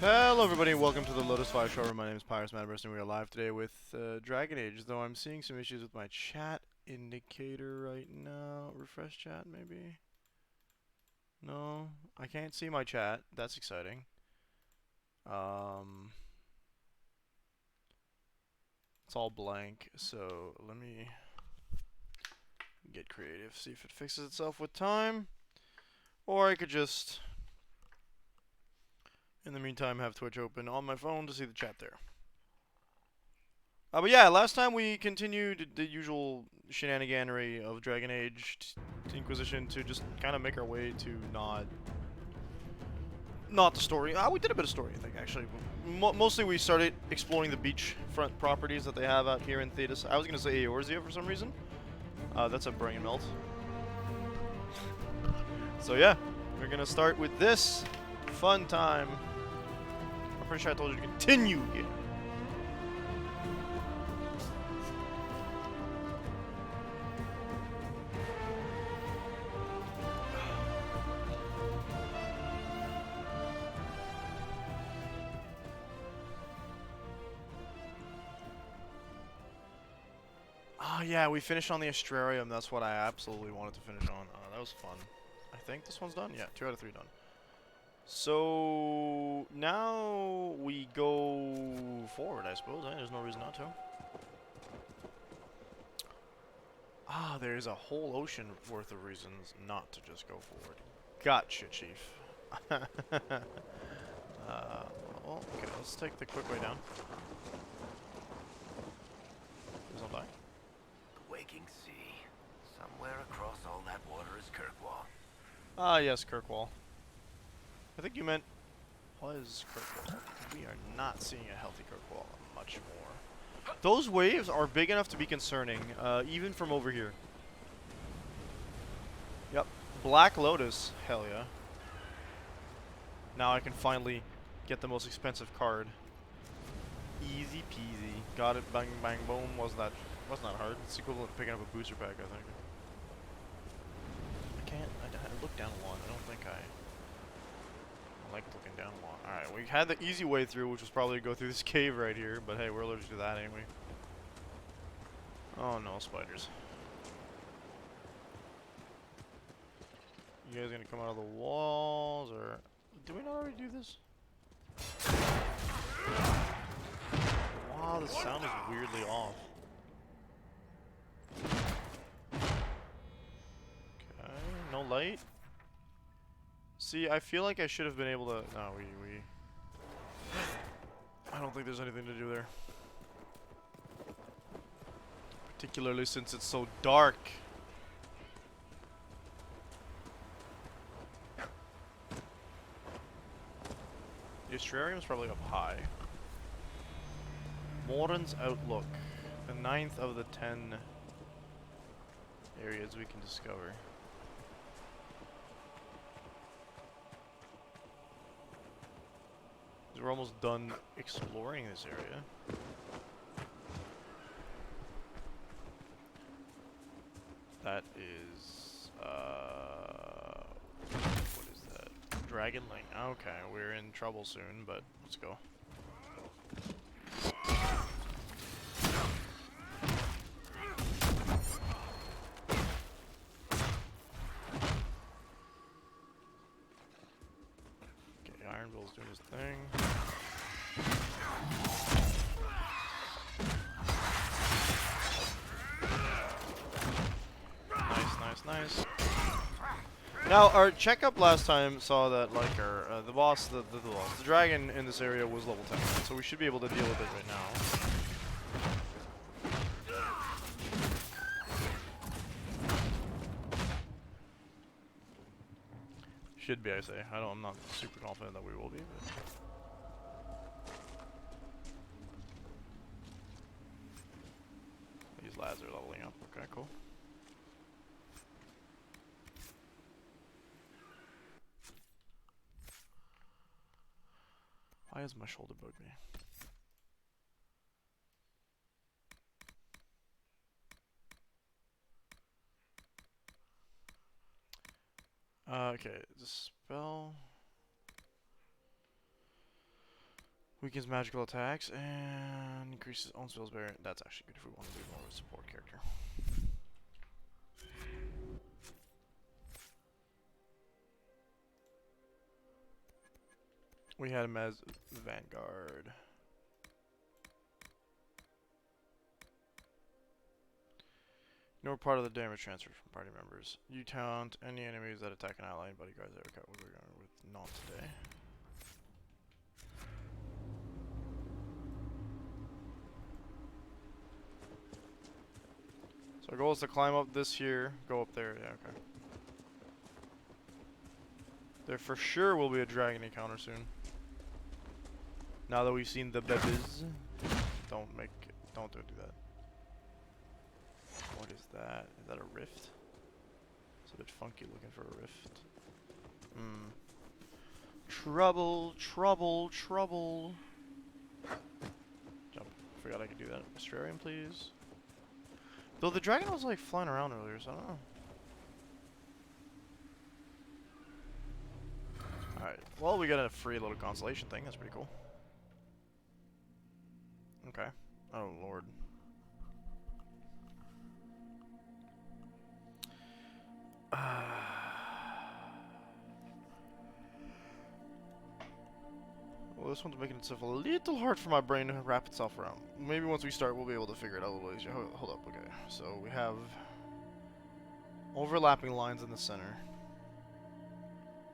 Hello everybody, welcome to the Lotus 5 Show. My name is Pyrus Madburst and we are live today with Dragon Age, though I'm seeing some issues with my chat indicator right now. Refresh chat, maybe? No, I can't see my chat. That's exciting. It's all blank, so let me get creative, see if it fixes itself with time. Or I could just, in the meantime, have Twitch open on my phone to see the chat there. But yeah, last time we continued the usual shenaniganery of Dragon Age Inquisition to just kind of make our way to not the story. We did a bit of story, I think, actually. Mostly we started exploring the beachfront properties that they have out here in Thetis. I was going to say Eorzea for some reason. That's a brain melt. So yeah, we're going to start with this fun time. I'm pretty sure I told you to continue again. Oh yeah, we finished on the Astrarium. That's what I absolutely wanted to finish on. That was fun. I think this one's done? Yeah, 2 out of 3 done. So now we go forward, I suppose. There's no reason not to. There's a whole ocean worth of reasons not to just go forward. Gotcha, Chief. Well, okay, let's take the quick way down. Please don't die. The waking sea. Somewhere across all that water is Kirkwall. Ah, yes, Kirkwall. I think you meant, what is Kirkwall? We are not seeing a healthy Kirkwall much more. Those waves are big enough to be concerning, even from over here. Yep. Black Lotus, hell yeah. Now I can finally get the most expensive card. Easy peasy. Got it, bang bang boom. Wasn't that hard. It's equivalent to picking up a booster pack, I think. I look down a lot. I don't think I like looking down a lot. Alright, we had the easy way through, which was probably to go through this cave right here, but hey, we're allergic to that, ain't we? Oh no, spiders. You guys gonna come out of the walls, or... Did we not already do this? Wow, the sound is weirdly off. Okay, no light? See, I feel like I should have been able to... No, we... I don't think there's anything to do there. Particularly since it's so dark. The Astrarium's probably up high. Morin's Outlook. The 9th of the 10 areas we can discover. We're almost done exploring this area. That is, what is that? Dragon Link. Okay, we're in trouble soon, but let's go. Okay, Ironville's doing his thing. Nice. Now, our checkup last time saw that, like, our, the dragon in this area was level 10, so we should be able to deal with it right now. Should be, I say. I'm not super confident that we will be, but... These lads are leveling up. Okay, cool. Why does my shoulder bug me? Okay, the spell... Weakens magical attacks and increases own spells barrier. That's actually good if we want to be more of a support character. We had him as Vanguard. Ignore part of the damage transfer from party members. You taunt any enemies that attack an ally and bodyguards that are we're going with not today. So our goal is to climb up this here, go up there. Yeah, okay. There for sure will be a dragon encounter soon. Now that we've seen the bebes, don't do that. What is that? Is that a rift? It's a bit funky looking for a rift. Hmm. Trouble, trouble, trouble. Jump. Forgot I could do that. Australian, please. Though the dragon was like flying around earlier, so I don't know. Alright. Well, we got a free little constellation thing. That's pretty cool. Okay. Oh, Lord. Well, this one's making itself a little hard for my brain to wrap itself around. Maybe once we start, we'll be able to figure it out a little easier. Hold up, okay. So we have overlapping lines in the center.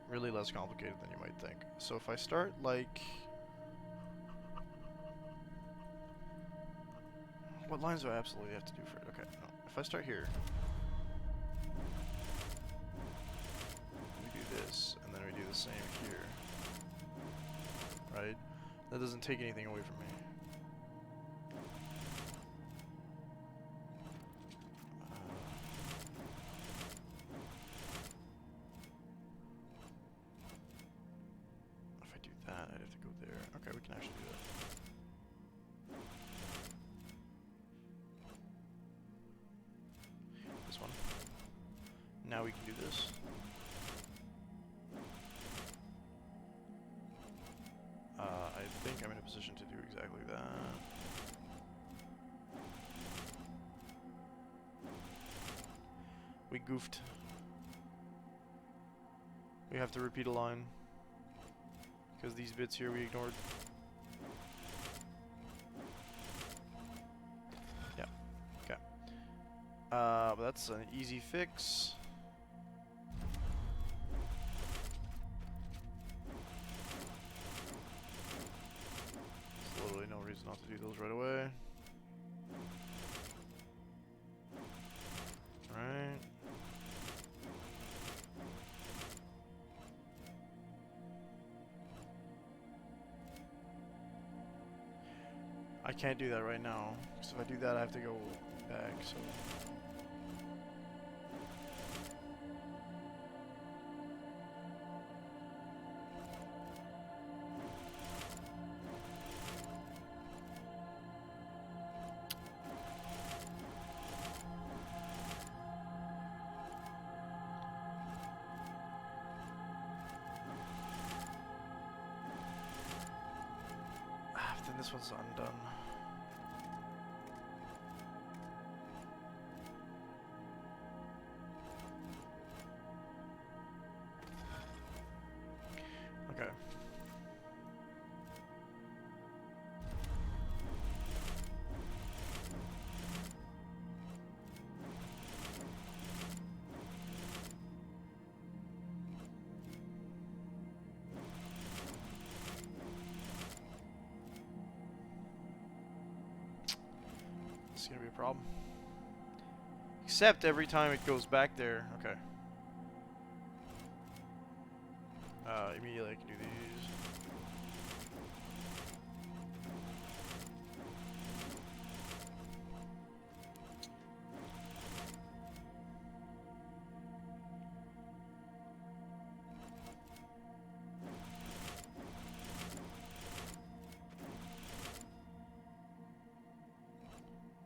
Really less complicated than you might think. So if I start like... What lines do I absolutely have to do for it? Okay, no. If I start here... We do this, and then we do the same here. Right? That doesn't take anything away from me. If I do that, I'd have to go there. Okay, we can actually do that. This one. Now we can do this. I think I'm in a position to do exactly that. We goofed. We have to repeat a line. Because these bits here we ignored. Yeah. Okay. But that's an easy fix. There's literally no reason not to do those right away. Alright. I can't do that right now, because if I do that I have to go back, so... Then this one's undone. Okay. This is gonna be a problem. Except every time it goes back there. Okay. Immediately I can do these.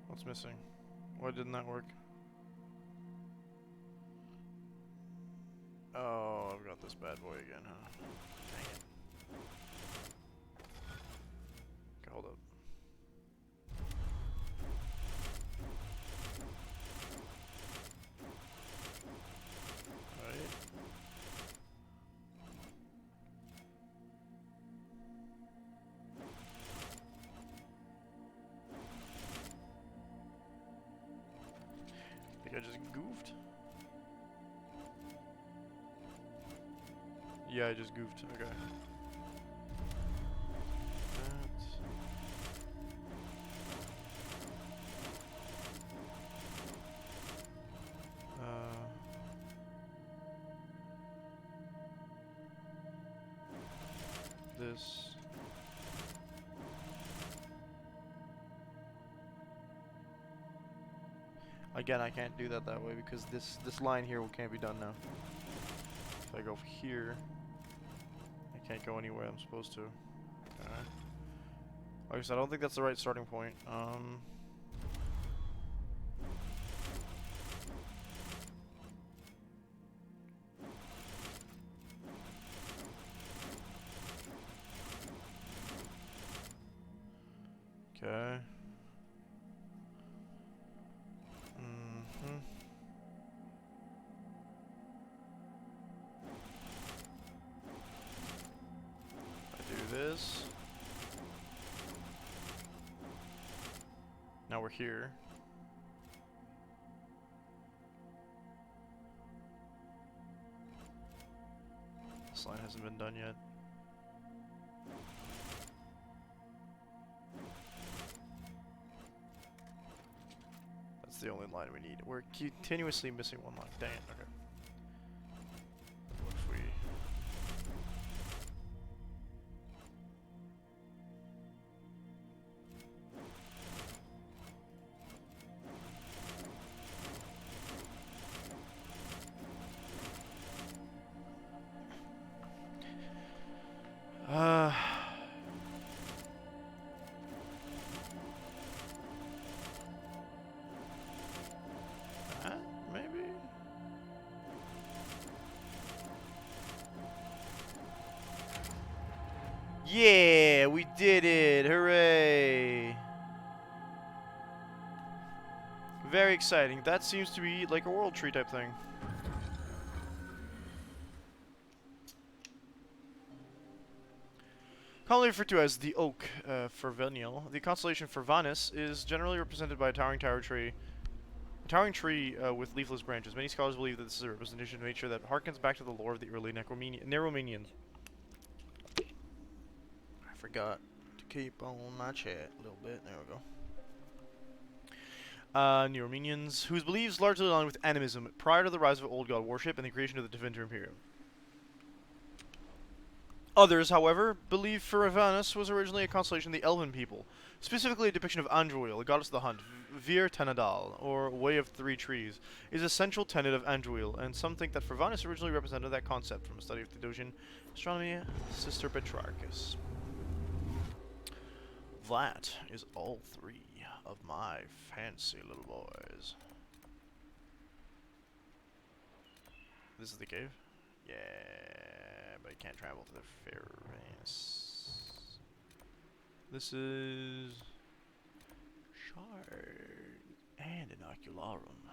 What's missing? Why didn't that work? Oh, I've got this bad boy again, huh? Dang it. think I just goofed. Yeah, I just goofed. Okay. This. Again, I can't do that way because this line here can't be done now. If I go here, I can't go anywhere I'm supposed to. Okay. Like I said, I don't think that's the right starting point. Okay. I do this. Now we're here. This line hasn't been done yet. That's the only line we need. We're continuously missing one line. Dang it. Okay. What if we... maybe? Yeah, we did it! Hooray! Very exciting. That seems to be like a world tree type thing. Commonly referred to as the Oak for Venial, the constellation for Vanus is generally represented by a towering tree with leafless branches. Many scholars believe that this is a representation of nature that harkens back to the lore of the early Neromanians. I forgot to keep on my chat a little bit. There we go. Neromanians, whose beliefs largely align with animism prior to the rise of old god worship and the creation of the Tevinter Imperium. Others, however, believe Vanus was originally a constellation of the Elven people, specifically a depiction of Andruil, the goddess of the hunt. Vir Tenadal, or Way of Three Trees, is a central tenet of Andruil, and some think that Vanus originally represented that concept from a study of Theodosian astronomy, Sister Petrarchus. That is all three of my fancy little boys. This is the cave? Yeah, but you can't travel to the Fairness. This is... Shard and an Ocularum.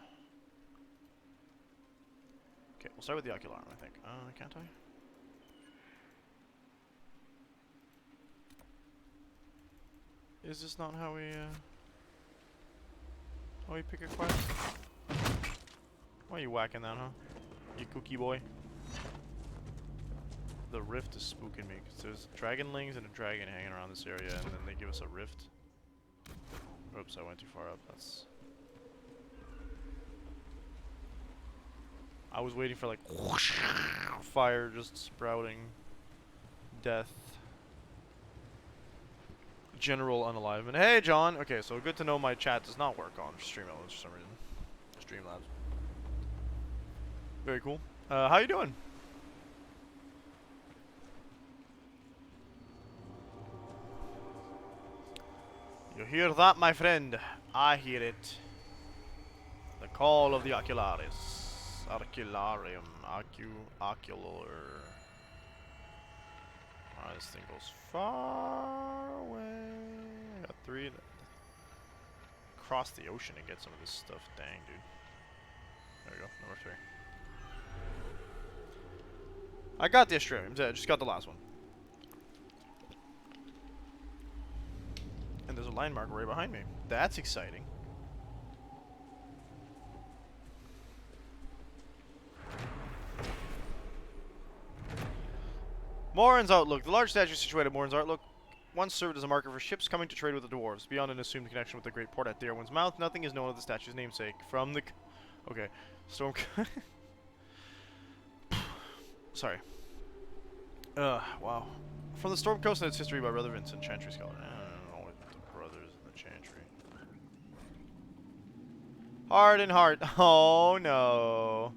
Okay, we'll start with the Ocularum, I think. Can't I? Is this not how we pick a quest? Why are you whacking that, huh? You cookie boy. The rift is spooking me, because there's dragonlings and a dragon hanging around this area, and then they give us a rift. Oops, I went too far up. That's... I was waiting for, like, whoosh, fire just sprouting. Death. General unalivement. Hey, John! Okay, so good to know my chat does not work on Streamlabs for some reason. Streamlabs. Very cool. How you doing? You hear that, my friend? I hear it. The call of the Ocularis. Ocularium. Ocular. Alright, this thing goes far away. I got 3. Cross the ocean and get some of this stuff. Dang, dude. There we go. Number 3. I got the Australians. I just got the last one. And there's a landmark right behind me. That's exciting. Morin's Outlook. The large statue situated at Morin's Outlook once served as a marker for ships coming to trade with the dwarves. Beyond an assumed connection with the great port at Darwin's Mouth, nothing is known of the statue's namesake. From the... Okay. Storm... Sorry. Wow. From the Storm Coast and its history by Brother Vincent, Chantry Scholar. I don't know what the brothers in the Chantry. Heart and heart. Oh, no.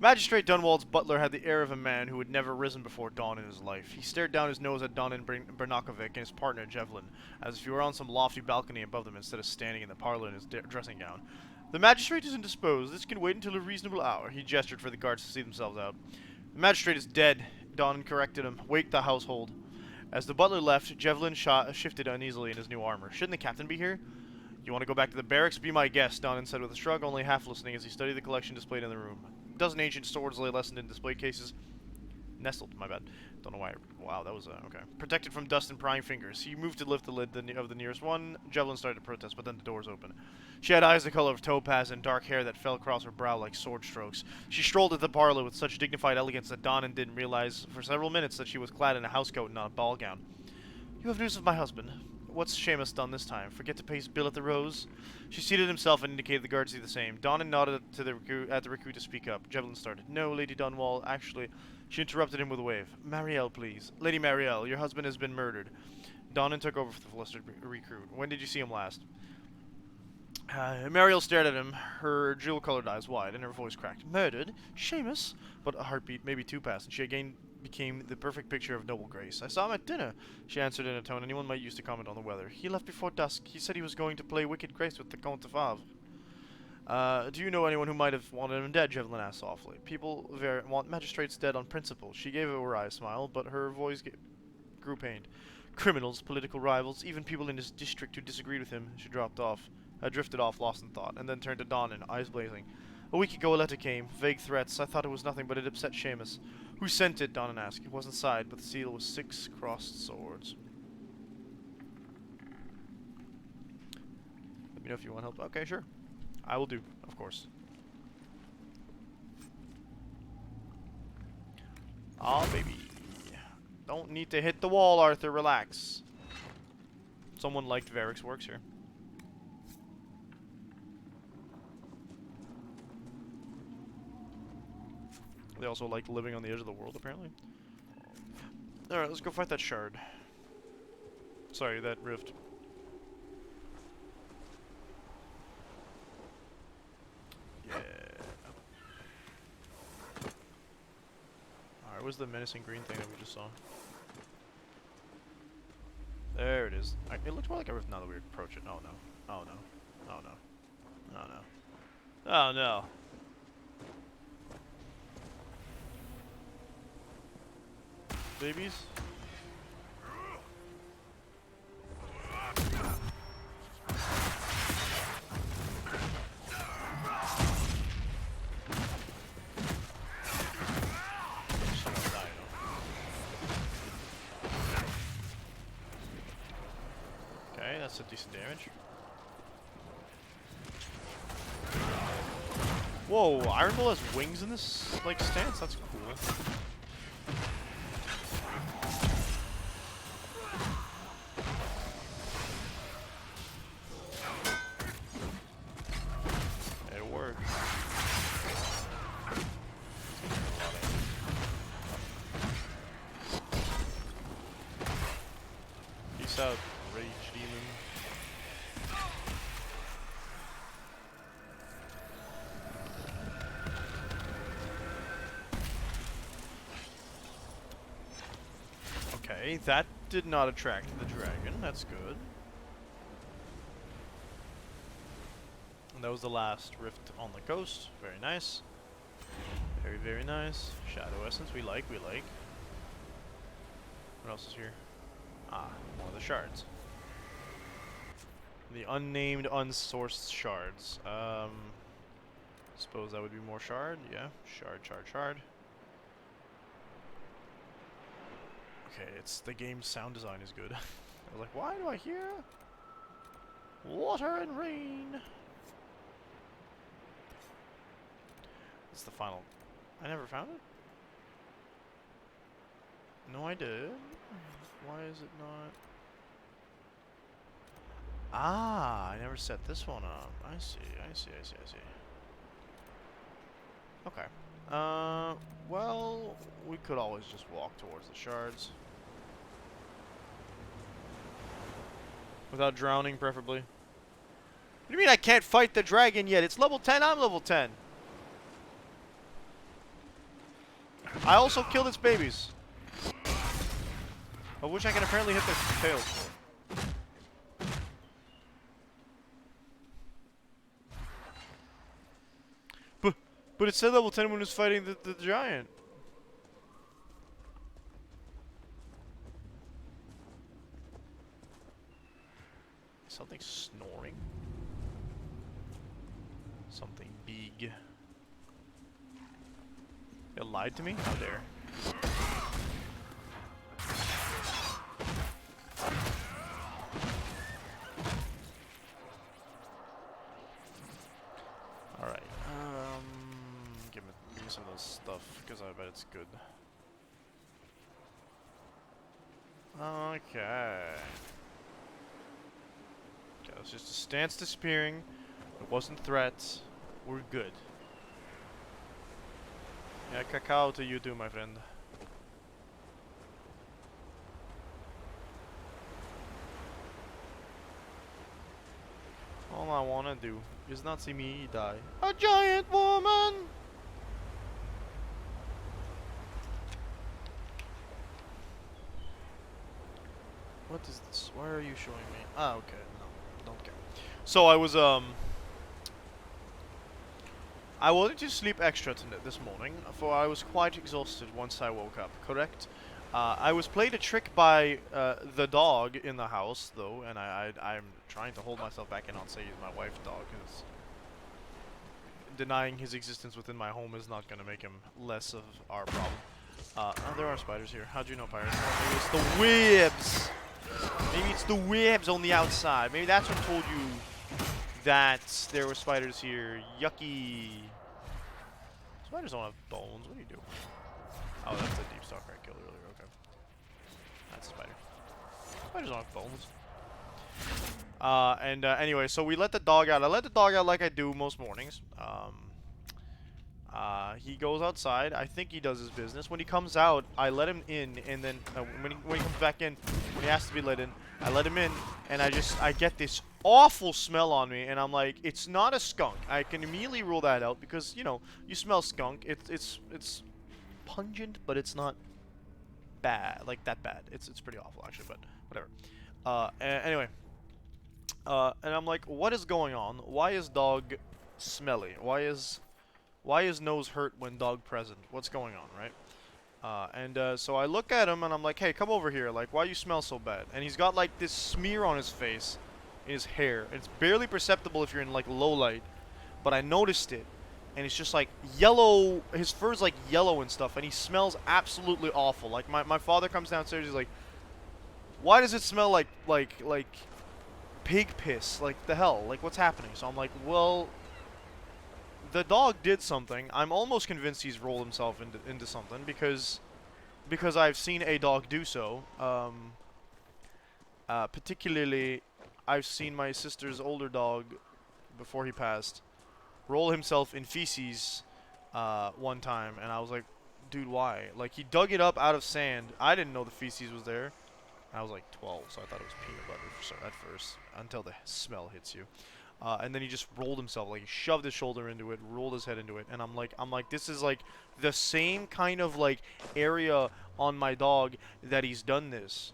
Magistrate Dunwald's butler had the air of a man who had never risen before dawn in his life. He stared down his nose at Don and Bernakovic and his partner Jevlin, as if he were on some lofty balcony above them instead of standing in the parlor in his dressing gown. The magistrate is indisposed. This can wait until a reasonable hour. He gestured for the guards to see themselves out. The magistrate is dead, Don corrected him. Wake the household. As the butler left, Jevlin shifted uneasily in his new armor. Shouldn't the captain be here? You want to go back to the barracks? Be my guest, Don said with a shrug, only half listening as he studied the collection displayed in the room. A dozen ancient swords lay lessened in display cases. Nestled, my bad. Don't know why. Wow, that was, okay. Protected from dust and prying fingers. He moved to lift the lid of the nearest one. Jevlin started to protest, but then the doors opened. She had eyes the color of topaz and dark hair that fell across her brow like sword strokes. She strolled into the parlor with such dignified elegance that Don didn't realize for several minutes that she was clad in a housecoat and not a ball gown. You have news of my husband. What's Seamus done this time? Forget to pay his bill at the Rose? She seated himself and indicated the guards do the same. Don nodded to the recruit to speak up. Jevlin started. No, Lady Dunwall. Actually, she interrupted him with a wave. Marielle, please. Lady Marielle, your husband has been murdered. Don took over for the flustered recruit. When did you see him last? Marielle stared at him, her jewel-colored eyes wide, and her voice cracked. Murdered? Seamus? But a heartbeat, maybe two passed, and she again became the perfect picture of noble grace. I saw him at dinner, she answered in a tone anyone might use to comment on the weather. He left before dusk. He said he was going to play wicked grace with the Comte de Favre. Do you know anyone who might have wanted him dead? Jevlin asked softly. People want magistrates dead on principle. She gave a wry smile, but her voice grew pained. Criminals, political rivals, even people in his district who disagreed with him. She drifted off, lost in thought, and then turned to Don, eyes blazing. A week ago a letter came. Vague threats. I thought it was nothing, but it upset Seamus. Who sent it? Don asked. It wasn't signed, but the seal was 6 crossed swords. Let me know if you want help. Okay, sure. I will do, of course. Oh, baby. Don't need to hit the wall, Arthur. Relax. Someone liked Varric's works here. They also like living on the edge of the world, apparently. Alright, let's go fight that shard. Sorry, that rift. Yeah. Alright, where's the menacing green thing that we just saw? There it is. It looks more like a rift now that we approach it. Oh no. Oh no. Oh no. Oh no. Oh no. Babies? Okay, that's a decent damage. Whoa, Iron Bull has wings in this like stance? That's cool. Out, Rage Demon. Okay, that did not attract the dragon. That's good. And that was the last rift on the coast. Very nice. Very, very nice. Shadow Essence, we like, we like. What else is here? Ah, more of the shards. The unnamed, unsourced shards. Suppose that would be more shard. Yeah, shard, shard, shard. Okay, it's the game's sound design is good. I was like, why do I hear water and rain? It's the final. I never found it. No, I did. Why is it not? Ah, I never set this one up. I see, I see, I see, I see. Okay. Well, we could always just walk towards the shards. Without drowning, preferably. What do you mean I can't fight the dragon yet? It's level 10, I'm level 10. I also killed its babies. Of which I can apparently hit their tails. But it said level 10 when it was fighting the giant. Something snoring. Something big. It lied to me? How dare. Alright, give me some of this stuff, because I bet it's good. Okay. Okay, it's just a stance disappearing. It wasn't threats. We're good. Yeah, cacao to you too, my friend. All I wanna do is not see me die. A giant woman! What is this? Why are you showing me? Ah, okay. No, don't care. So I wanted to sleep extra this morning, for I was quite exhausted once I woke up, correct? I was played a trick by the dog in the house, though, and I'm trying to hold myself back and not say he's my wife's dog, because denying his existence within my home is not going to make him less of our problem. Oh, there are spiders here. How'd you know, Pirates? Maybe it's the webs! Maybe it's the webs on the outside. Maybe that's what told you that there were spiders here. Yucky. Spiders don't have bones. What do you do? Oh, that's the deep stalker I killed earlier. Okay. That's a spider. Spiders don't have bones. Anyway, so we let the dog out. I let the dog out like I do most mornings. He goes outside. I think he does his business. When he comes out, I let him in, and then when he comes back in, when he has to be let in, I let him in, and I get this awful smell on me, and I'm like, it's not a skunk. I can immediately rule that out because, you know, you smell skunk. It's pungent, but it's not bad, like that bad. It's pretty awful actually, but whatever. Anyway, and I'm like, what is going on? Why is dog smelly? Why is nose hurt when dog present? What's going on, right? So I look at him and I'm like, hey, come over here. Like, why you smell so bad? And he's got like this smear on his face, in his hair. It's barely perceptible if you're in like low light, but I noticed it. And it's just like yellow, his fur's like yellow and stuff, and he smells absolutely awful. Like my father comes downstairs, he's like, why does it smell like pig piss? Like the hell? Like what's happening? So I'm like, well, the dog did something. I'm almost convinced he's rolled himself into something because I've seen a dog do so. Particularly, I've seen my sister's older dog, before he passed, roll himself in feces one time, and I was like, dude, why? Like, he dug it up out of sand. I didn't know the feces was there. I was like 12, so I thought it was peanut butter at first, until the smell hits you. And then he just rolled himself, like he shoved his shoulder into it, rolled his head into it, and I'm like, this is like the same kind of like area on my dog that he's done this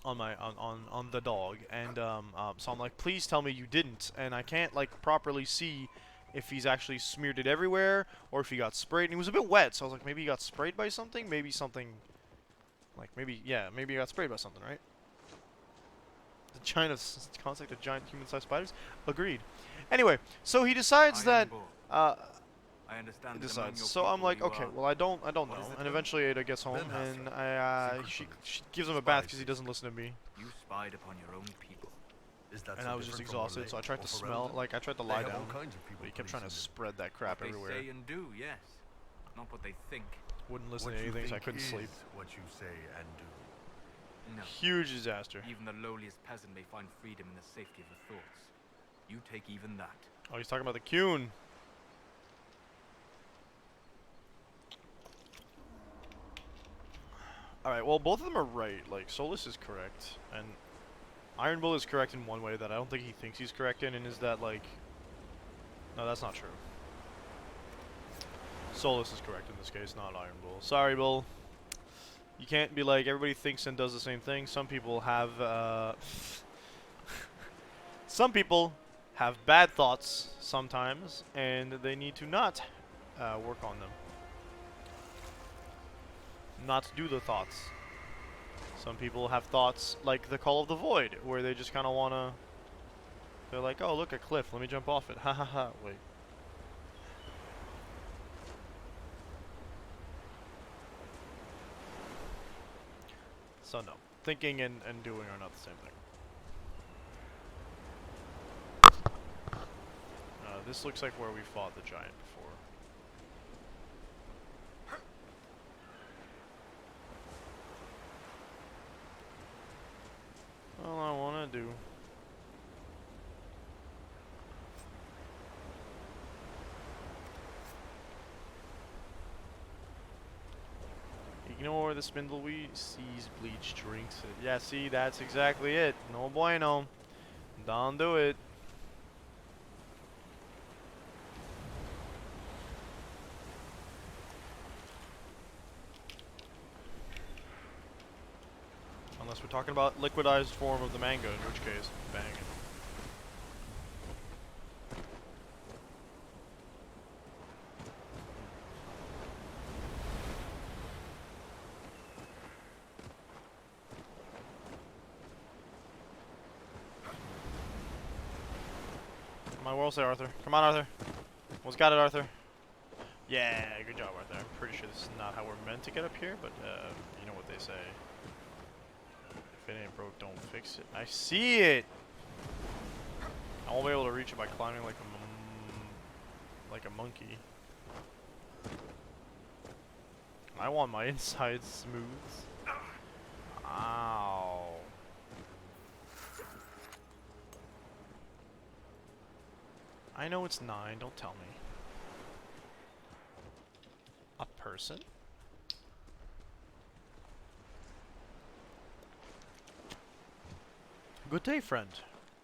on the dog, and so I'm like, please tell me you didn't, and I can't like properly see if he's actually smeared it everywhere or if he got sprayed, and he was a bit wet, so I was like, maybe he got sprayed by something, maybe something, like maybe he got sprayed by something, right? The giant concept of giant human-sized spiders? Agreed. Anyway, so he decides that I understand. decides. So I'm like, okay, well I don't know. And eventually Ada gets home and she gives him a bath because he doesn't listen to me. You spied upon your own people. Is that And I was just exhausted, so I tried to smell, like I tried to lie down, but he kept trying to spread that crap everywhere. They say and do, yes. Not what they think. Wouldn't listen What to you anything, so I think couldn't is sleep. what you say and do. No. Huge disaster. Even the lowliest peasant may find freedom in the safety of her thoughts. You take even that. Oh, he's talking about the Kuhn. Alright, well, both of them are right. Like, Solus is correct, and Iron Bull is correct in one way that I don't think he thinks he's correct in, and is that, like... No, that's not true. Solus is correct in this case, not Iron Bull. Sorry, Bull. You can't be like, everybody thinks and does the same thing. Some people have, some people have bad thoughts sometimes, and they need to not work on them. Not do the thoughts. Some people have thoughts like the Call of the Void, where they just kind of want to... They're like, oh, look, a cliff, let me jump off it. Ha ha ha, wait. So no, thinking and doing are not the same thing. This looks like where we fought the giant before. All I want to do. Ignore the spindleweed, sees bleach, drinks it. Yeah, see, that's exactly it. No bueno. Don't do it. Unless we're talking about liquidized form of the mango, in which case, bang it. My world say Arthur. Come on, Arthur. Almost got it, Arthur. Yeah, good job, Arthur. I'm pretty sure this is not how we're meant to get up here, but you know what they say. If it ain't broke, don't fix it. I see it! I won't be able to reach it by climbing like a monkey. I want my insides smooth. Ow. I know it's 9, don't tell me. A person? Good day, friend.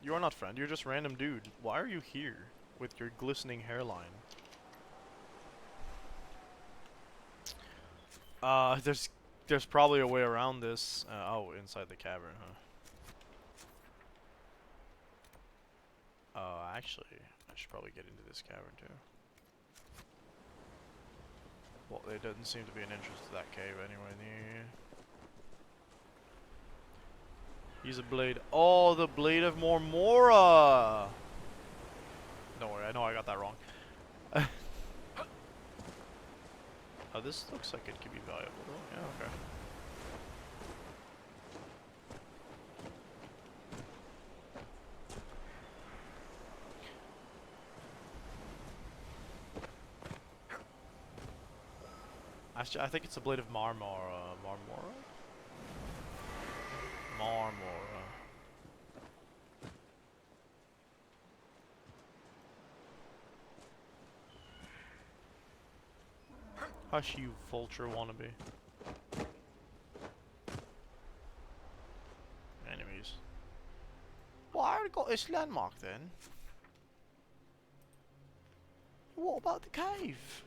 You are not friend, you're just random dude. Why are you here with your glistening hairline? There's probably a way around this. Oh, inside the cavern, huh? Actually, I should probably get into this cavern too. Well, there doesn't seem to be an entrance to that cave anywhere near. Use a blade. Oh, the blade of Mormora! Don't worry, I know I got that wrong. Oh, this looks like it could be valuable though. Yeah, okay. I think it's a blade of Marmora. Marmora? Marmora. Hush, you vulture wannabe. Enemies. Well, I already got this landmark then. What about the cave?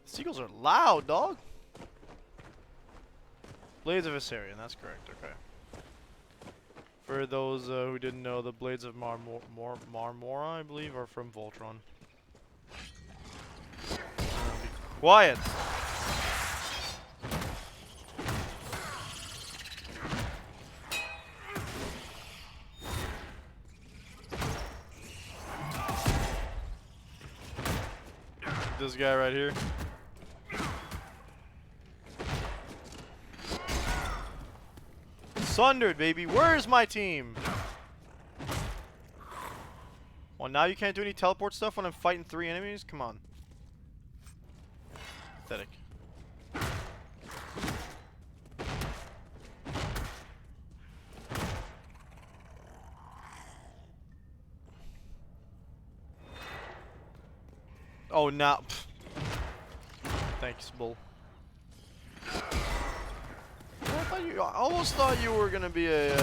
Seagulls are loud, dog. Blades of Assyrian, that's correct, okay. For those who didn't know, the Blades of Marmora, I believe, are from Voltron. Be quiet! This guy right here. Sundered, baby. Where's my team? Oh, now you can't do any teleport stuff when I'm fighting 3 enemies? Come on. Pathetic. Oh, now. Thanks, Bull. I almost thought you were gonna be a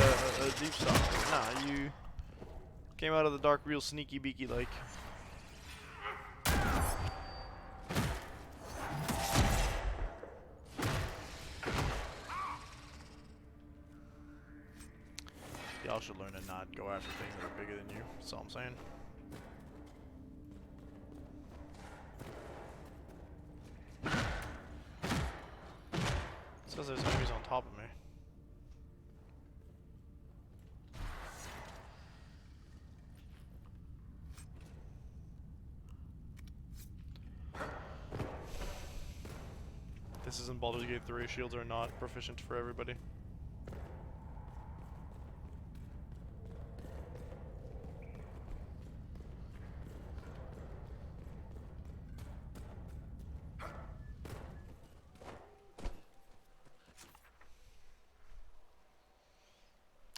deep stalker. Nah, you came out of the dark real sneaky beaky like. Y'all should learn to not go after things that are bigger than you. That's all I'm saying. It says there's enemies on top of me. This isn't Baldur's Gate 3. Shields are not proficient for everybody.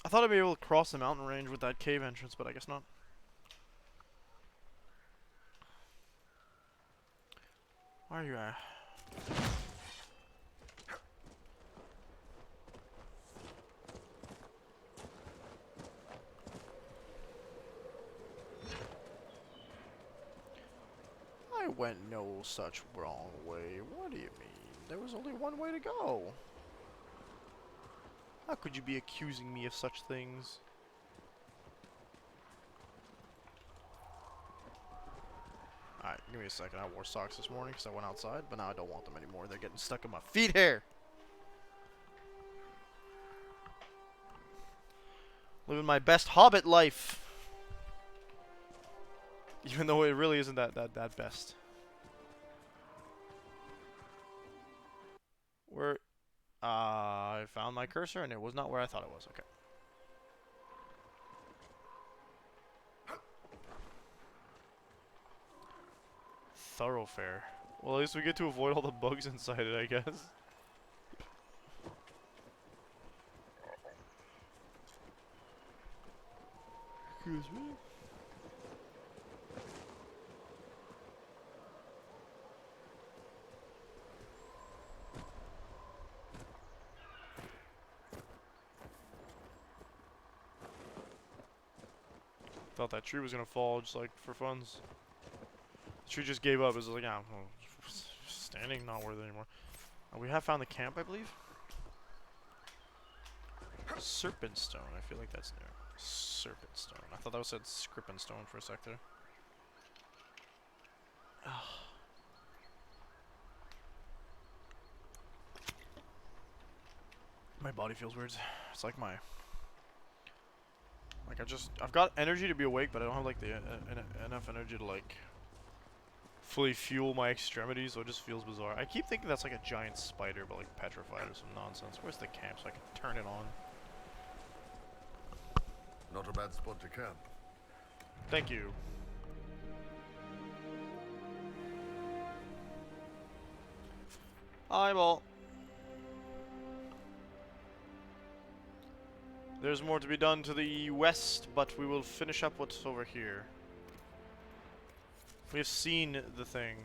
I thought I'd be able to cross the mountain range with that cave entrance, but I guess not. Where are you at? I went no such wrong way. What do you mean? There was only one way to go. How could you be accusing me of such things? Alright, give me a second. I wore socks this morning because I went outside, but now I don't want them anymore. They're getting stuck in my feet here. Living my best hobbit life. Even though it really isn't that best. Where I found my cursor and it was not where I thought it was. Okay. Thoroughfare. Well, at least we get to avoid all the bugs inside it, I guess. Excuse me. Thought that tree was gonna fall just like for funs. The tree just gave up. It was like, yeah, well, standing not worth it anymore. We have found the camp, I believe. Serpent Stone. I feel like that's near. Serpent Stone. I thought that was said Scrippen Stone for a sec there. My body feels weird. It's like my. Like I've got energy to be awake, but I don't have like the enough energy to like fully fuel my extremities, so it just feels bizarre. I keep thinking that's like a giant spider, but like petrified or some nonsense. Where's the camp so I can turn it on? Not a bad spot to camp. Thank you. Eyeball. There's more to be done to the west, but we will finish up what's over here. We have seen the thing.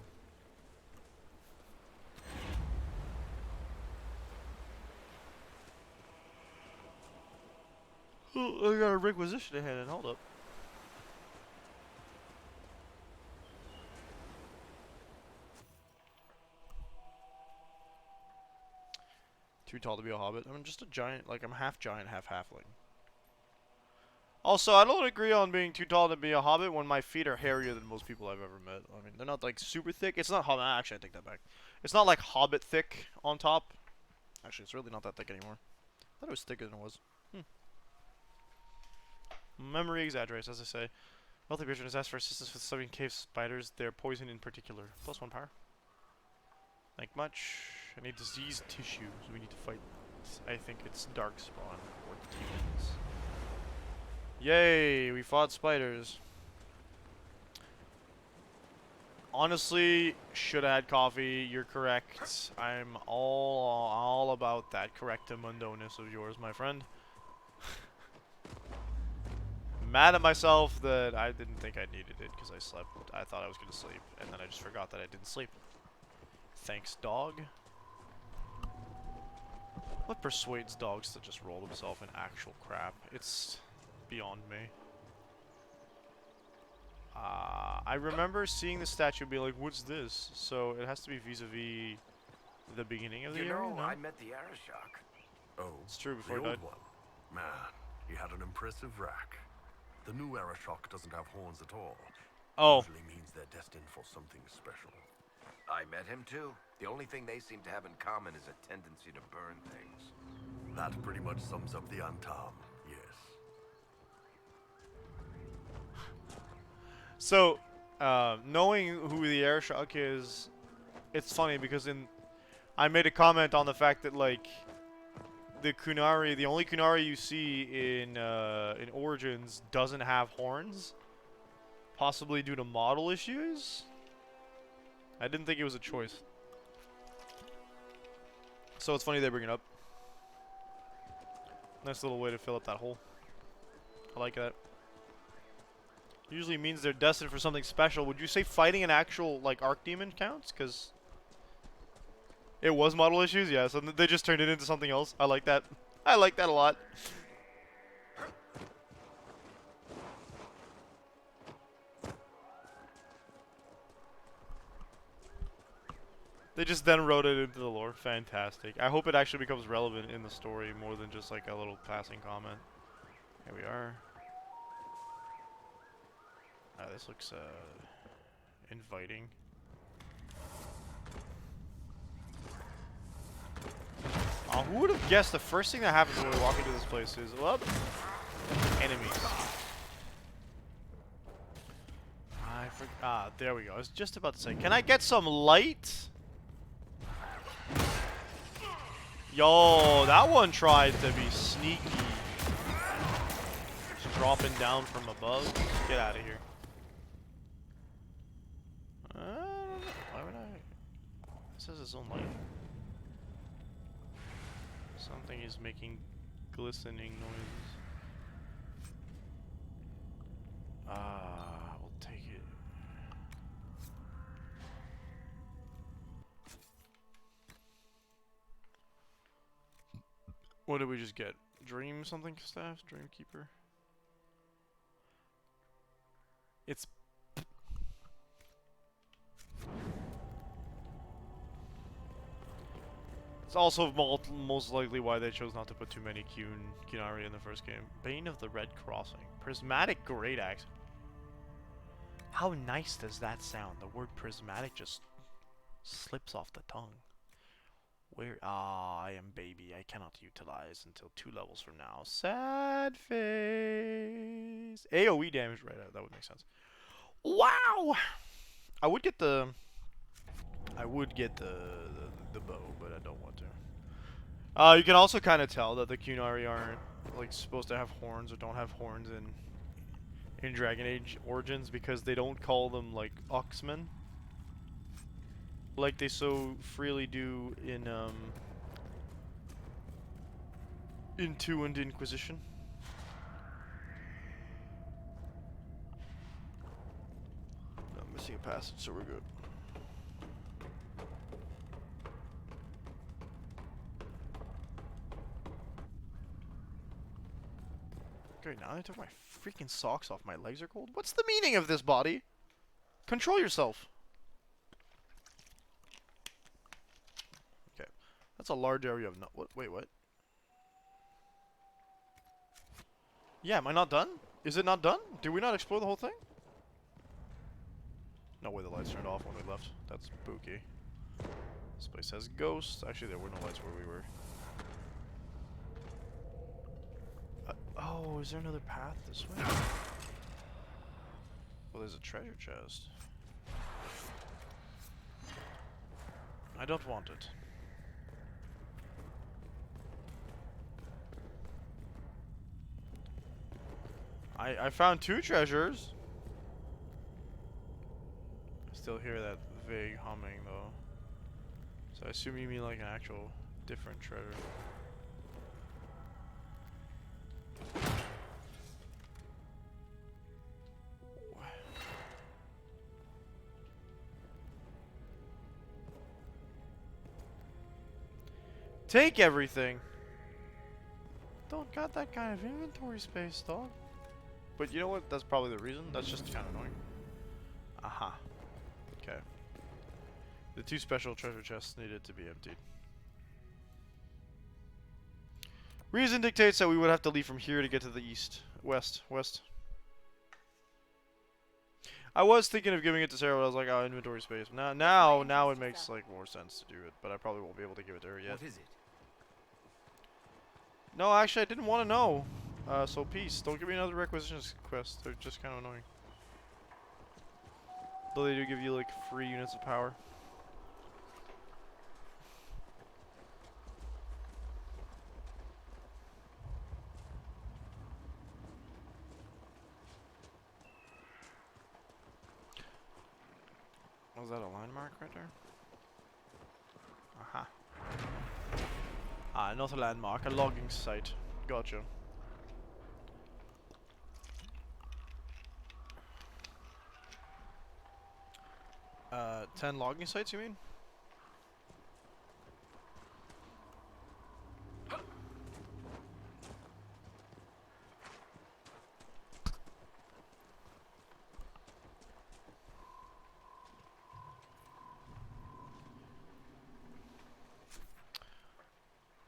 Oh, I got a requisition ahead, and hold up. Too tall to be a hobbit. I'm just a giant, like I'm half giant, half halfling. Also, I don't agree on being too tall to be a hobbit when my feet are hairier than most people I've ever met. I mean, they're not like super thick. It's not hobbit. Actually, I take that back. It's not like hobbit thick on top. Actually, it's really not that thick anymore. I thought it was thicker than it was. Memory exaggerates, as I say. Wealthy patron has asked for assistance with studying cave spiders. They're poison in particular. +1 power. Thank much. I need diseased tissue, so we need to fight. I think it's Darkspawn or demons. Yay! We fought spiders. Honestly, should have had coffee. You're correct. I'm all about that correctamundo-ness of yours, my friend. Mad at myself that I didn't think I needed it because I slept. I thought I was gonna sleep, and then I just forgot that I didn't sleep. Thanks, dog. What persuades dogs to just roll themselves in actual crap? It's beyond me. I remember seeing the statue and being like, what's this? So it has to be vis-a-vis the beginning of the You area, know, no? I met the Arashok. Oh, It's true, before the he old died. one. Man, he had an impressive rack. The new Arashok doesn't have horns at all. Oh. Usually means they're destined for something special. I met him too. The only thing they seem to have in common is a tendency to burn things. That pretty much sums up the Antam, yes. So, knowing who the Airshok is, it's funny because I made a comment on the fact that like the Kunari, the only Kunari you see in Origins doesn't have horns, possibly due to model issues. I didn't think it was a choice. So it's funny they bring it up. Nice little way to fill up that hole. I like that. Usually means they're destined for something special. Would you say fighting an actual like Archdemon counts? Because it was model issues, yeah. So they just turned it into something else. I like that. I like that a lot. They just then wrote it into the lore. Fantastic. I hope it actually becomes relevant in the story more than just like a little passing comment. Here we are. This looks inviting. Who would have guessed the first thing that happens when we walk into this place is, well, enemies. There we go. I was just about to say, can I get some light? Yo, that one tried to be sneaky. Just dropping down from above. Get out of here. Why would I? This has its own light. Something is making glistening noises. We'll take it. What did we just get? Dream something staff? Dreamkeeper? It's... It's also most likely why they chose not to put too many Kunari in the first game. Bane of the Red Crossing. Prismatic Great Axe. How nice does that sound? The word prismatic just slips off the tongue. Where? I am baby. I cannot utilize until 2 levels from now. Sad face. AoE damage. Right, that would make sense. Wow! I would get the bow, but I don't want to. You can also kind of tell that the Kunari aren't like supposed to have horns or don't have horns in Dragon Age Origins because they don't call them like Oxmen, like they so freely do in 2 and Inquisition. I'm missing a passage, so we're good. Okay, now that I took my freaking socks off, my legs are cold. What's the meaning of this, body? Control yourself. Okay, that's a large area of wait, what? Yeah, am I not done? Is it not done? Did we not explore the whole thing? No way the lights turned off when we left. That's spooky. This place has ghosts. Actually, there were no lights where we were. Oh, is there another path this way? Well, there's a treasure chest. I don't want it. I found 2 treasures. still hear that vague humming though. So I assume you mean like an actual different treasure. Take everything! Don't got that kind of inventory space, dog. But you know what? That's probably the reason. That's just kind of annoying. Aha. Okay. The 2 special treasure chests needed to be emptied. Reason dictates that we would have to leave from here to get to the east. West. I was thinking of giving it to Sarah, but I was like, oh, inventory space. Now it makes like more sense to do it, but I probably won't be able to give it to her yet. What is it? No, actually, I didn't want to know. So peace. Don't give me another requisitions quest. They're just kind of annoying. Though they do give you like free units of power. Was that a landmark right there? Aha. Ah, not a landmark, a logging site. Gotcha. 10 logging sites, you mean?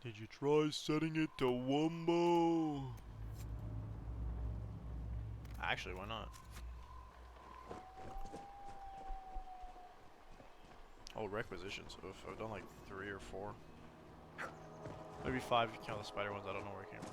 Did you try setting it to Wumbo? Actually, why not? Oh, requisitions. Oof, I've done like 3 or 4. Maybe 5 if you count the spider ones. I don't know where it came from.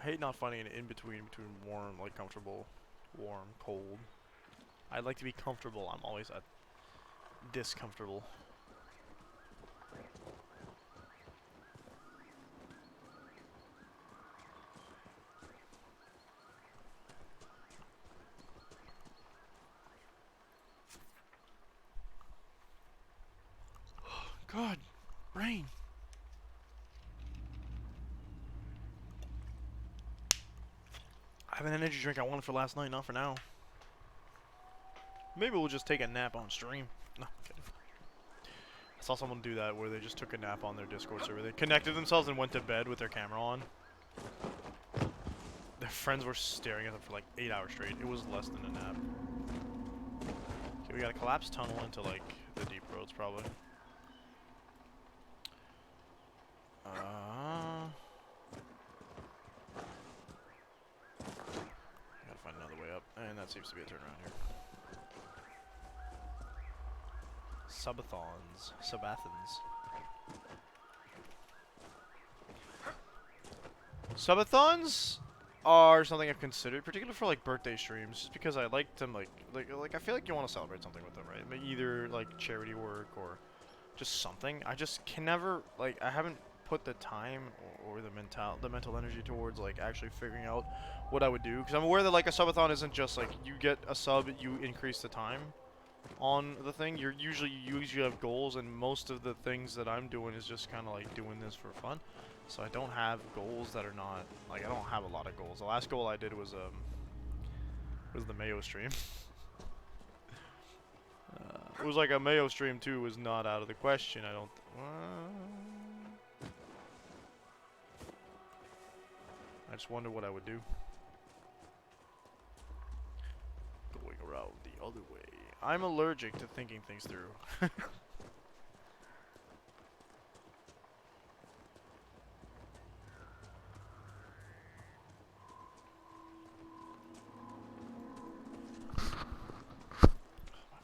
I hate not finding an in-between between warm, like comfortable, warm, cold. I'd like to be comfortable. I'm always discomfortable. God, rain. I have an energy drink I wanted for last night, not for now. Maybe we'll just take a nap on stream. No, I'm kidding. I saw someone do that where they just took a nap on their Discord server. They connected themselves and went to bed with their camera on. Their friends were staring at them for like 8 hours straight. It was less than a nap. Okay, we got a collapsed tunnel into like the deep roads probably. Gotta find another way up. And that seems to be a turnaround here. Subathons. Subathons are something I've considered, particularly for like birthday streams, just because I like them. Like I feel like you want to celebrate something with them, right? Either like charity work or just something. I just can never like I haven't put the time or the mental energy towards like actually figuring out what I would do, because I'm aware that like a subathon isn't just like you get a sub, you increase the time on the thing. You usually have goals, and most of the things that I'm doing is just kind of like doing this for fun. So I don't have goals that are not like I don't have a lot of goals. The last goal I did was the Mayo stream. It was like a Mayo stream too. Was not out of the question. I don't. I just wonder what I would do. Going around the other way. I'm allergic to thinking things through. My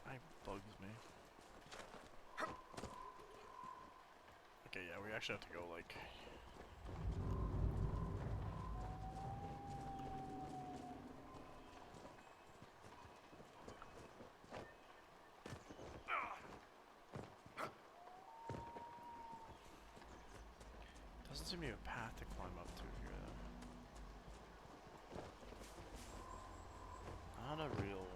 eye bugs me. Okay, yeah, we actually have to go like. seem to be a path to climb up to here, though. Not a real one.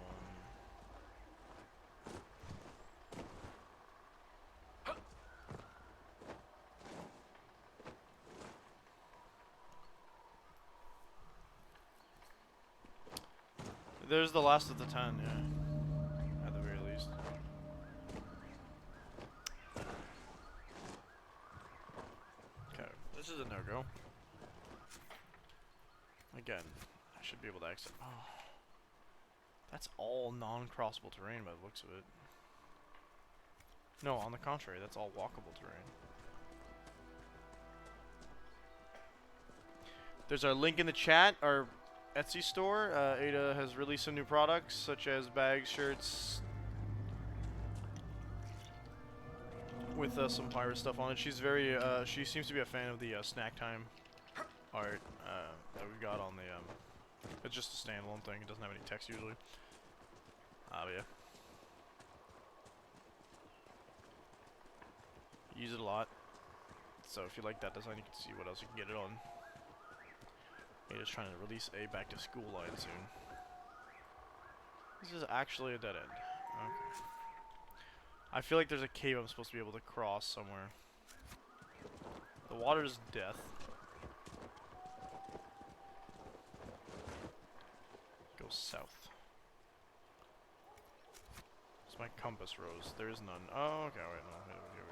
There's the last of the 10, yeah. At the very least. Okay, this is a no-go. Again, I should be able to exit. Oh. That's all non-crossable terrain by the looks of it. No, on the contrary, that's all walkable terrain. There's our link in the chat, our Etsy store. Ada has released some new products, such as bags, shirts, with some pirate stuff on it. She's very, she seems to be a fan of the snack time art that we've got on the, it's just a standalone thing. It doesn't have any text usually. But yeah. Use it a lot. So if you like that design, you can see what else you can get it on. Ada's trying to release a back to school line soon. This is actually a dead end. Okay. I feel like there's a cave I'm supposed to be able to cross somewhere. The water is death. Go south. It's my compass rose. There is none. Oh, okay, wait, no. Here we go.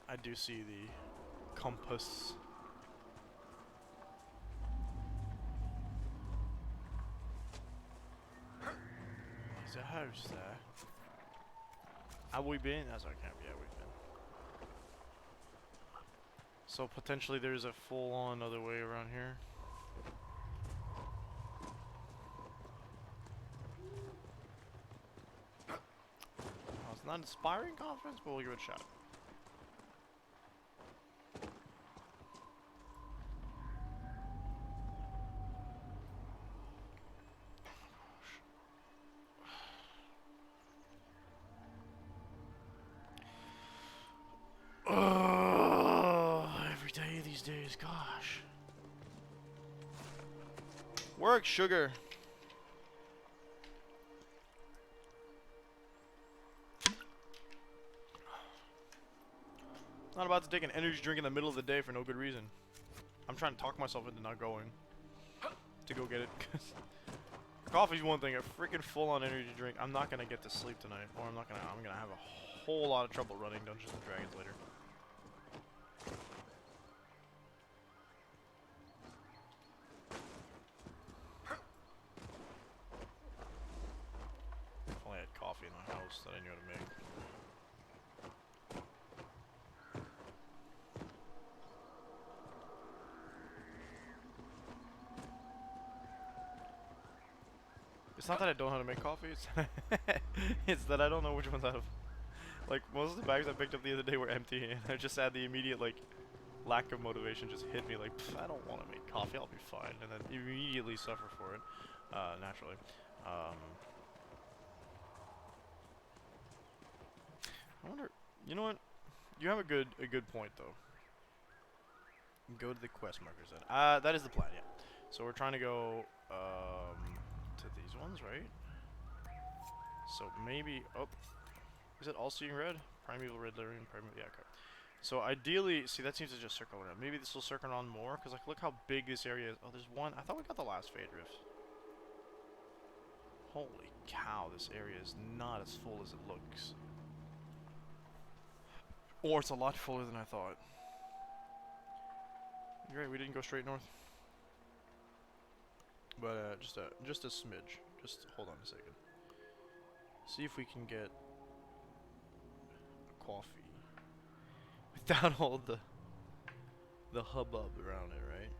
I do see the compass. There's a house there. Have we been? That's our camp. Yeah, we've been. So potentially there's a full-on other way around here. Oh, it's not inspiring confidence, but we'll give it a shot. Every day these days, gosh. Work, sugar. Not about to take an energy drink in the middle of the day for no good reason. I'm trying to talk myself into not going to go get it. Coffee's one thing, a freaking full-on energy drink. I'm not gonna get to sleep tonight, or I'm gonna have a whole lot of trouble running Dungeons and Dragons later. If only I had coffee in my house that I knew how to make. It's not that I don't know how to make coffee, it's that I don't know which ones out of... Like, most of the bags I picked up the other day were empty, and I just had the immediate, like, lack of motivation just hit me, like, I don't want to make coffee, I'll be fine, and then immediately suffer for it, naturally. I wonder, you know what? You have a good point, though. Go to the quest markers, then. That is the plan, yeah. So we're trying to go, to these ones, right? So maybe, oh, is it all seeing red? Primeval red, Lyrian, primeval, yeah, okay. So ideally, see that seems to just circle around. Maybe this will circle around more, because like look how big this area is. Oh, there's one, I thought we got the last Fade Rift. Holy cow, this area is not as full as it looks. Or it's a lot fuller than I thought. You're right, we didn't go straight north. But just a smidge. Just hold on a second. See if we can get a coffee without all the hubbub around it, right?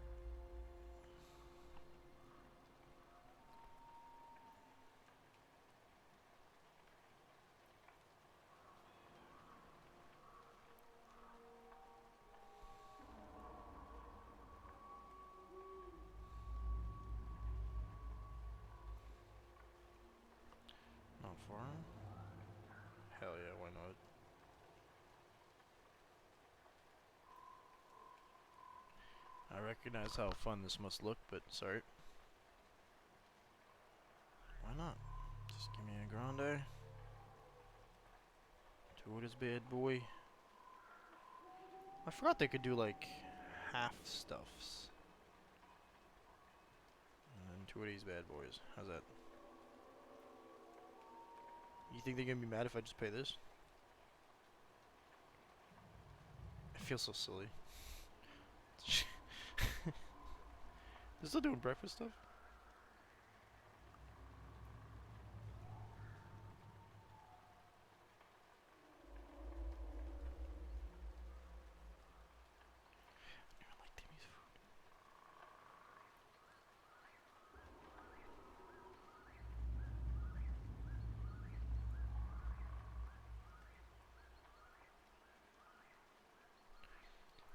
recognize how fun this must look, but sorry. Why not? Just give me a grande. To this bad boy. I forgot they could do like half stuffs. And two of these bad boys. How's that? You think they're gonna be mad if I just pay this? I feel so silly. They're still doing breakfast stuff? I never liked Timmy's food.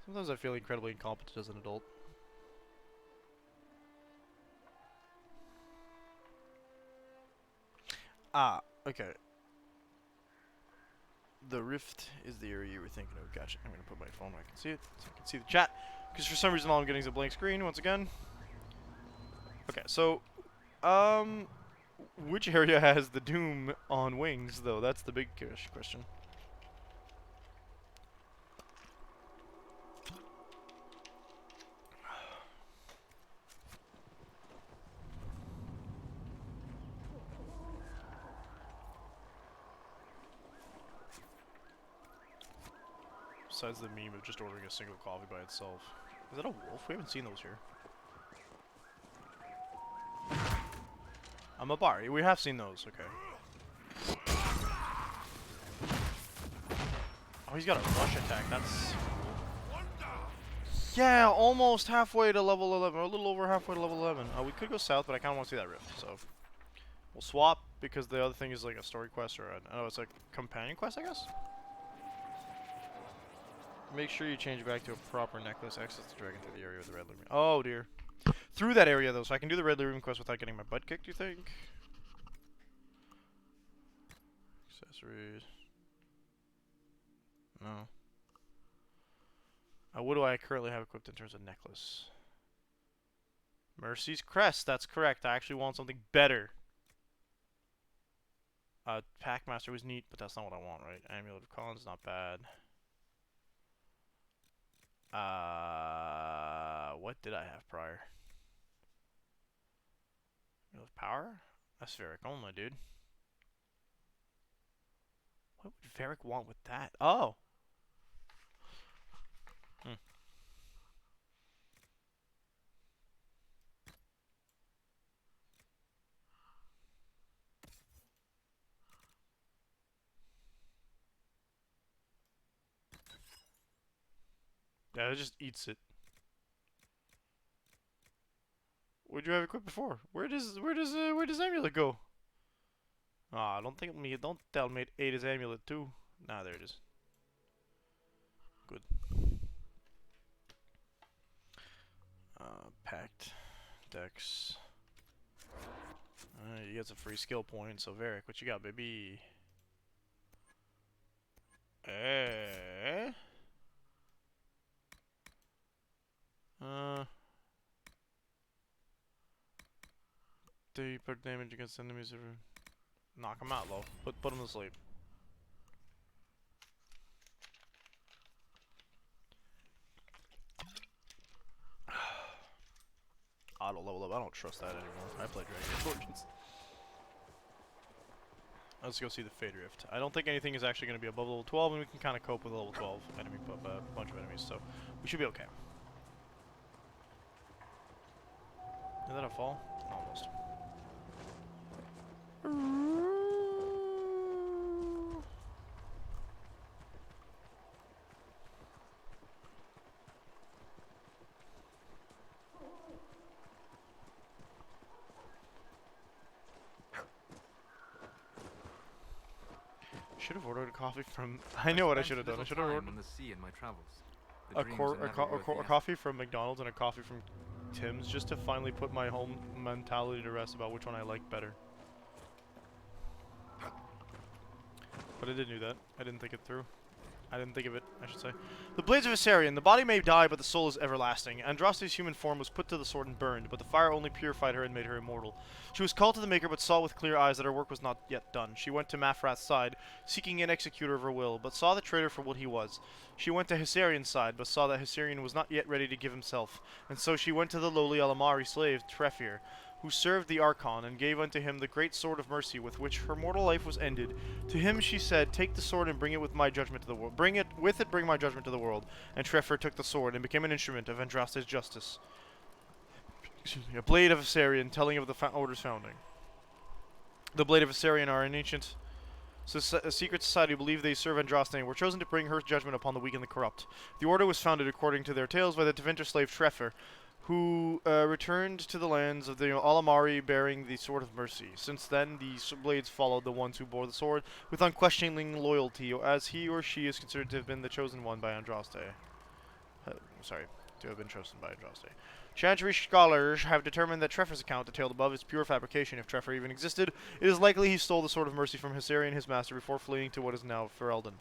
Sometimes I feel incredibly incompetent as an adult. Ah, okay. The rift is the area you were thinking of. Gotcha. I'm gonna put my phone where I can see it, so I can see the chat. Because for some reason all I'm getting is a blank screen once again. Okay, so, which area has the Doom on wings, though? That's the big question. Besides the meme of just ordering a single coffee by itself. Is that a wolf? We haven't seen those here. I'm a bar. We have seen those. Okay. Oh, he's got a rush attack. That's... Yeah, almost halfway to level 11. Or a little over halfway to level 11. We could go south, but I kind of want to see that rift, so... We'll swap, because the other thing is like a story quest or a... Oh, it's a companion quest, I guess? Make sure you change back to a proper necklace. Access the dragon through the area with the red lumen. Oh, dear. Through that area, though, so I can do the red lumen quest without getting my butt kicked, you think? Accessories. No. What do I currently have equipped in terms of necklace? Mercy's Crest, that's correct. I actually want something better. Packmaster was neat, but that's not what I want, right? Amulet of Collins, not bad. What did I have prior? Amulet of Power? That's Varric only, dude. What would Varric want with that? Oh! Yeah, it just eats it. Where'd you have equipped before? Where does Amulet go? Ah, don't tell me it ate his amulet too. Nah, there it is. Good. Pact. Dex. You get some free skill points, so Varric, what you got, baby? Eh? Do you put damage against enemies? Knock him out, low. Put him to sleep. Auto level up. I don't trust that anymore. I play Dragon Fortunes. Let's go see the Fade Rift. I don't think anything is actually going to be above level 12, and we can kind of cope with a level 12 enemy, bunch of enemies, so we should be okay. Is that a fall? Almost. Should have ordered a coffee from. I know what I should have done. I should have ordered on the sea in my travels. a coffee from McDonald's and a coffee from Tim's just to finally put my whole mentality to rest about which one I like better. But I didn't do that. I didn't think it through. I didn't think of it, I should say. The blades of Viserion. The body may die, but the soul is everlasting. Andraste's human form was put to the sword and burned, but the fire only purified her and made her immortal. She was called to the Maker, but saw with clear eyes that her work was not yet done. She went to Mafrath's side, seeking an executor of her will, but saw the traitor for what he was. She went to Hisarion's side, but saw that Hisarion was not yet ready to give himself. And so she went to the lowly Alamari slave, Treffir, who served the Archon, and gave unto him the great sword of mercy with which her mortal life was ended. To him she said, "Take the sword and bring it with my judgment to the world. Bring my judgment to the world." And Treffir took the sword and became an instrument of Andraste's justice. Excuse me, a blade of Viserion, telling of the Order's founding. The blade of Viserion are an ancient a secret society who believe they serve Andraste and were chosen to bring her judgment upon the weak and the corrupt. The Order was founded, according to their tales, by the Tevinter slave Treffir, who returned to the lands of the Alamari bearing the Sword of Mercy. Since then, the blades followed the ones who bore the sword with unquestioning loyalty, as he or she is considered to have been the chosen one by Andraste. To have been chosen by Andraste. Chantry scholars have determined that Treffir's account, detailed above, is pure fabrication. If Treffir even existed, it is likely he stole the Sword of Mercy from Hisarion, his master, before fleeing to what is now Ferelden.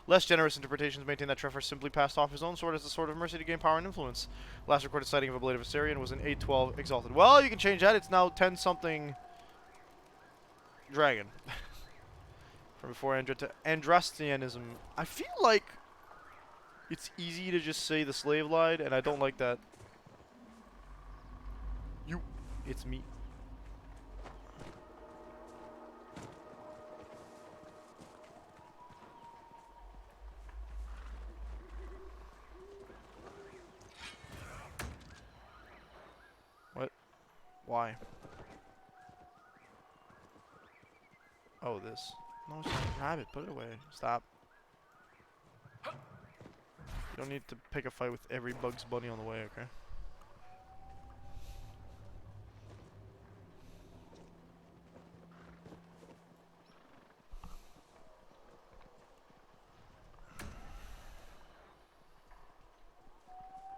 Less generous interpretations maintain that Treffir simply passed off his own sword as the Sword of Mercy to gain power and influence. Last recorded sighting of a blade of Hisarion was in 812 Exalted. Well, you can change that. It's now 10-something dragon. From before Andrastianism. I feel like it's easy to just say the slave lied, and I don't like that. It's me. What? Why? Oh, this. No, just grab it. Put it away. Stop. You don't need to pick a fight with every Bugs Bunny on the way, okay?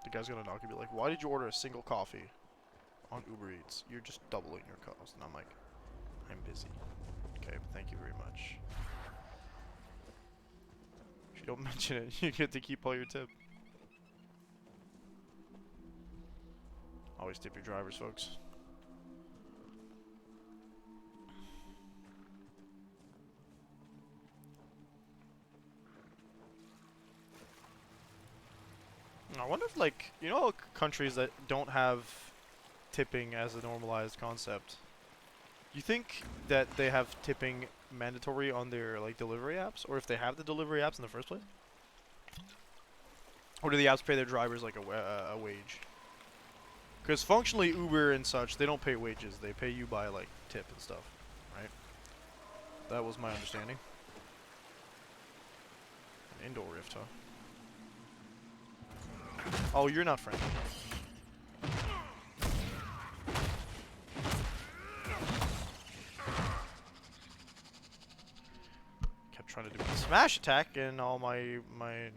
The guy's gonna knock and be like, "Why did you order a single coffee on Uber Eats? You're just doubling your cost." And I'm like, "I'm busy." Okay, thank you very much. If you don't mention it, you get to keep all your tip. Always tip your drivers, folks. I wonder if, like, you know, countries that don't have tipping as a normalized concept, you think that they have tipping mandatory on their, like, delivery apps? Or if they have the delivery apps in the first place? Or do the apps pay their drivers, like, a wage? Because functionally, Uber and such, they don't pay wages. They pay you by, like, tip and stuff, right? That was my understanding. An indoor rift, huh? Oh, you're not friendly. Kept trying to do a smash attack and all my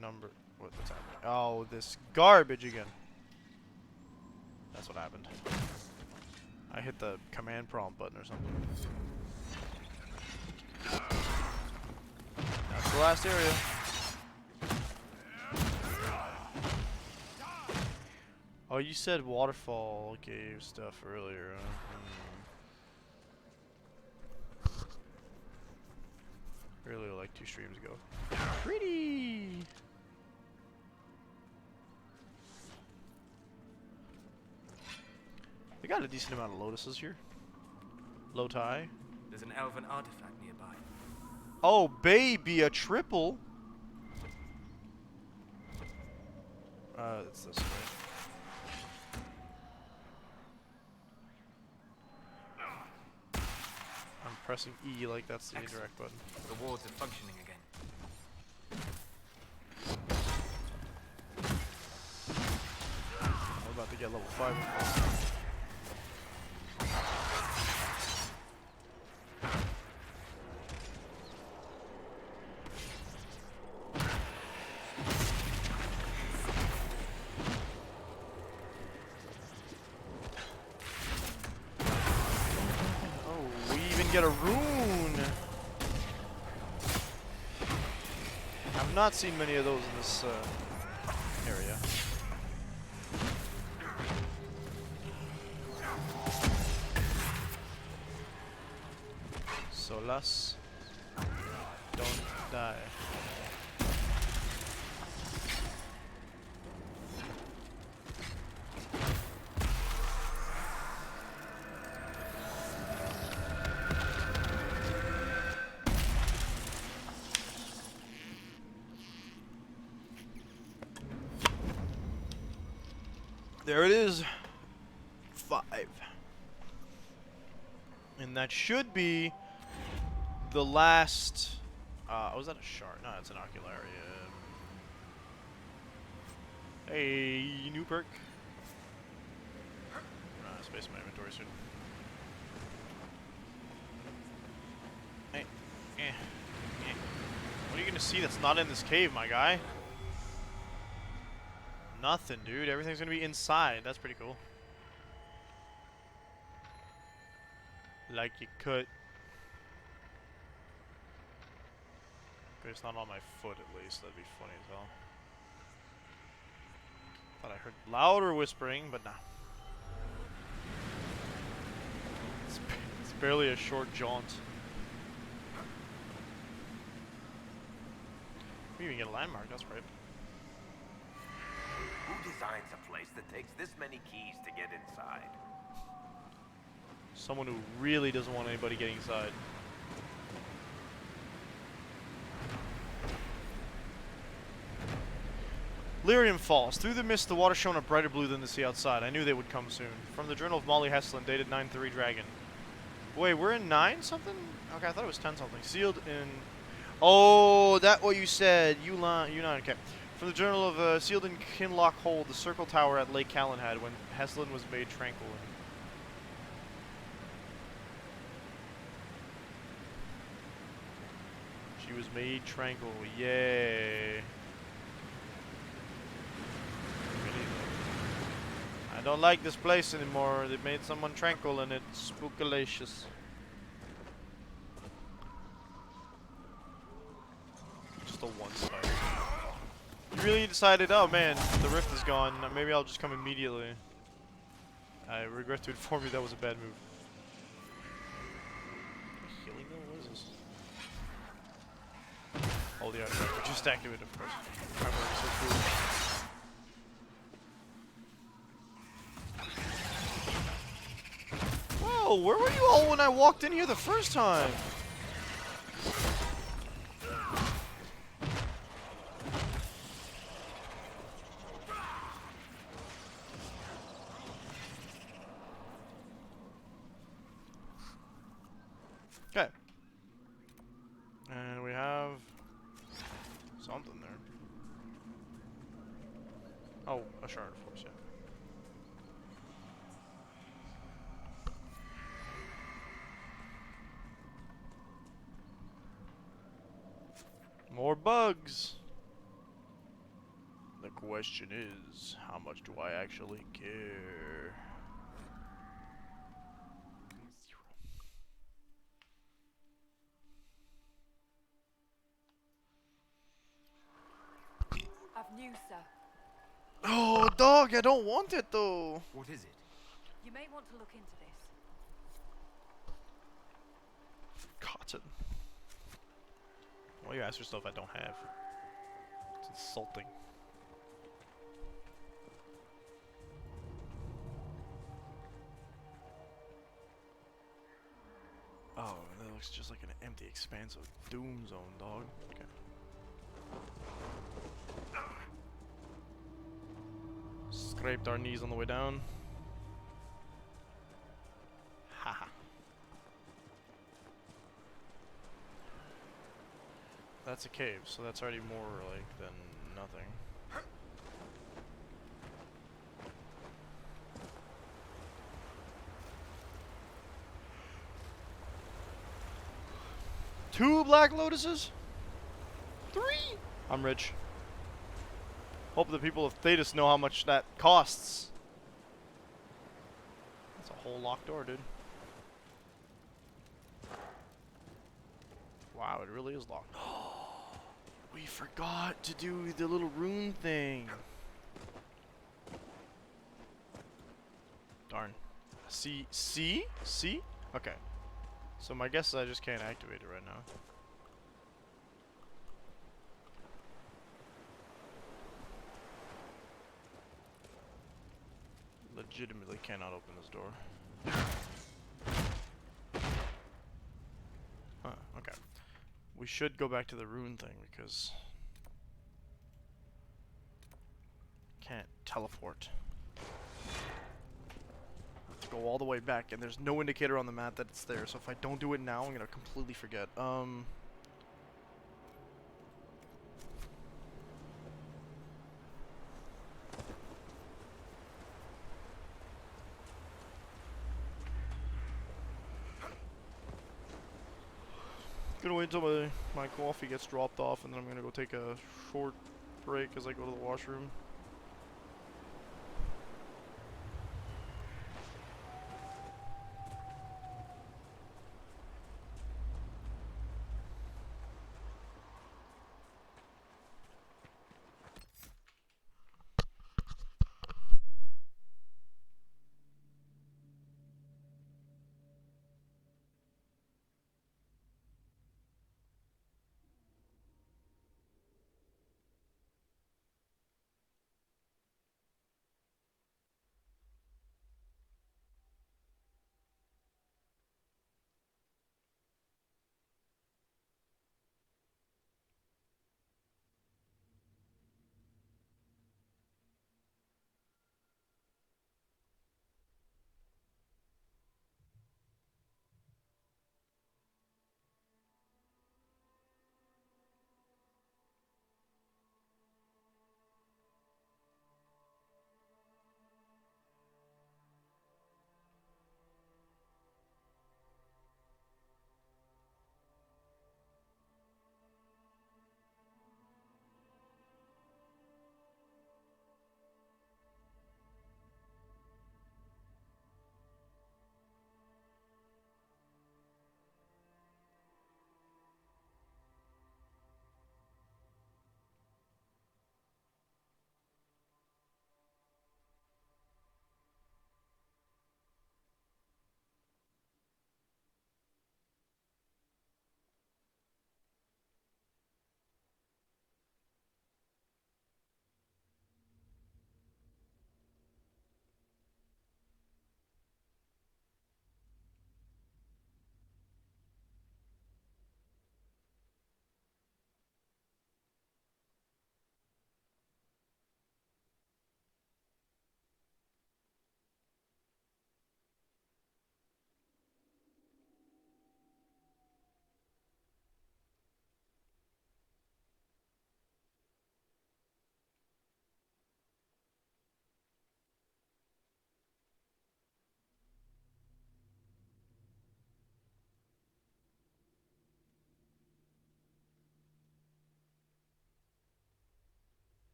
number. What's happening? Oh, this garbage again. That's what happened. I hit the command prompt button or something. That's the last area. Oh, you said waterfall cave stuff earlier. Earlier, like 2 streams ago. Pretty. They got a decent amount of lotuses here. Lotai. There's an elven artifact nearby. Oh, baby, a triple. It's this way. I'm pressing E like that's the indirect button. The wards are functioning again. I'm about to get level 5. Get a rune. How I've not seen many of those in this area. Solas, don't die. There it is. 5. And that should be the last. Was that a shard? No, it's an ocularium. Hey, new perk. Space in my inventory soon. Hey, what are you gonna see that's not in this cave, my guy? Nothing, dude. Everything's gonna be inside. That's pretty cool. Like you could. But it's not on my foot, at least. That'd be funny as hell. Thought I heard louder whispering, but nah. It's barely a short jaunt. We even get a landmark. That's right. Who designs a place that takes this many keys to get inside? Someone who really doesn't want anybody getting inside. Lyrium Falls. Through the mist, the water shone a brighter blue than the sea outside. I knew they would come soon. From the Journal of Molly Heslin, dated 9-3 Dragon. Wait, we're in 9 something? Okay, I thought it was 10 something. Sealed in... Oh, that what you said. U9, okay. From the Journal of Sealed in Kinloch Hold, the Circle Tower at Lake Callan had when Heslin was made tranquil. She was made tranquil. Yay. I don't like this place anymore. They made someone tranquil and it's spookalacious. Just a one side. You really decided, oh man, the rift is gone. Maybe I'll just come immediately. I regret to inform you that was a bad move. Healing though? What is this? Oh yeah, we just activated of course. Primary research group. Whoa, where were you all when I walked in here the first time? Okay. And we have something there. Oh, a shard, of course, yeah. More bugs. The question is, how much do I actually care? I've news, sir. Oh, dog, I don't want it though. What is it? You may want to look into this. Cotton. Why you ask for stuff I don't have? It's insulting. Oh, that looks just like an empty expanse of Doom Zone, dog. Okay. Scraped our knees on the way down. Haha. That's a cave, so that's already more like than nothing. Two Black Lotuses? 3? I'm rich. Hope the people of Thetis know how much that costs. That's a whole locked door, dude. Wow, it really is locked. We forgot to do the little rune thing. Darn. See? Okay. So my guess is I just can't activate it right now. Legitimately cannot open this door. Huh, okay. We should go back to the rune thing because can't teleport. Let's go all the way back, and there's no indicator on the map that it's there, so if I don't do it now, I'm gonna completely forget. Gonna wait until my coffee gets dropped off, and then I'm gonna go take a short break as I go to the washroom.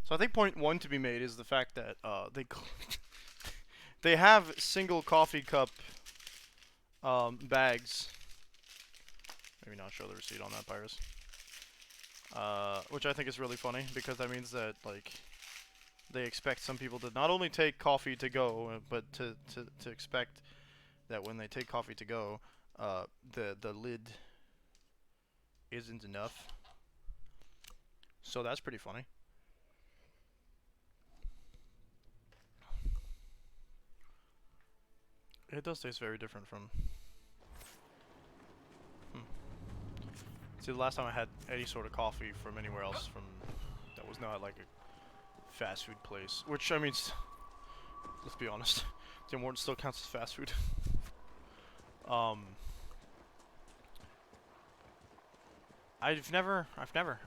So I think point one to be made is the fact that they have single coffee cup bags. Maybe not show the receipt on that, Pyrus. Which I think is really funny because that means that like they expect some people to not only take coffee to go, but to expect that when they take coffee to go, the lid isn't enough. So that's pretty funny. It does taste very different from. See, the last time I had any sort of coffee from anywhere else that was not like a fast food place, which I mean, let's be honest, Tim Hortons still counts as fast food. I've never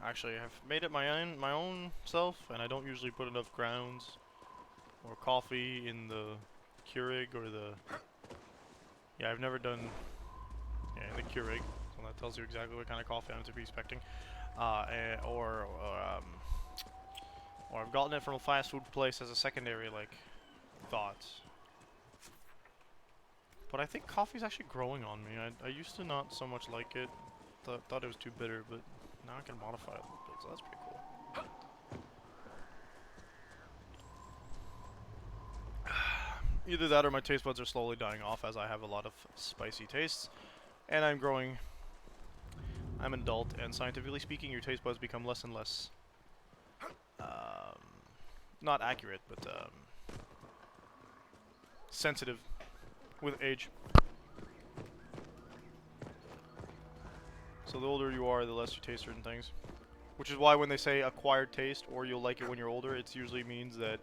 actually. I've made it my own self, and I don't usually put enough grounds or coffee in the Keurig or the. Yeah, I've never done the Keurig, so that tells you exactly what kind of coffee I'm to be expecting. Or I've gotten it from a fast food place as a secondary like thought. But I think coffee's actually growing on me. I used to not so much like it. Thought it was too bitter, but now I can modify it a little bit, so that's pretty cool. Either that or my taste buds are slowly dying off as I have a lot of spicy tastes. And I'm growing. I'm an adult, and scientifically speaking, your taste buds become less and less, not accurate, but sensitive with age. So the older you are, the less you taste certain things. Which is why when they say acquired taste, or you'll like it when you're older, it usually means that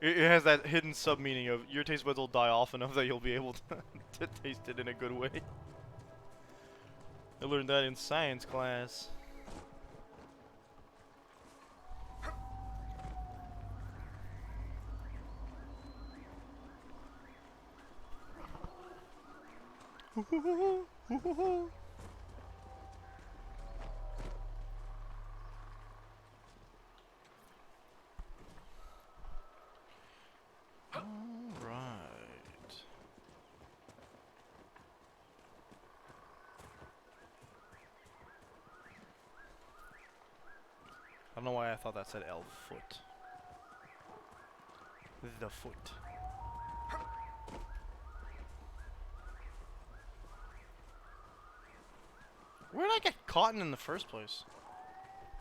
it has that hidden sub-meaning of your taste buds will die off enough that you'll be able to taste it in a good way. I learned that in science class. I don't know why I thought that said elf foot. The foot. Where did I get caught in the first place?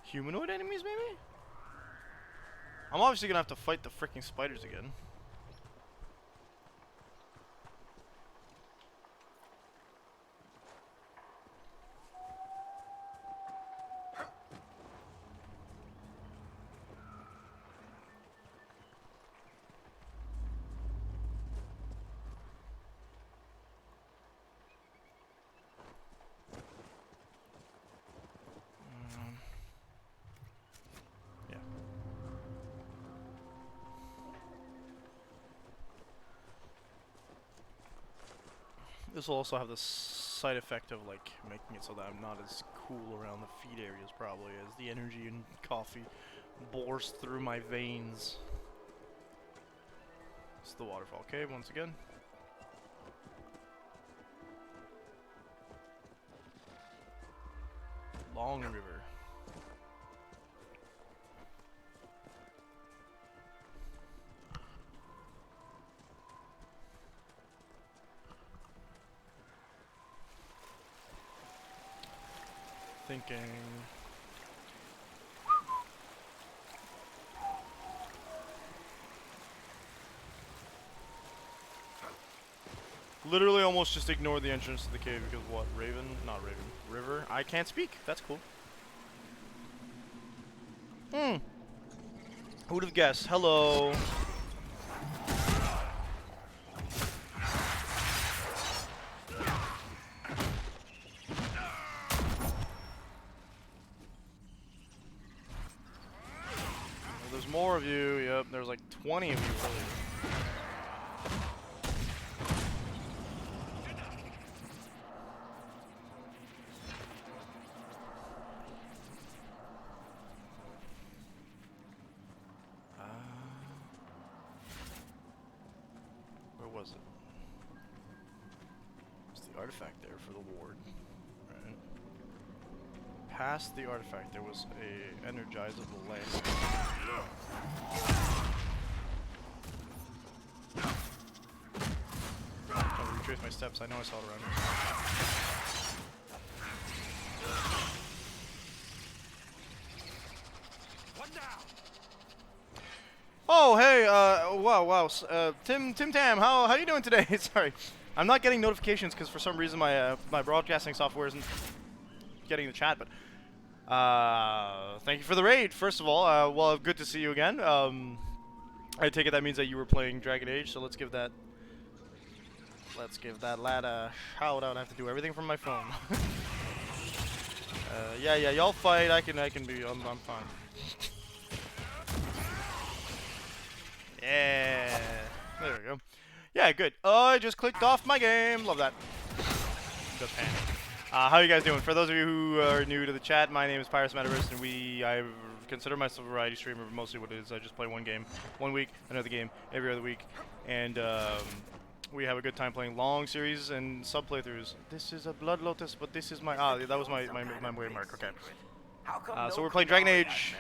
Humanoid enemies, maybe? I'm obviously gonna have to fight the freaking spiders again. This will also have the side effect of like making it so that I'm not as cool around the feet areas probably as the energy in coffee bores through my veins. It's the waterfall cave once again. Long river. Thinking. Literally almost just ignore the entrance to the cave because what? Raven? Not Raven. River? I can't speak. That's cool. Who would have guessed? Hello. There's more of you. Yep, there's like 20 of you earlier. Where was it? There's the artifact there for the ward. Right. Past the artifact, there was a energizable lamp. I'll retrace my steps. I know I saw it around here. Oh, hey, wow, Tim Tam, how you doing today? Sorry, I'm not getting notifications because for some reason my my broadcasting software isn't getting the chat. But thank you for the raid, first of all. Well, good to see you again. I take it that means that you were playing Dragon Age, so let's give that lad a shout out. I have to do everything from my phone. Yeah, y'all fight. I can be. I'm fine. Yeah, there we go. Yeah, good. I just clicked off my game. Love that. the panic. How you guys doing? For those of you who are new to the chat, my name is Pirates Metaverse, and I consider myself a variety streamer. But mostly, what it is, I just play one game, 1 week, another game, every other week, and we have a good time playing long series and sub playthroughs. This is a Blood Lotus, but this is my that was my waymark. Okay. So we're playing Dragon Age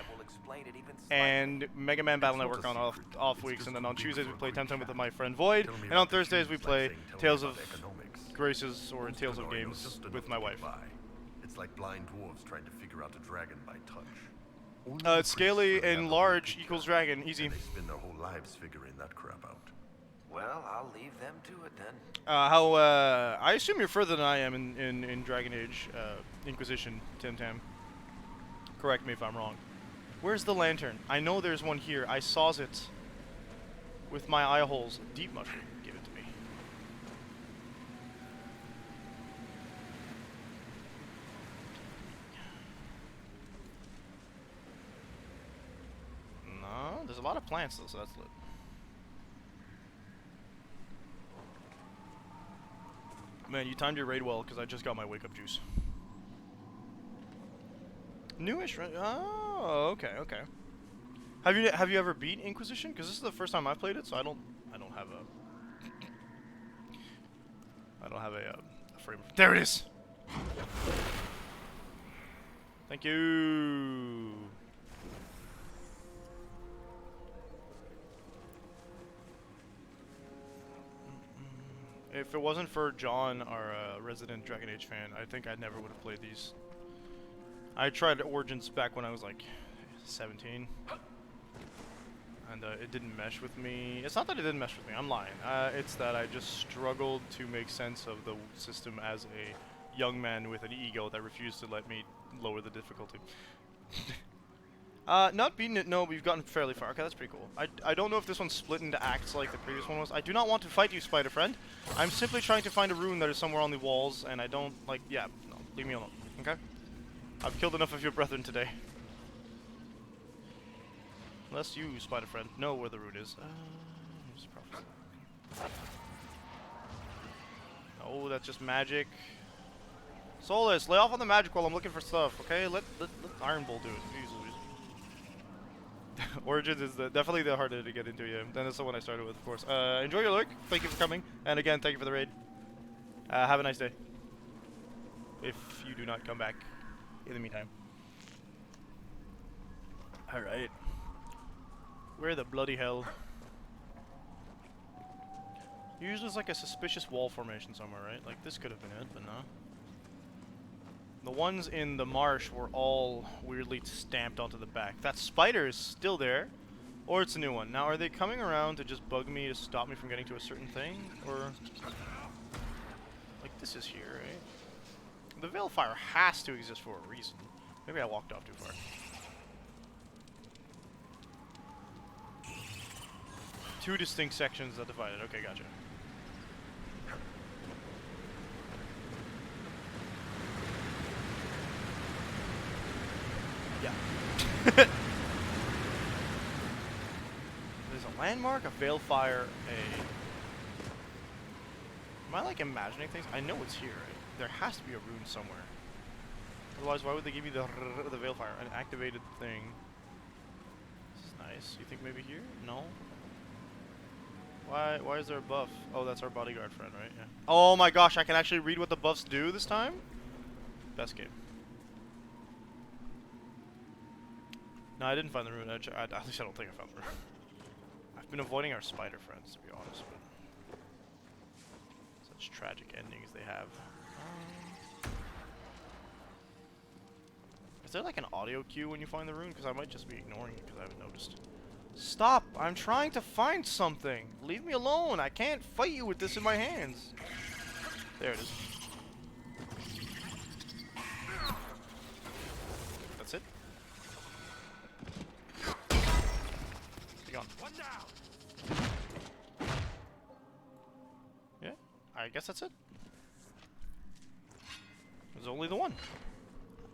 and Mega Man Battle Network on off weeks, and then on Tuesdays we play Temtem with my friend Void, and on Thursdays we play Tales of Graces or Tales of Games with my wife. It's like blind dwarves trying to figure out a dragon by touch. It's scaly and large equals dragon, easy. They spend their whole lives figuring that crap out. Well, I'll leave them to it then. I assume you're further than I am in Dragon Age Inquisition, Tim Tam. Correct me if I'm wrong. Where's the lantern? I know there's one here. I saws it with my eye holes. Deep mushroom. Give it to me. No, there's a lot of plants though, so that's lit. Man, you timed your raid well, because I just got my wake-up juice. Newish, right? Oh, okay, okay. Have you ever beat Inquisition? Because this is the first time I've played it, so I don't have a frame. There it is. Thank you. If it wasn't for John, our resident Dragon Age fan, I think I never would have played these. I tried Origins back when I was like 17, and it didn't mesh with me. It's not that it didn't mesh with me, I'm lying. It's that I just struggled to make sense of the system as a young man with an ego that refused to let me lower the difficulty. Not beating it, no, we've gotten fairly far. Okay, that's pretty cool. I don't know if this one's split into acts like the previous one was. I do not want to fight you, spider friend. I'm simply trying to find a rune that is somewhere on the walls, and I don't, like, yeah, no, leave me alone, okay? I've killed enough of your brethren today. Unless you, spider friend, know where the rune is. Oh, that's just magic. Solus, lay off on the magic while I'm looking for stuff, okay? Let Iron Bull do it. Jesus. Origins is definitely the harder to get into, yeah. Then it's the one I started with, of course. Enjoy your lurk. Thank you for coming. And again, thank you for the raid. Have a nice day. If you do not come back in the meantime. Alright. Where the bloody hell? Usually there's like a suspicious wall formation somewhere, right? Like this could have been it, but no. The ones in the marsh were all weirdly stamped onto the back. That spider is still there, or it's a new one. Now, are they coming around to just bug me to stop me from getting to a certain thing, or like this is here, right? The Veilfire has to exist for a reason. Maybe I walked off too far. Two distinct sections that divided. Okay, gotcha. Yeah. There's a landmark, a Veilfire, Am I like imagining things? I know it's here, right? There has to be a rune somewhere. Otherwise, why would they give you the Veilfire, an activated thing? This is nice. You think maybe here? No? Why is there a buff? Oh, that's our bodyguard friend, right? Yeah. Oh my gosh, I can actually read what the buffs do this time? Best game. No, I didn't find the rune. At least I don't think I found the rune. I've been avoiding our spider friends, to be honest, but such tragic endings they have. Is there like an audio cue when you find the rune? Because I might just be ignoring it because I haven't noticed. Stop! I'm trying to find something! Leave me alone! I can't fight you with this in my hands! There it is. That's it? Be gone. One down. Yeah, I guess that's it. There's only the one.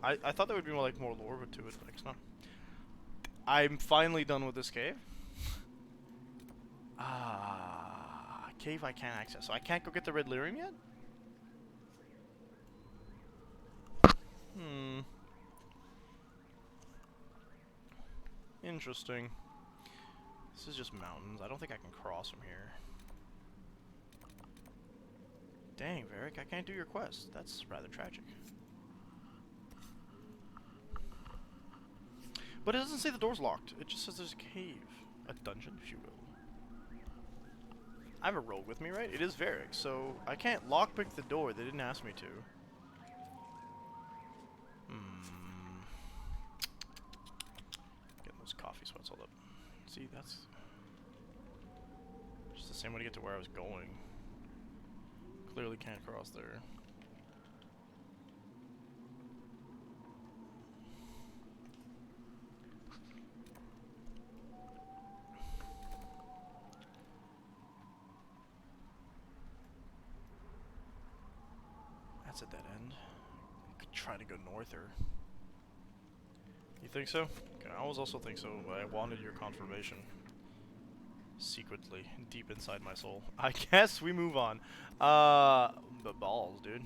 I thought there would be more lore to it, but it's not. I'm finally done with this cave. Cave I can't access. So I can't go get the red lyrium yet? interesting. This is just mountains. I don't think I can cross from here. Dang, Varric, I can't do your quest. That's rather tragic. But it doesn't say the door's locked. It just says there's a cave. A dungeon, if you will. I have a rogue with me, right? It is Varric, so I can't lockpick the door. They didn't ask me to. Getting those coffee sweats, hold up. See, that's just the same way to get to where I was going. Clearly can't cross there. That's a dead end. Could try to go north or... You think so? Okay, I always also think so, but I wanted your confirmation. Secretly, deep inside my soul. I guess we move on. But balls, dude.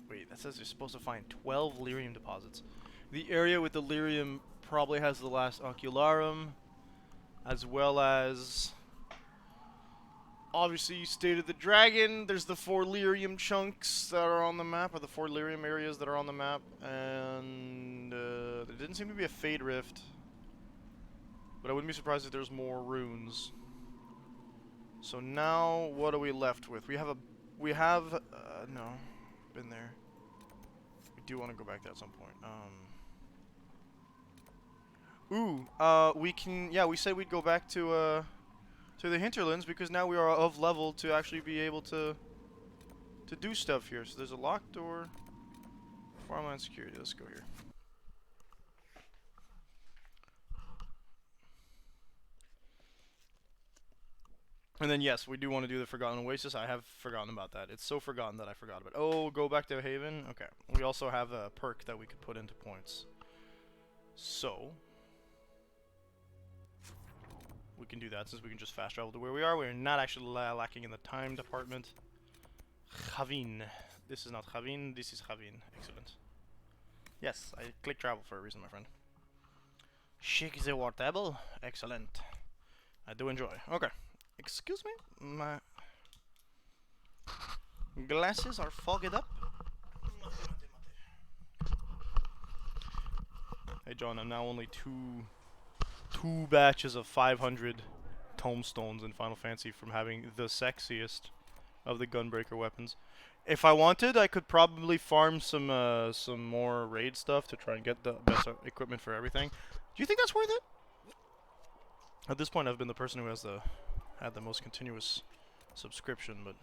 Wait, that says you're supposed to find 12 lyrium deposits. The area with the lyrium probably has the last ocularum, as well as... Obviously, you stated the dragon. There's the 4 lyrium chunks that are on the map, or the 4 lyrium areas that are on the map, and there didn't seem to be a fade rift. But I wouldn't be surprised if there's more runes. So now, what are we left with? We have no, been there. We do want to go back there at some point. We can, yeah, we said we'd go back to the hinterlands because now we are of level to actually be able to do stuff here. So there's a locked door. Farmland security. Let's go here. And then yes, we do want to do the Forgotten Oasis. I have forgotten about that. It's so forgotten that I forgot about it. Oh, go back to Haven. Okay. We also have a perk that we could put into points. So we can do that since we can just fast travel to where we are. We're not actually lacking in the time department. Javin. This is not Javin. This is Javin. Excellent. Yes, I click travel for a reason, my friend. Chic the table. Excellent. I do enjoy. Okay. Excuse me? My glasses are fogged up. Hey John, I'm now only two batches of 500 tomestones in Final Fantasy from having the sexiest of the gunbreaker weapons. If I wanted, I could probably farm some more raid stuff to try and get the best equipment for everything. Do you think that's worth it? At this point, I've been the person who has had the most continuous subscription, but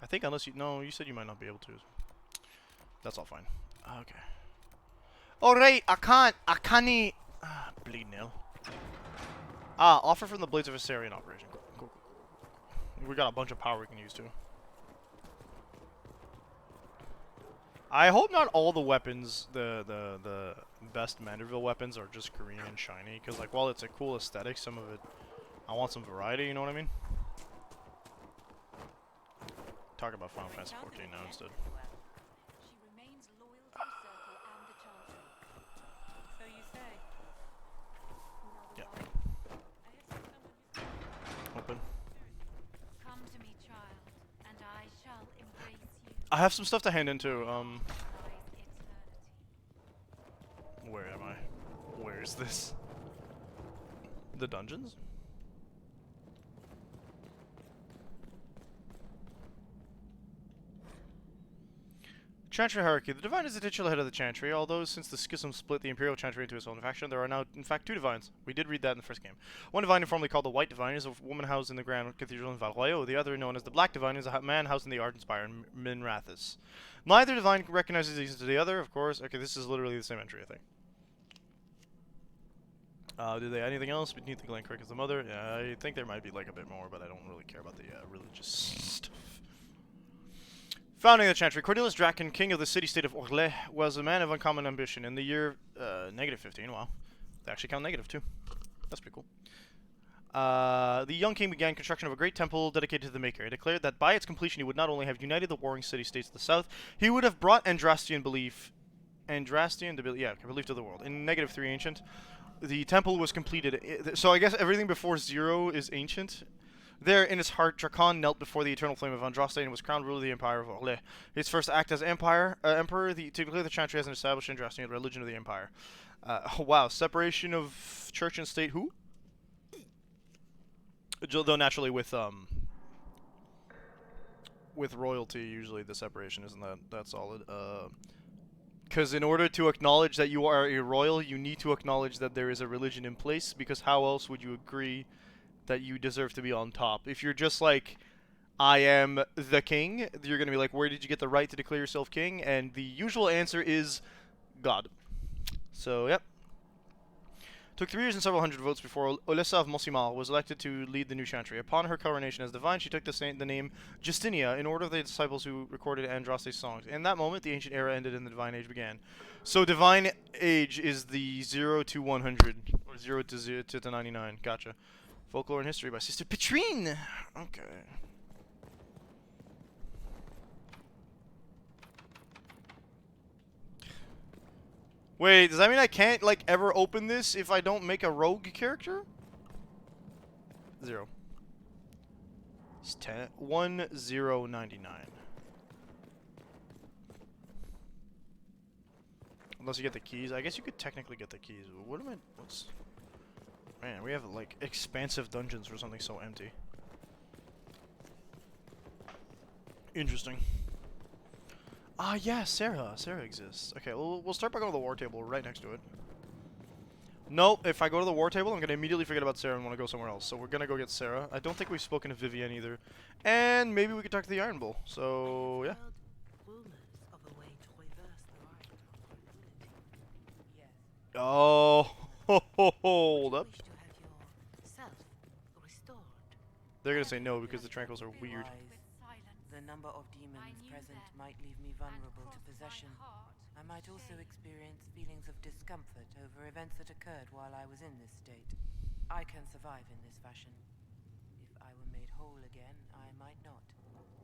I think unless you said you might not be able to. That's all fine. Okay. Alright, I can't. Bleed nil. Offer from the Blades of Assyrian operation. Cool. We got a bunch of power we can use too. I hope not all the weapons, the best Manderville weapons are just green and shiny, because like while it's a cool aesthetic, some of it, I want some variety, you know what I mean? Talk about Final Fantasy 14 now instead. She remains loyal to the Circle and the Chancellor. So you say. Yeah. I have seen someone Open. come to me, child, and I shall embrace you. I have some stuff to hand in too. Lies eternity. Where am I? Where is this? The dungeons? Chantry hierarchy. The Divine is the titular head of the Chantry, although since the schism split the Imperial Chantry into its own faction, there are now, in fact, 2 Divines. We did read that in the first game. One Divine, informally called the White Divine, is a woman housed in the Grand Cathedral in Valroyo. The other, known as the Black Divine, is a man housed in the Ardent Spire in Minrathis. Neither Divine recognizes each to the other, of course. Okay, this is literally the same entry, I think. Did they add anything else beneath the Glen Creek as the mother? Yeah, I think there might be like a bit more, but I don't really care about the religious stuff. Founding the Chantry, Cornelius Draken, king of the city-state of Orlais, was a man of uncommon ambition. In the year -15, wow, they actually count negative too. That's pretty cool. The young king began construction of a great temple dedicated to the Maker. He declared that by its completion, he would not only have united the warring city-states of the south, he would have brought belief to the world. In -3 ancient, the temple was completed. So I guess everything before 0 is ancient. There, in his heart, Dracan knelt before the eternal flame of Andraste and was crowned ruler of the Empire of Orlais. His first act as emperor, to declare the Chantry as an established Andrastian religion of the Empire. Wow, separation of church and state. Who? Though naturally with royalty, usually the separation isn't that solid. Because in order to acknowledge that you are a royal, you need to acknowledge that there is a religion in place. Because how else would you agree that you deserve to be on top? If you're just like, I am the king, you're going to be like, where did you get the right to declare yourself king? And the usual answer is God. So, yep. Took 3 years and several hundred votes before Olesa of Mosimar was elected to lead the new chantry. Upon her coronation as divine, she took the name Justinia in order of the disciples who recorded Andraste's songs. In that moment, the ancient era ended and the divine age began. So, divine age is the 0 to 100, or 0 to 99. Gotcha. Folklore and History by Sister Petrine. Okay. Wait, does that mean I can't, like, ever open this if I don't make a rogue character? 0. It's 1099. Unless you get the keys. I guess you could technically get the keys. What am I... What's... Man, we have, like, expansive dungeons for something so empty. Interesting. Ah, yeah, Sarah. Sarah exists. Okay, we'll start by going to the war table right next to it. Nope, if I go to the war table, I'm going to immediately forget about Sarah and want to go somewhere else. So we're going to go get Sarah. I don't think we've spoken to Vivienne either. And maybe we could talk to the Iron Bull. So, yeah. Oh, hold up. They're going to say no because the Tranquils are weird. The number of demons present might leave me vulnerable to possession. I might also experience feelings of discomfort over events that occurred while I was in this state. I can survive in this fashion. If I were made whole again, I might not.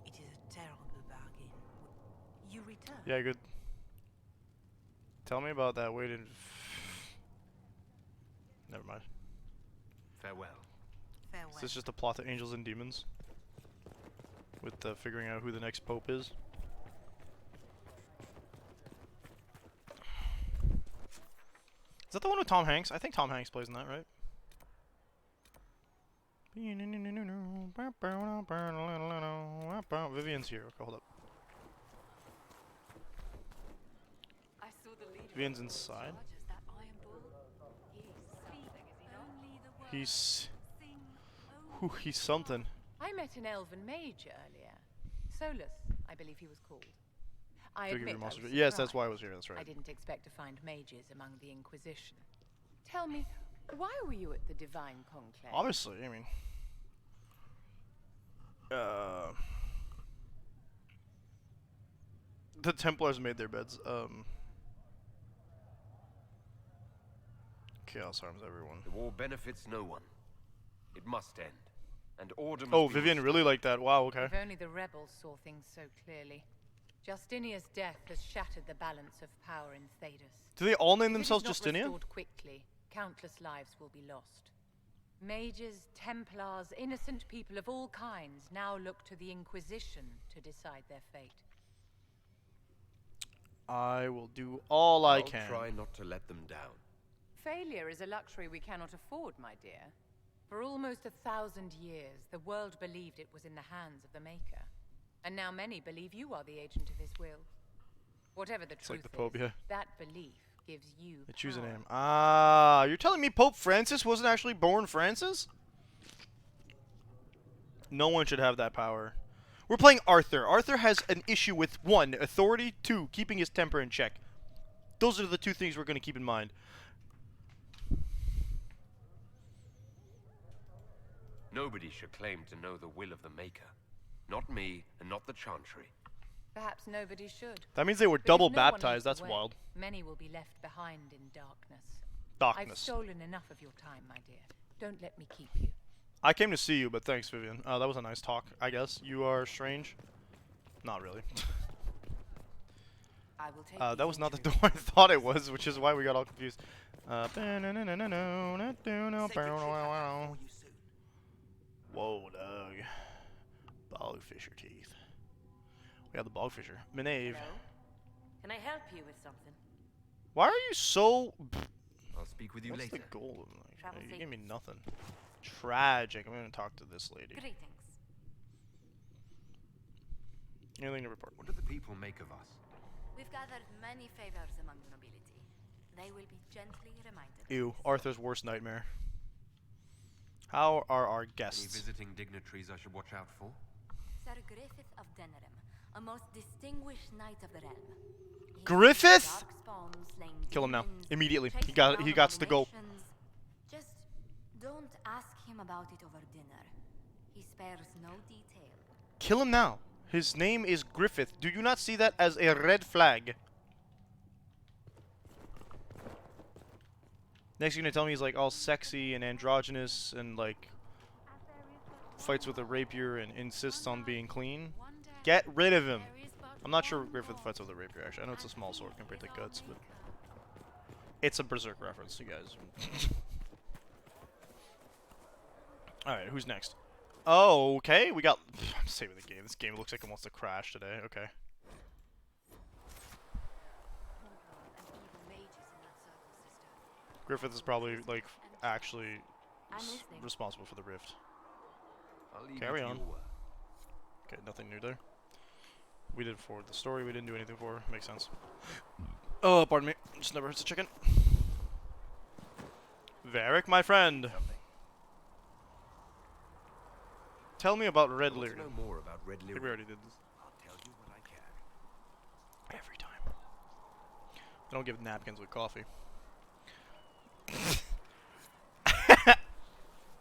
It is a terrible bargain. You return? Yeah, good. Tell me about that. Wait. Never mind. Farewell. Farewell. Is this just a plot to Angels and Demons? With figuring out who the next pope is? Is that the one with Tom Hanks? I think Tom Hanks plays in that, right? Vivian's here. Okay, hold up. I saw the leader Vivian's of the inside. charges, that Iron Bull. He's He's... only he's something. I met an elven mage earlier. Solus, I believe he was called. I Figure admit I was monster. Yes, that's why I surprised. was here. That's right. I didn't expect to find mages among the Inquisition. Tell me, why were you at the Divine Conclave? Obviously, I mean... The Templars made their beds. Chaos harms everyone. The war benefits no one. It must end. And order must Oh, be Vivian really restored. liked that. Wow, okay. If only the rebels saw things so clearly. Justinia's death has shattered the balance of power in Thedas. Do they all name If it is themselves not Justinia? restored quickly, countless lives will be lost. Mages, Templars, innocent people of all kinds now look to the Inquisition to decide their fate. I will do all I I'll can. try not to let them down. Failure is a luxury we cannot afford, my dear. For almost 1,000 years, the world believed it was in the hands of the Maker. And now many believe you are the agent of his will. Whatever the It's truth like the Pope, is, yeah. that belief gives you They choose a power. name. Ah, you're telling me Pope Francis wasn't actually born Francis? No one should have that power. We're playing Arthur. Arthur has an issue with 1, authority, 2, keeping his temper in check. Those are the 2 things we're going to keep in mind. Nobody should claim to know the will of the Maker. Not me, and not the Chantry. Perhaps nobody should. That means they were But if double no one baptized. leads the That's way, wild. Many will be left behind in darkness. I've Darkness. stolen enough of your time, my dear. Don't let me keep you. I came to see you, but thanks, Vivian. That was a nice talk, I guess. You are strange. Not really. I will take That these was not the entries. door I thought it was, which is why we got all confused. Whoa, Doug. Bogfisher teeth. We got the bogfisher. Minave. Hello? Can I help you with something? Why are you so... I'll speak with you What's later. the goal? Travel You give me safe. nothing. Tragic. I'm gonna talk to this lady. Greetings. Anything to report? What do the people make of us? We've gathered many favors among the nobility. They will be gently reminded. of Ew. this. Arthur's worst nightmare. How are our Any guests? visiting dignitaries I should watch out for? Sir Griffith of Denerim, a most distinguished knight of the realm. He Griffith? has darkspawn, slain Kill him now. demons, Immediately. He chased got down he got to go. abominations. Just don't ask him about it over dinner. He spares no detail. Kill him now. His name is Griffith. Do you not see that as a red flag? Next you're gonna tell me he's like all sexy and androgynous and like fights with a rapier and insists on being clean. Get rid of him. I'm not sure Griffith fights with a rapier actually. I know it's a small sword compared to Guts, but it's a berserk reference, you guys. Alright, who's next? Oh, okay, we got... I'm saving the game. This game looks like it wants to crash today. Okay. Griffith is probably, like, actually responsible for the rift. I'll leave Carry you to on. your work. Okay, nothing new there. We did forward the story. We didn't do anything for her. Makes sense. Oh, pardon me. Just never hurts a chicken. Varric, my friend. Something. Tell me about Red I want to Lyrium. know more about Red I think we Lyrium. already did this. I'll tell you when I can. Every time. I don't give napkins with coffee.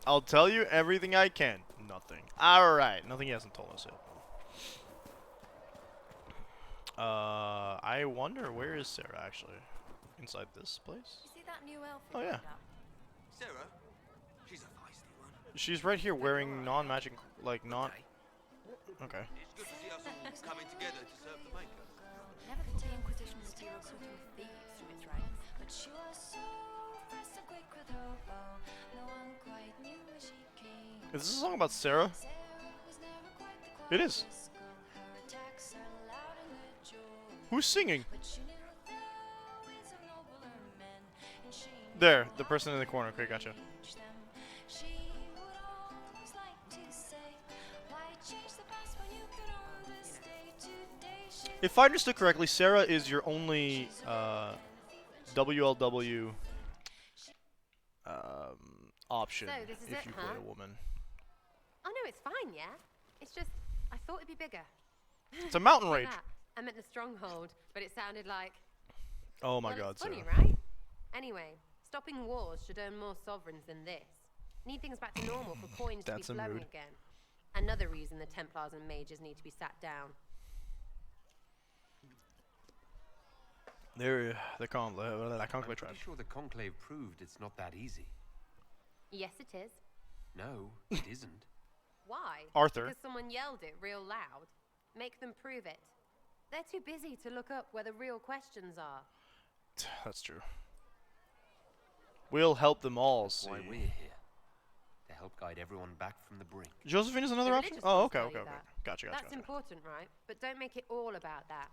I'll tell you everything I can. Nothing. Alright. Nothing he hasn't told us yet. I wonder where is Sarah actually? Inside this place? You see that new elf? Oh, yeah. Sarah? She's a feisty one. She's right here wearing non-magic, like non... Okay. It's good to see us all coming together to serve the Maker. Never thought the Inquisition would be recruiting thieves from its ranks. But she was so fast and quick with her bow. No one quite knew where she came. Is this a song about Sarah? Sarah was never quite the It is. quietest girl. Her attacks are loud and her joy. Who's singing? But she knew the ways of nobler men, and she There, the person in the corner. Okay, gotcha. teach them. She would always like to say, why change the past when you could own this day? Today she If I understood correctly, Sarah is your only WLW option So, this is if it, you huh? play a woman. Oh no, it's fine, yeah? It's just, I thought it'd be bigger. It's a mountain Like rage. that. I meant the stronghold, but it sounded like... Oh my well, god, it's funny, Sarah. right? Anyway, stopping wars should earn more sovereigns than this. Need things back to normal for coins to be That's a flowing mood. again. Another reason the Templars and mages need to be sat down. They're the conclave I'm tribe. pretty sure the Conclave proved it's not that easy. Yes, it is. No, it isn't. Why? Arthur. Because someone yelled it real loud. Make them prove it. They're too busy to look up where the real questions are. That's true. We'll help them all That's see. why we're here. To help guide everyone back from the brink. Josephine is another The option? religious Oh, ones okay, tell okay, you okay. that. Gotcha, gotcha, That's gotcha. important, right? But don't make it all about that.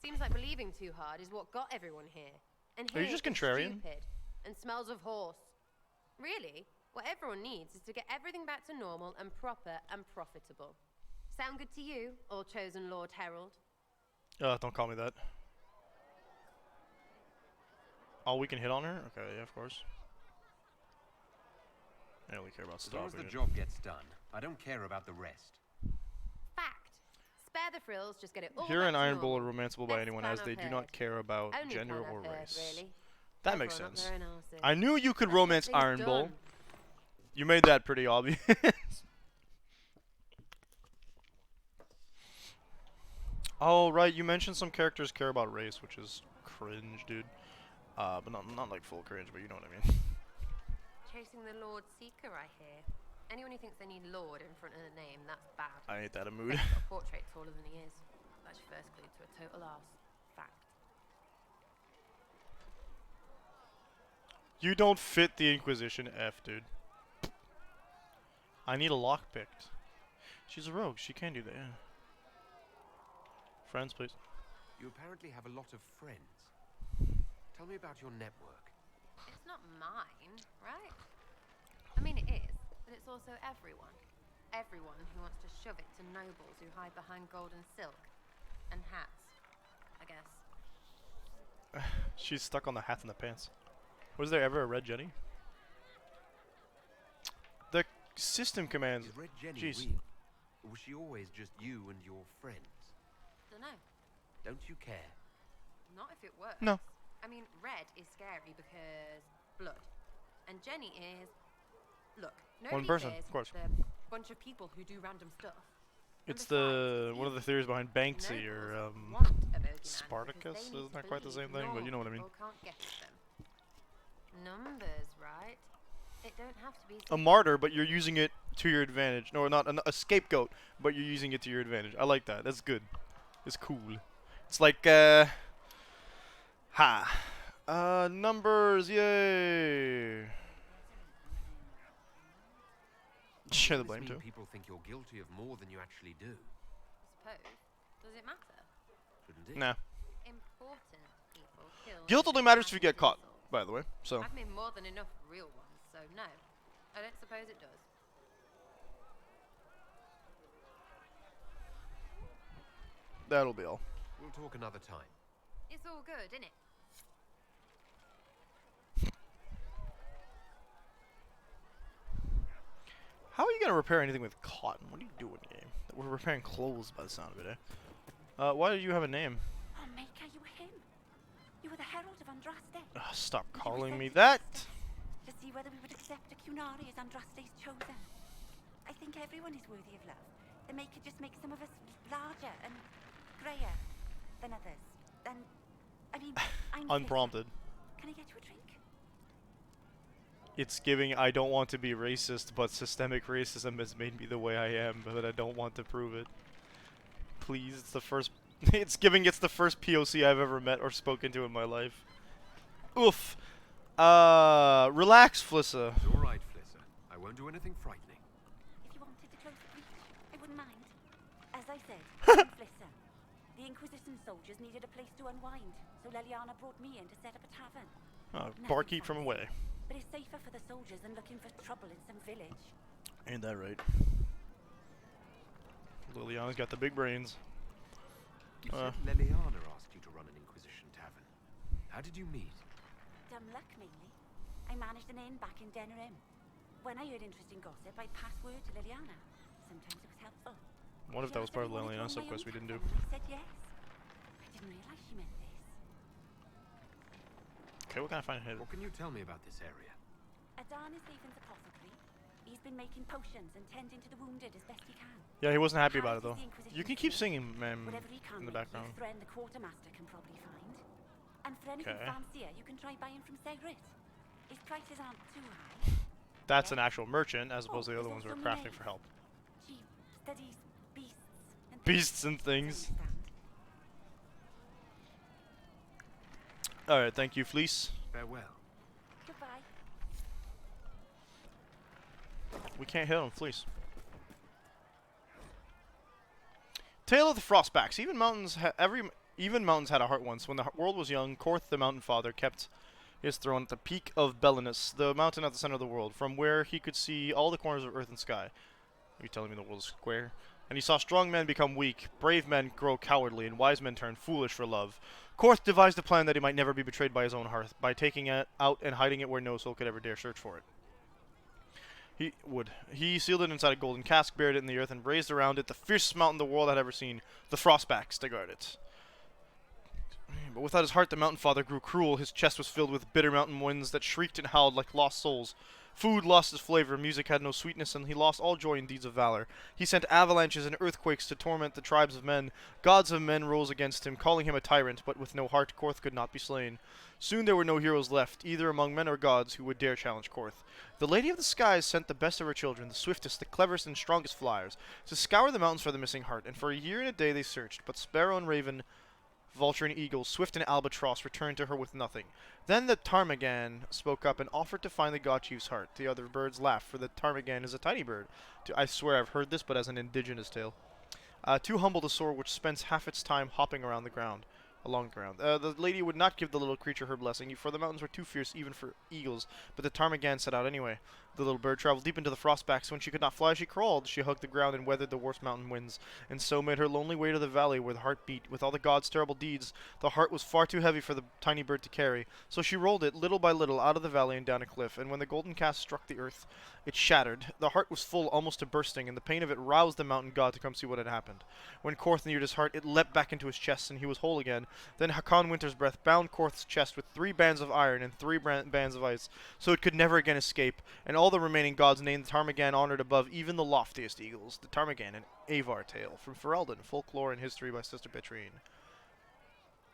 Seems like believing too hard is what got everyone here. And Are you here just it's contrarian? stupid and smells of horse. Really, what everyone needs is to get everything back to normal and proper and profitable. Sound good to you, all chosen Lord Herald? Don't call me that. Oh, we can hit on her? Okay, yeah, of course. I only care about As long as stopping the it. job gets done, I don't care about the rest. Fact. Spare the frills, just get it all Here back in to Iron Bull normal. are romanceable by Best anyone plan as they I've do not heard. care about Only gender plan I've or heard, race. really. That makes Everyone up sense. their own arses. I knew you could Let's get romance things Iron Bull. done. You made that pretty obvious. Oh, right, you mentioned some characters care about race, which is cringe, dude. But not like full cringe, but you know what I mean. Chasing the Lord Seeker, I hear. Anyone who thinks they need Lord in front of the name, that's bad. I ain't that a mood. He's got a portrait taller than he is. That's your first clue to a total arse. Fact. You don't fit the Inquisition, F, dude. I need a lock picked. She's a rogue. She can do that, yeah. Friends, please. You apparently have a lot of friends. Tell me about your network. It's not mine, right? I mean, it is, but it's also everyone. Everyone who wants to shove it to nobles who hide behind gold and silk. And hats, I guess. She's stuck on the hat and the pants. Was there ever a Red Jenny? The system commands. Is Red Jenny Jeez. real? Or was she always just you and your friends? Dunno. Don't you care? Not if it works. No. I mean, red is scary because blood. And Jenny is... Look, nobody person, cares of course. the bunch of people who do random stuff. And It's besides, one of the theories behind Banksy or nobles want a bogeyman because Spartacus. they need Isn't to that quite the believe same thing? But you know what I mean. normal people can't get at them. Numbers, right? It don't have to be A martyr, but you're using it to your advantage. No, not a scapegoat, but you're using it to your advantage. I like that. That's good. It's cool. It's like numbers, yay. Share the Does this blame mean too. people think you're guilty of more than you actually do? Suppose. Does it matter? Shouldn't it? Nah. Important people kill. Guilt only matters if you get caught, souls. by the way. So I've made more than enough real ones, so no. I don't suppose it does. that'll be all. We'll talk another time. It's all good, isn't it? How are you gonna repair anything with cotton? What are you doing, game? We're repairing clothes by the sound of it, eh? Why do you have a name? Oh, Maker, you were him. You were the Herald of Andraste. Stop You were calling sent me to that. Chester to see whether we would accept a Cunari as Andraste's chosen. I think everyone is worthy of love. The Maker just makes some of us larger and greyer than others. And, I mean, I'm Unprompted. Can I get you a drink? It's giving I don't want to be racist, but systemic racism has made me the way I am, but I don't want to prove it. Please, it's the first it's giving it's the first POC I've ever met or spoken to in my life. Oof. Relax, Flissa. It's all right, Flissa. I won't do anything frightening. If you wanted to close the breach, I wouldn't mind. As I said, I'm Flissa. The Inquisition soldiers needed a place to unwind, so Leliana brought me in to set up a tavern. Barkeep from away. But it's safer for the soldiers than looking for trouble in some village. Ain't that right? Liliana's got the big brains. You said Leliana asked you to run an Inquisition tavern. How did you meet? Dumb luck, mainly. I managed an inn back in Denerim. When I heard interesting gossip, I'd pass word to Liliana. Sometimes it was helpful. What if that was part of Liliana's subquest we didn't do? I said yes. I didn't realize she meant this. Okay, what can I find ahead? What can you tell me about this area? Adan is Haven's apothecary. He's been making potions and tending to the wounded as best he can. Yeah, he wasn't happy about it Harris though. is the Inquisition You can keep steward. singing, man, Whatever he can in the make background. you, Thren the quartermaster can probably find. And for anything Okay. fancier, you can try buying from Segrit. His prices aren't too high. That's an actual merchant, as opposed to the Oh, other ones who are there's also crafting for help. She studies beasts and Beasts and I things. understand. Alright, thank you, Fleece. Farewell. Goodbye. We can't hit on Fleece. Tale of the Frostbacks. Even mountains had a heart once. When the world was young, Korth, the Mountain Father, kept his throne at the peak of Belinus, the mountain at the center of the world, from where he could see all the corners of earth and sky. Are you telling me the world is square? And he saw strong men become weak, brave men grow cowardly, and wise men turn foolish for love. Korth devised a plan that he might never be betrayed by his own hearth, by taking it out and hiding it where no soul could ever dare search for it. He sealed it inside a golden cask, buried it in the earth, and raised around it the fiercest mountain the world had ever seen, the Frostbacks, to guard it. But without his heart, the Mountain Father grew cruel. His chest was filled with bitter mountain winds that shrieked and howled like lost souls. Food lost its flavor, music had no sweetness, and he lost all joy in deeds of valor. He sent avalanches and earthquakes to torment the tribes of men. Gods of men rose against him, calling him a tyrant, but with no heart, Korth could not be slain. Soon there were no heroes left, either among men or gods, who would dare challenge Korth. The Lady of the Skies sent the best of her children, the swiftest, the cleverest, and strongest flyers, to scour the mountains for the missing heart, and for a year and a day they searched, but Sparrow and Raven Vulture and Eagle, Swift and Albatross returned to her with nothing. Then the ptarmigan spoke up and offered to find the god chief's heart. The other birds laughed, for the ptarmigan is a tiny bird. I swear I've heard this, but as an indigenous tale. Too humble to soar, which spends half its time hopping around the ground. Along the ground. The lady would not give the little creature her blessing, for the mountains were too fierce even for eagles, but the ptarmigan set out anyway. The little bird traveled deep into the frostbacks. When she could not fly, she crawled. She hugged the ground and weathered the worst mountain winds, and so made her lonely way to the valley where the heart beat. With all the gods' terrible deeds, the heart was far too heavy for the tiny bird to carry, so she rolled it, little by little, out of the valley and down a cliff, and when the golden cast struck the earth, it shattered. The heart was full almost to bursting, and the pain of it roused the mountain god to come see what had happened. When Korth neared his heart, it leapt back into his chest, and he was whole again. Then Hakon Winter's Breath bound Korth's chest with 3 bands of iron and 3 bands of ice, so it could never again escape, and all the remaining gods named the ptarmigan honored above even the loftiest eagles. The ptarmigan, an Avar tale from Ferelden, folklore and history by Sister Petrine.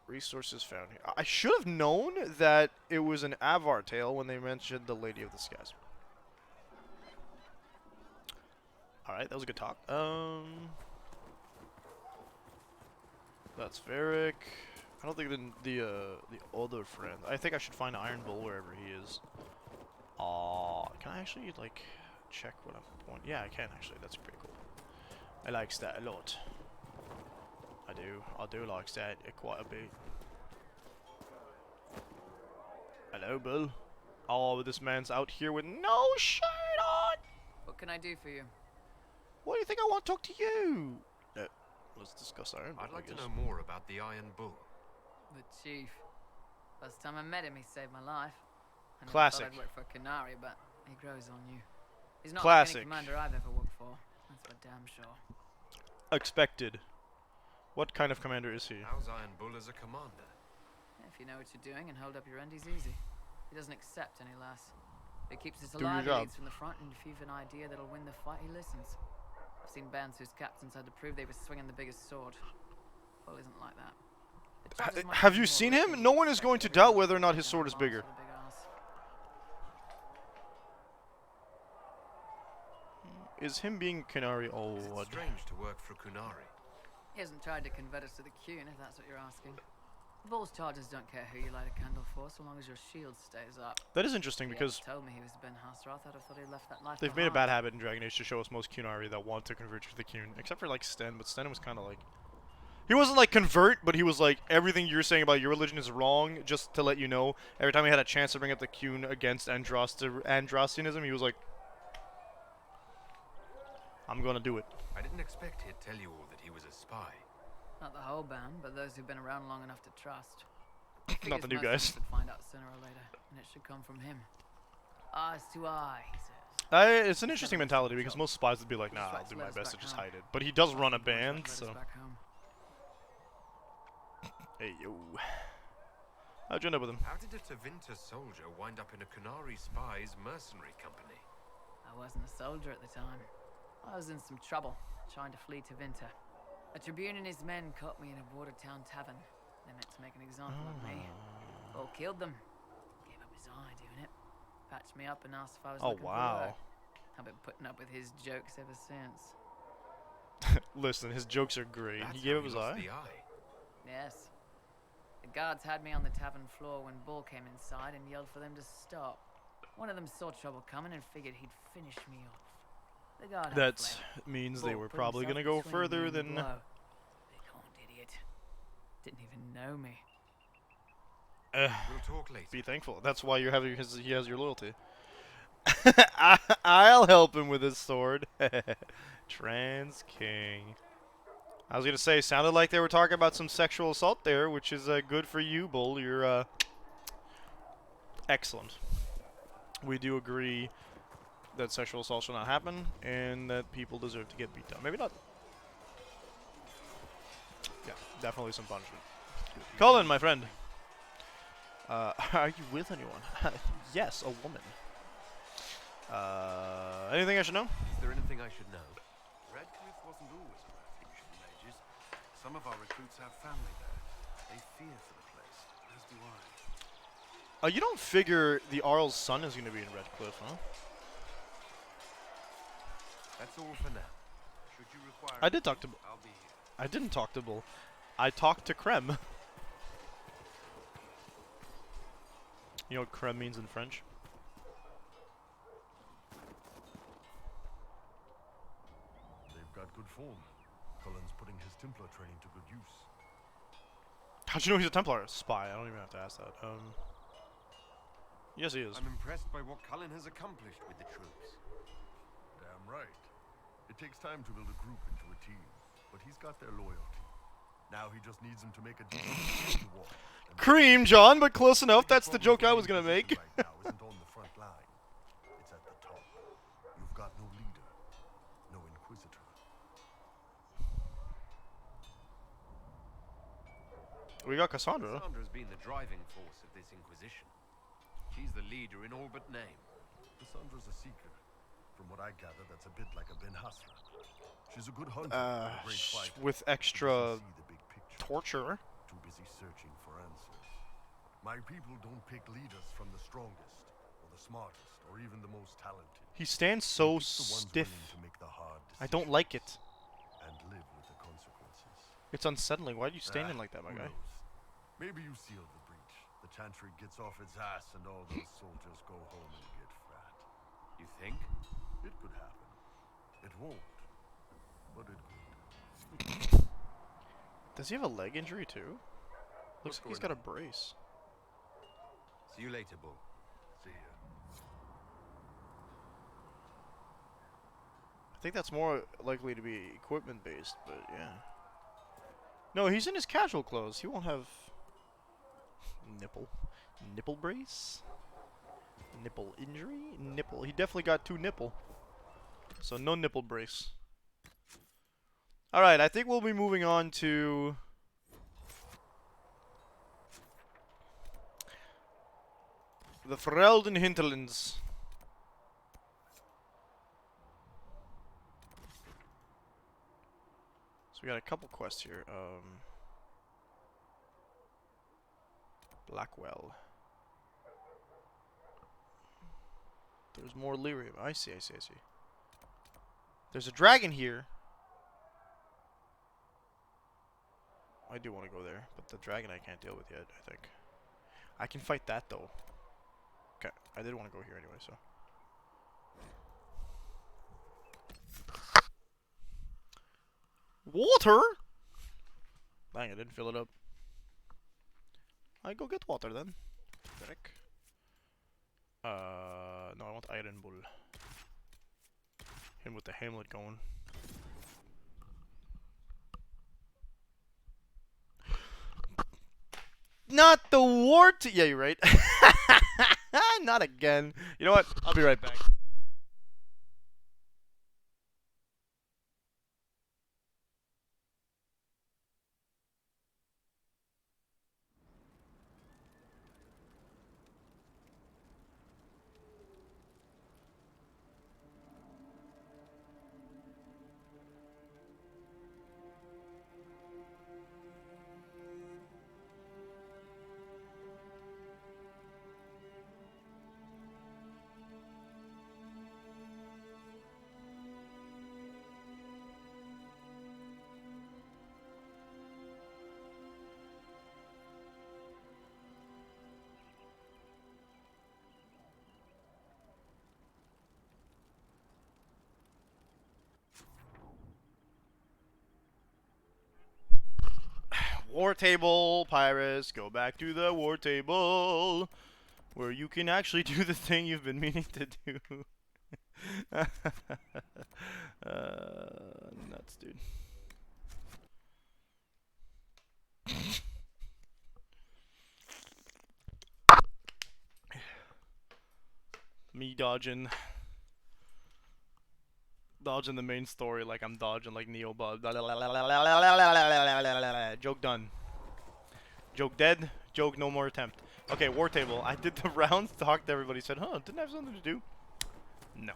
Resources found here. I should have known that it was an Avar tale when they mentioned the Lady of the Skies. Alright, that was a good talk. That's Varric. I don't think the other friend. I think I should find Iron Bull wherever he is. Can I actually like check what I'm pointing? Yeah, I can actually. That's pretty cool. I likes that a lot. I do like that quite a bit. Hello, Bull. Oh, this man's out here with no shirt on. What can I do for you? What do you think I want to talk to you? Let's discuss Iron Bull. I'd like to know more about the Iron Bull. The chief. Last time I met him, he saved my life. I never Classic. thought I'd work for Canary, but he grows on you. He's not Classic. like any commander I've ever worked for. That's for damn sure. Expected. What kind of commander is he? How's Iron Bull as a commander? If you know what you're doing and hold up your end, he's easy. He doesn't accept any less. If he keeps us Do your alive, he job. leads from the front, and if you've an idea that'll win the fight, he listens. I've seen bands whose captains had to prove they were swinging the biggest sword. Bull isn't like that. The judges might Have be you more seen risky, him? No one is but going to everyone doubt whether or not knows his he's sword is got a bigger. boss with a big ass. Is him being Canary Is odd? it strange to work for Kunari? He hasn't tried to convert us to the Qun, if that's what you're asking. Bull's chargers don't care who you light a candle for, so long as your shield stays up. That is interesting If he because hadn't told me he was Ben Hasrath, I'd have thought he left that life they've made a behind. bad habit in Dragon Age to show us most Qunari that want to convert to the Qun, except for like Sten, but Sten was kind of like... He wasn't like convert, but he was like, everything you're saying about your religion is wrong, just to let you know. Every time he had a chance to bring up the Qun against Andrastianism, he was like, I'm gonna do it. I didn't expect he'd tell you all that he was a spy. Not the whole band, but those who've been around long enough to trust. Not the new Figures most guys. of us would find out sooner or later, and it should come from him. Eyes to eye, he says. It's an interesting mentality because most spies would be like, nah, I'll do my best to just hide it. But he does run a band, so... Hey, yo. How'd you end up with him? How did a Tevinter soldier wind up in a Kunari spy's mercenary company? I wasn't a soldier at the time. I was in some trouble, trying to flee to Winter. A tribune and his men caught me in a border town tavern. They meant to make an example of me. Bull killed them. Gave up his eye doing it. Patched me up and asked if I was looking for work. I've been putting up with his jokes ever since. Listen, his jokes are great. That's He gave how up his lost eye? the eye. Yes. The guards had me on the tavern floor when Bull came inside and yelled for them to stop. One of them saw trouble coming and figured he'd finish me off. The guard had That fled. means Bull they were put probably himself gonna go between me further and the than... blow. Big-horned idiot. Didn't even know me. We'll talk later. Be thankful. That's why you're having he has your loyalty. I'll help him with his sword. Trans King. I was gonna say, sounded like they were talking about some sexual assault there, which is good for you, Bull. You're excellent. We do agree that sexual assault should not happen, and that people deserve to get beat down. Maybe not. Yeah, definitely some punishment. Colin, my friend. Are you with anyone? Yes, a woman. Anything I should know? Is there anything I should know? Redcliffe wasn't always a refuge in the Mages. Some of our recruits have family there. They fear for the place, as do I. You don't figure the Arl's son is going to be in Redcliffe, huh? That's all for now. Should you require I did talk to... I'll be here. I didn't talk to Bull. I talked to Krem. You know what creme means in French? They've got good form. Cullen's putting his Templar training to good use. How'd you know he's a Templar? Spy. I don't even have to ask that. Yes, he is. I'm impressed by what Cullen has accomplished with the troops. Damn right. It takes time to build a group into a team, but he's got their loyalty. Now he just needs them to make a decent to walk. Cream, John, but close enough. That's the joke I was gonna make. Right now isn't on the front line. It's at the top. You've got no leader, no inquisitor. We got Cassandra. Cassandra's been the driving force of this Inquisition. She's the leader in all but name. Cassandra's a seeker. From what I gather, that's a bit like a Ben Hustler. She's a good hunter, a great fighter. With extra torture. Too busy searching for answers. My people don't pick leaders from the strongest, or the smartest, or even the most talented. He stands so They pick the ones stiff. willing to make the hard I don't decisions like it. and live with the consequences. It's unsettling. Why are you standing like that, my Who guy? knows? Maybe you sealed the breach. The Chantry gets off its ass and all those soldiers go home and get fat. You think? It could happen. It won't. But it could. Does he have a leg injury too? Looks like he's got a brace. See you later, Bull. See ya. I think that's more likely to be equipment based, but yeah. No, he's in his casual clothes. He won't have nipple brace, nipple injury, nipple. He definitely got 2 nipple, so no nipple brace. All right, I think we'll be moving on to the Ferelden hinterlands. So we got a couple quests here. Blackwell. There's more lyrium. I see. There's a dragon here. I do want to go there, but the dragon I can't deal with yet, I think. I can fight that, though. Okay, I did want to go here anyway, so. Water? Dang, I didn't fill it up. I go get water then. Derek. No, I want Iron Bull. Him with the Hamlet going. Not the wart. Yeah, you're right. Not again. You know what? I'll be right back. War table, Pyrus, go back to the war table, where you can actually do the thing you've been meaning to do. Nuts, dude. Me dodging the main story like I'm dodging like Neo Bud. Joke done. Joke dead. Joke no more attempt. Okay, war table. I did the rounds, talked to everybody, said, huh, didn't I have something to do? No.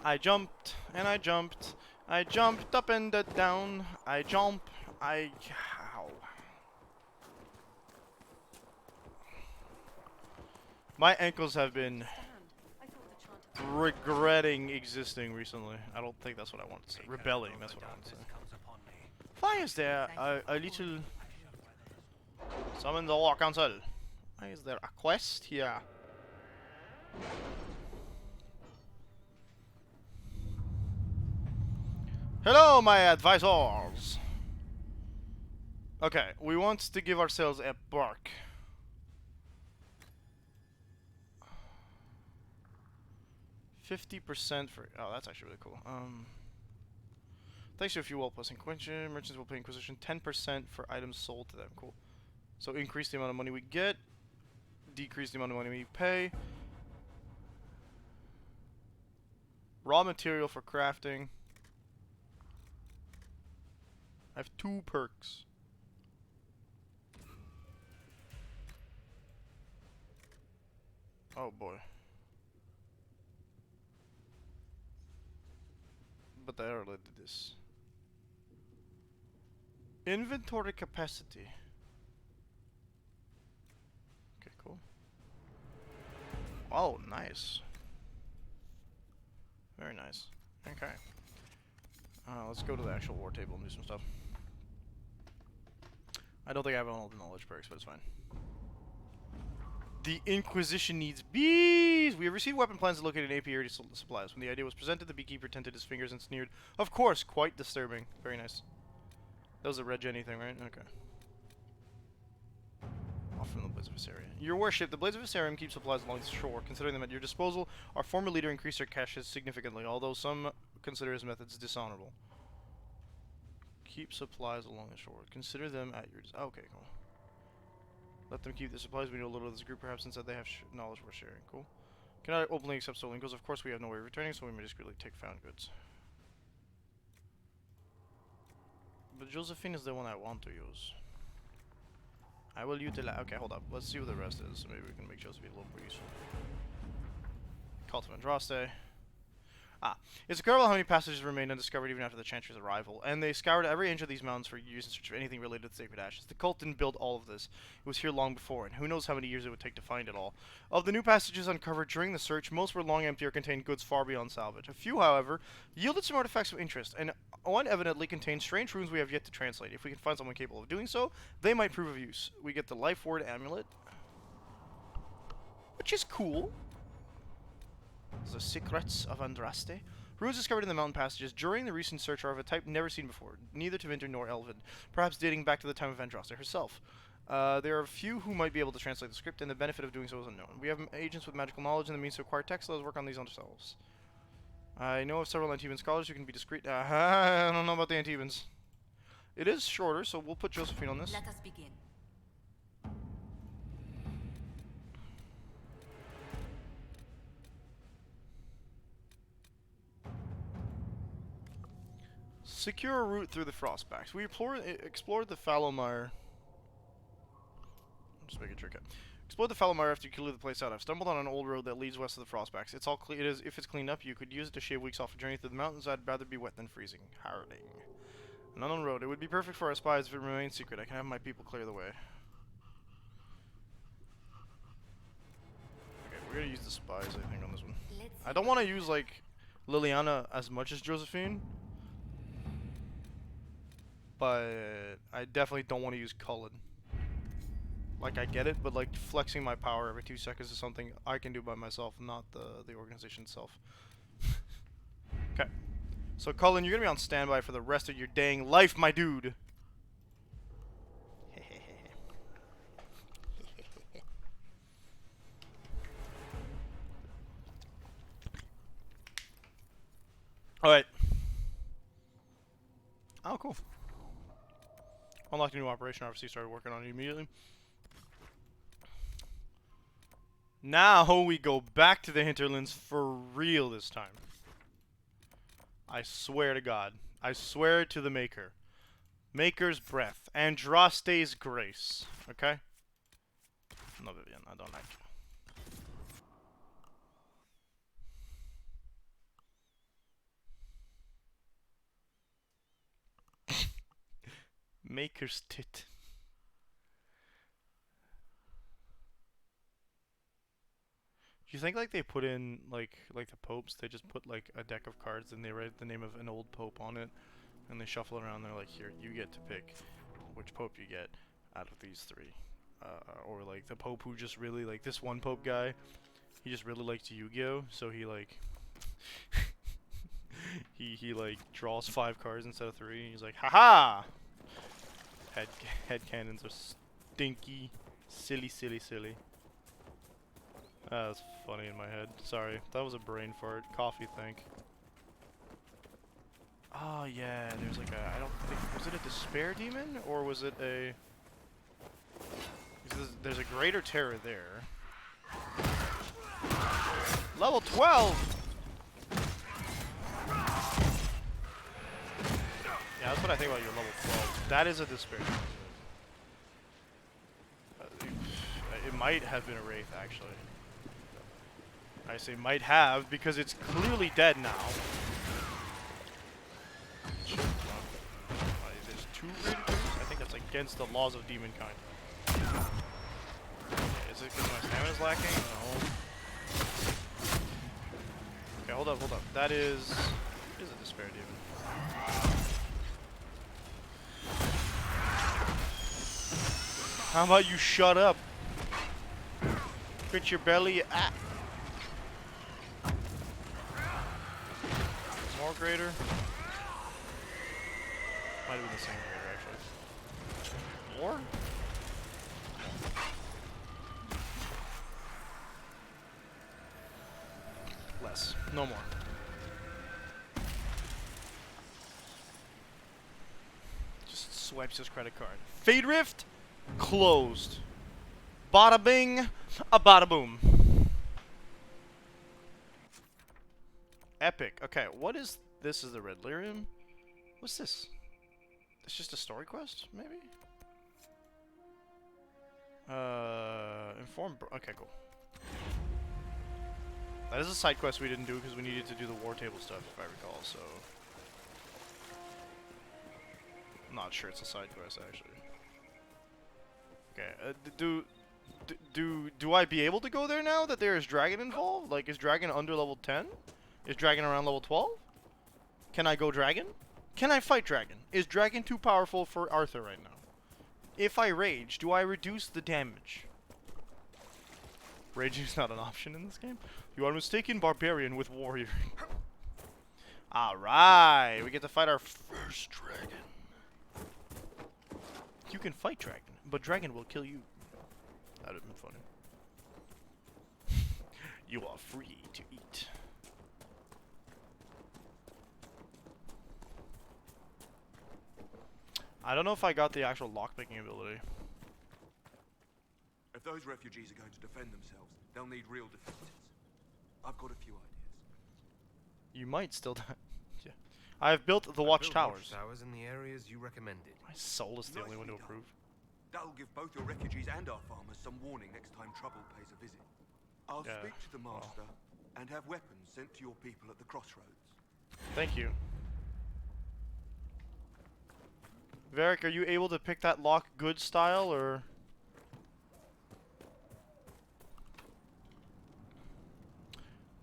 I jumped, and I jumped. I jumped up and down. I jump. Ow. My ankles have been regretting existing recently. I don't think that's what I want to say. Rebelling, that's what I want to say. Why is there a little Summon the War Council. Is there a quest here? Hello, my advisors. Okay, we want to give ourselves a bark. %50 for. Oh, that's actually really cool. Thanks to a few well plus Inquisition, merchants will pay Inquisition 10% for items sold to them. Cool. So increase the amount of money we get, decrease the amount of money we pay. Raw material for crafting. I have 2 perks. Oh boy. But I already did this. Inventory capacity. Okay, cool. Oh, nice. Very nice. Okay. Let's go to the actual war table and do some stuff. I don't think I have all the knowledge perks, but it's fine. The Inquisition needs bees! We have received weapon plans to locate an apiary supplies. When the idea was presented, the beekeeper tinted his fingers and sneered. Of course, quite disturbing. Very nice. That was a Red Jenny thing, right? Okay. Off from the Blades of Viserion. Your worship, the Blades of Viserion keep supplies along the shore. Considering them at your disposal, our former leader increased our caches significantly, although some consider his methods dishonorable. Keep supplies along the shore. Consider them at your okay, cool. Let them keep the supplies. We know little of this group, perhaps instead they have knowledge worth sharing. Cool. Cannot openly accept stolen goods. Of course, we have no way of returning, so we may discreetly take found goods. But Josephine is the one I want to use. I will utilize. Okay, hold up. Let's see what the rest is. So maybe we can make Josephine a little more useful. Cult of Andraste. Ah, it's incredible how many passages remained undiscovered even after the Chantry's arrival, and they scoured every inch of these mountains for years in search of anything related to the Sacred Ashes. The cult didn't build all of this. It was here long before, and who knows how many years it would take to find it all. Of the new passages uncovered during the search, most were long empty or contained goods far beyond salvage. A few, however, yielded some artifacts of interest, and one evidently contained strange runes we have yet to translate. If we can find someone capable of doing so, they might prove of use. We get the Life Word Amulet, which is cool. The Secrets of Andraste. Ruins discovered in the mountain passages during the recent search are of a type never seen before, neither Tevinter nor Elven, perhaps dating back to the time of Andraste herself. There are a few who might be able to translate the script, and the benefit of doing so is unknown. We have agents with magical knowledge and the means to acquire text, so let's work on these ourselves. I know of several Antiban scholars who can be discreet. I don't know about the Antibans. It is shorter, so we'll put Josephine on this. Let us begin. Secure a route through the Frostbacks. We explored the Fallowmire. Just make it tricky. Explored the Fallowmire after you cleared the place out. I've stumbled on an old road that leads west of the Frostbacks. It's all clean. If it's cleaned up, you could use it to shave weeks off a journey through the mountains. I'd rather be wet than freezing. Harding. An unknown road. It would be perfect for our spies if it remains secret. I can have my people clear the way. Okay, we're gonna use the spies, I think, on this one. I don't want to use like Liliana as much as Josephine. But I definitely don't want to use Cullen. Like, I get it, but like flexing my power every 2 seconds is something I can do by myself, not the organization itself. Okay. So Cullen, you're gonna be on standby for the rest of your dang life, my dude. Alright. Oh, cool. Unlocked a new operation, obviously started working on it immediately. Now we go back to the hinterlands for real this time. I swear to God. I swear to the Maker. Maker's breath. Andraste's grace. Okay? No, Vivian, I don't like it. Maker's tit. Do you think like they put in like the popes, they just put like a deck of cards and they write the name of an old pope on it and they shuffle it around, they're like, here, you get to pick which pope you get. out of these three. Or like the Pope who just really like this one Pope guy. He just really likes Yu-Gi-Oh, so he like he like draws 5 cards instead of 3. He's like, haha! Head cannons are stinky, silly. That's funny in my head. Sorry, that was a brain fart. Coffee, think. Oh yeah, there's like a, I don't think, was it a despair demon or was it a? There's a greater terror there. Level 12. Yeah, that's what I think about your level 12. That is a despair. It might have been a wraith, actually. I say might have because it's clearly dead now. There's 2 greater terrors? I think that's against the laws of demon kind. Okay, is it because my stamina's lacking? No. Okay, hold up. That is a despair demon. How about you shut up? Quit your belly. Ah. More greater. Might have been the same greater actually. More? Less. No more. Just swipes his credit card. Fade Rift closed. Bada bing, a bada boom. Epic. Okay, what is this? Is the Red Lyrium? What's this? It's just a story quest, maybe? Okay, cool. That is a side quest we didn't do because we needed to do the war table stuff, if I recall, so... I'm not sure it's a side quest, actually. Okay, do I be able to go there now that there is Dragon involved? Like, is Dragon under level 10? Is Dragon around level 12? Can I go Dragon? Can I fight Dragon? Is Dragon too powerful for Arthur right now? If I rage, do I reduce the damage? Raging is not an option in this game. You are mistaken barbarian with warrior. Alright, we get to fight our first dragon. You can fight Dragon, but Dragon will kill you. That would have been funny. You are free to eat. I don't know if I got the actual lockpicking ability. If those refugees are going to defend themselves, they'll need real defenses. I've got a few ideas. You might still die. Yeah. I have built the watchtowers. Watchtowers in the areas you recommended. My soul is the only one to approve. That'll give both your refugees and our farmers some warning next time trouble pays a visit. I'll speak to the master and have weapons sent to your people at the crossroads. Thank you. Varric, are you able to pick that lock good style, or...?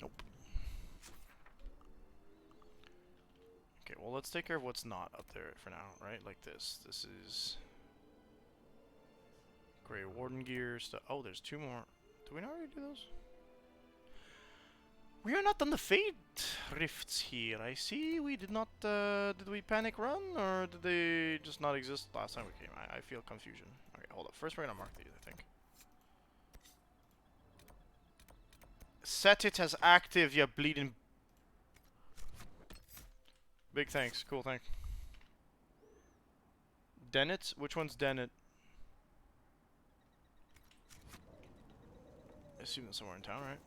Nope. Okay, well, let's take care of what's not up there for now, right? Like this. This is... Grey Warden gear stuff. Oh, there's 2 more. Do we not already do those? We are not on the Fate Rifts here. I see we did not, did we panic run? Or did they just not exist last time we came? I feel confusion. Okay, hold up. First we're gonna mark these, I think. Set it as active, ya bleeding... Big thanks. Cool, thanks. Dennett? Which one's Dennett? I assume that's somewhere in town, right?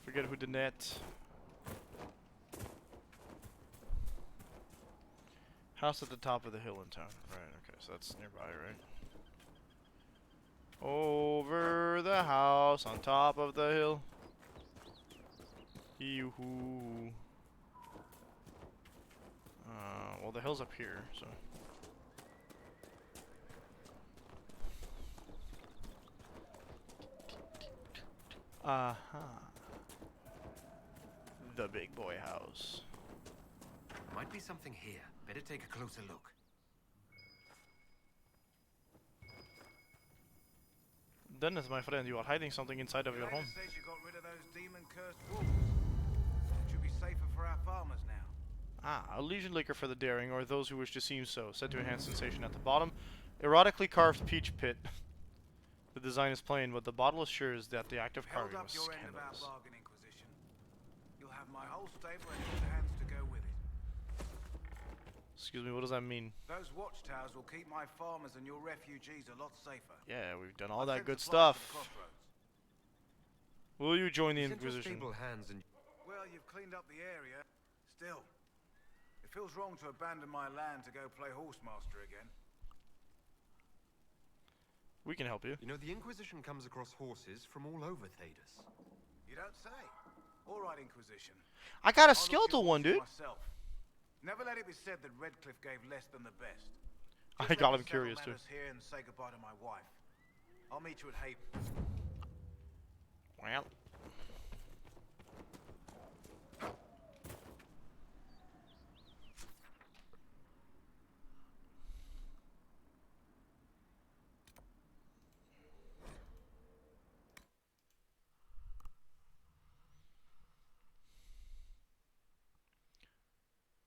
Forget who did that. House at the top of the hill in town. Right, okay, so that's nearby, right? Over the house on top of the hill. Yoo-hoo. Well, the hill's up here, so. The big boy house. Might be something here. Better take a closer look. Dennis, my friend, you are hiding something inside of your home. Says you got rid of those demon-cursed wolves. Should be safer for our farmers now. Ah, a Legion liquor for the daring, or those who wish to seem so. Said to enhance sensation at the bottom. Erotically carved peach pit. The design is plain, but the bottle assures that the act of carving was Held up your end of our scandalous. bargain, Inquisition. You'll have my whole stable and good hands to go with it. Excuse me, what does that mean? Those watchtowers will keep my farmers and your refugees a lot safer. Yeah, we've done all I that sent good supplies to stuff. the crossroads. Will you join the Sent your Inquisition? stable hands and Well, you've cleaned up the area. Still, it feels wrong to abandon my land to go play horsemaster again. We can help you. You know, the Inquisition comes across horses from all over Thedas. You don't say. All right, Inquisition. I got a I'll look skeletal your one, dude. horses myself. Never let it be said that Redcliffe gave less than the best. I Just got let me him curious settle too. matters here and say goodbye to my wife. I'll meet you at Haven. Well.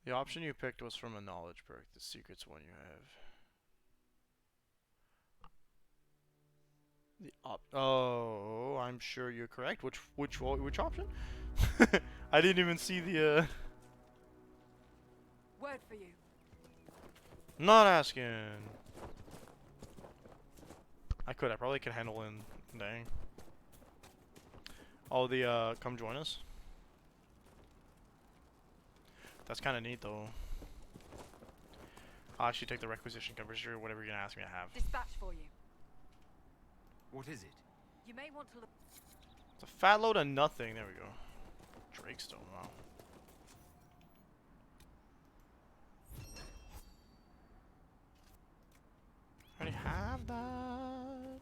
The option you picked was from a knowledge perk. The secret's one you have. Oh, I'm sure you're correct. Which option? I didn't even see the Word for you. Not asking. I probably could handle in dang. Oh, the come join us. That's kind of neat though. I'll actually take the requisition coverage or whatever you're gonna ask me to have. Dispatch for you. What is it? You may want to look. It's a fat load of nothing. There we go. Drakestone, wow. I already have that.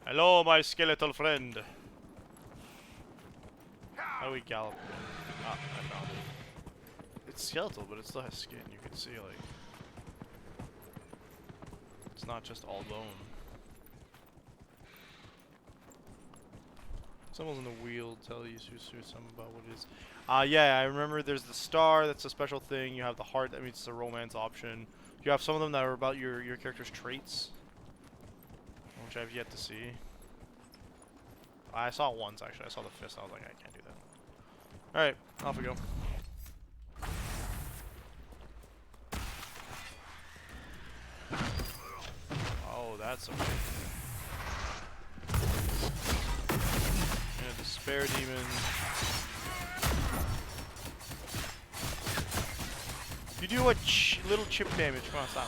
Hello, my skeletal friend. How do we gallop? Ah, I found it. It's skeletal, but it still has skin. You can see, like, it's not just all bone. Someone's in the wheel tell you something about what it is. Yeah, I remember there's the star, that's a special thing. You have the heart, that means it's a romance option. You have some of them that are about your character's traits, which I've yet to see. I saw it once, actually. I saw the fist, I was like, I can't do that. Alright, off we go. Oh, that's a... Yeah, Despair Demon. You do a little chip damage. Come on, stop.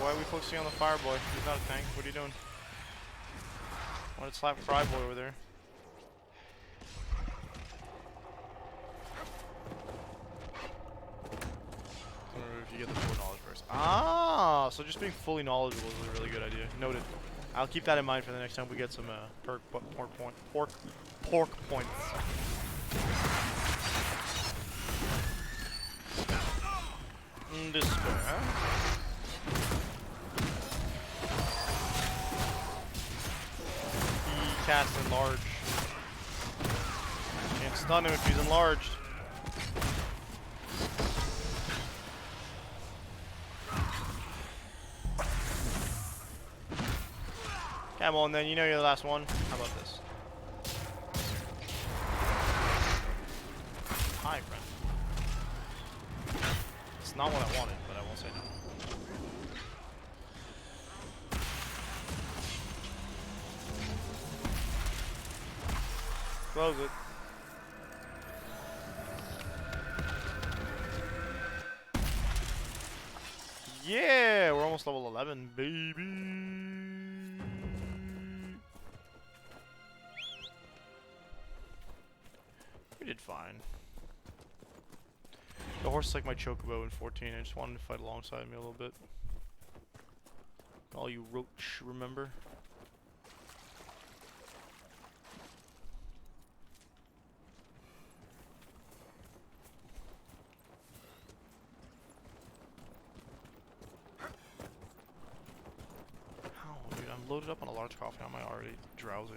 Why are we focusing on the fire boy? He's not a tank. What are you doing? I want to slap Fry Boy over there. If you get the full knowledge first. Ah, so just being fully knowledgeable is a really good idea. Noted. I'll keep that in mind for the next time we get some pork points. Despair. He casts enlarge. Can't stun him if he's enlarged. Come on then, you know you're the last one. How about this? Hi, friend. It's not what I wanted, but I won't say no. Close it. Yeah, we're almost level 11, baby. We did fine. The horse is like my chocobo in 14. I just wanted to fight alongside me a little bit. All you roach, remember? How, dude? I'm loaded up on a large coffee. How am I already drowsy?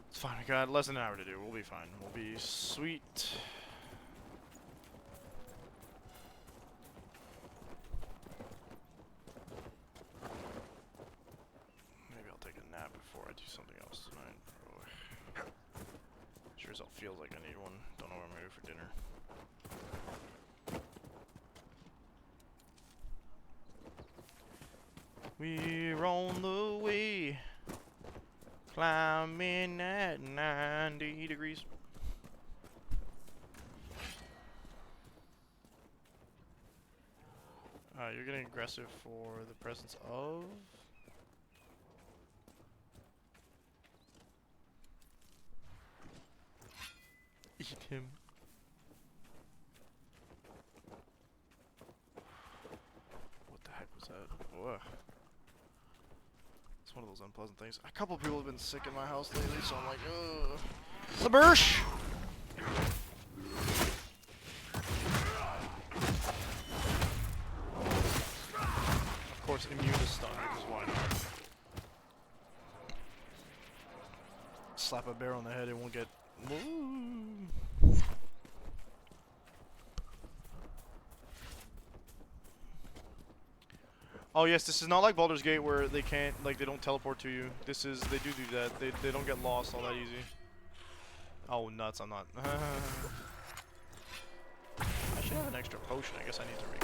It's fine. We got less than an hour to do. We'll be fine. We'll be sweet. Maybe I'll take a nap before I do something else tonight. Sure as hell feels like I need one. Don't know what I'm gonna do for dinner. We're on the way, climbing at 90 degrees. You're getting aggressive for the presence of... Eat him. What the heck was that? Ugh. It's one of those unpleasant things. A couple people have been sick in my house lately, so I'm like, ugh. The Bursch! Of course, immune to stun, because why not? Slap a bear on the head, it won't get... Oh yes, this is not like Baldur's Gate where they can't, like, they don't teleport to you. This is, they do that. They don't get lost all that easy. Oh nuts, I'm not. I should have an extra potion. I guess I need to read.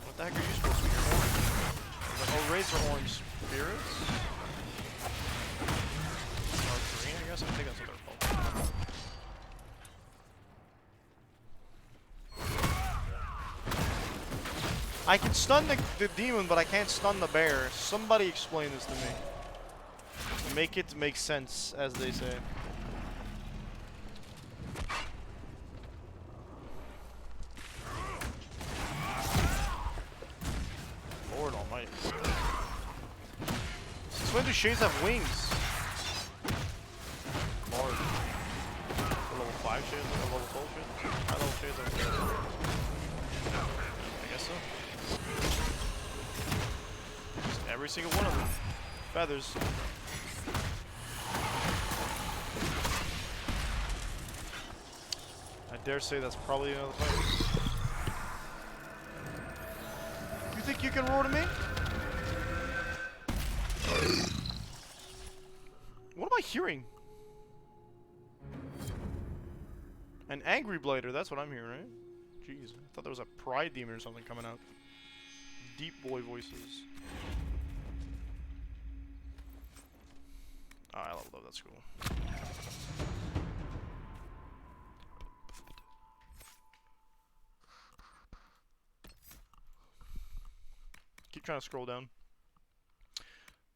What the heck are you supposed to be? You're orange. Oh, raids are orange spirits? Or green, I guess? I think that's what they're called. I can stun the demon, but I can't stun the bear. Somebody explain this to me. Make it make sense, as they say. Lord almighty. Since when do shades have wings? Lord. The level 5 shades or level 12 shades? High level shades have wings. I guess so. Just every single one of them. Feathers. I dare say that's probably another fight. You think you can roar to me? What am I hearing? An angry blighter, that's what I'm hearing, right? Jeez, I thought there was a pride demon or something coming out. Deep boy voices. Oh, I leveled up, that's cool. Keep trying to scroll down.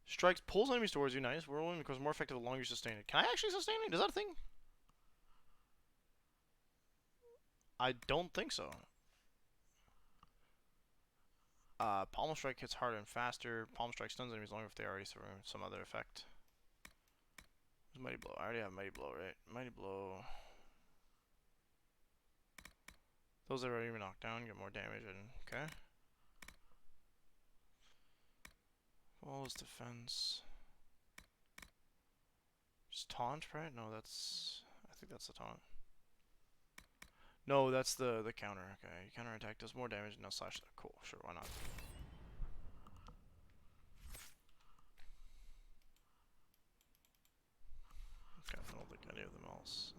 Strikes, pulls enemies towards you, nice. Whirlwind becomes more effective the longer you sustain it. Can I actually sustain it? Is that a thing? I don't think so. Palm Strike hits harder and faster. Palm Strike stuns enemies longer if they already survive some other effect. Where's Mighty Blow? I already have Mighty Blow, right? Mighty Blow. Those that are already knocked down get more damage and okay. Flawless defense. Just taunt, right? No, that's... I think that's the taunt. No, that's the counter. Okay, counter attack does more damage. No slash. Cool, sure, why not? Okay, I don't think any of them else.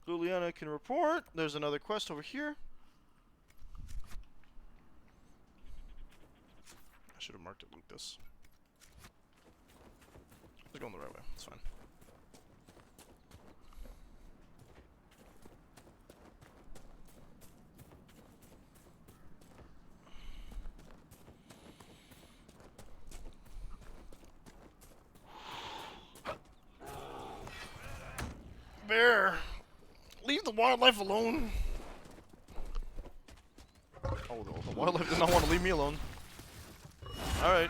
No. Liliana can report. There's another quest over here. I should have marked it like this. It's going the right way. It's fine. wildlife alone. Oh, the wildlife does not want to leave me alone. Alright.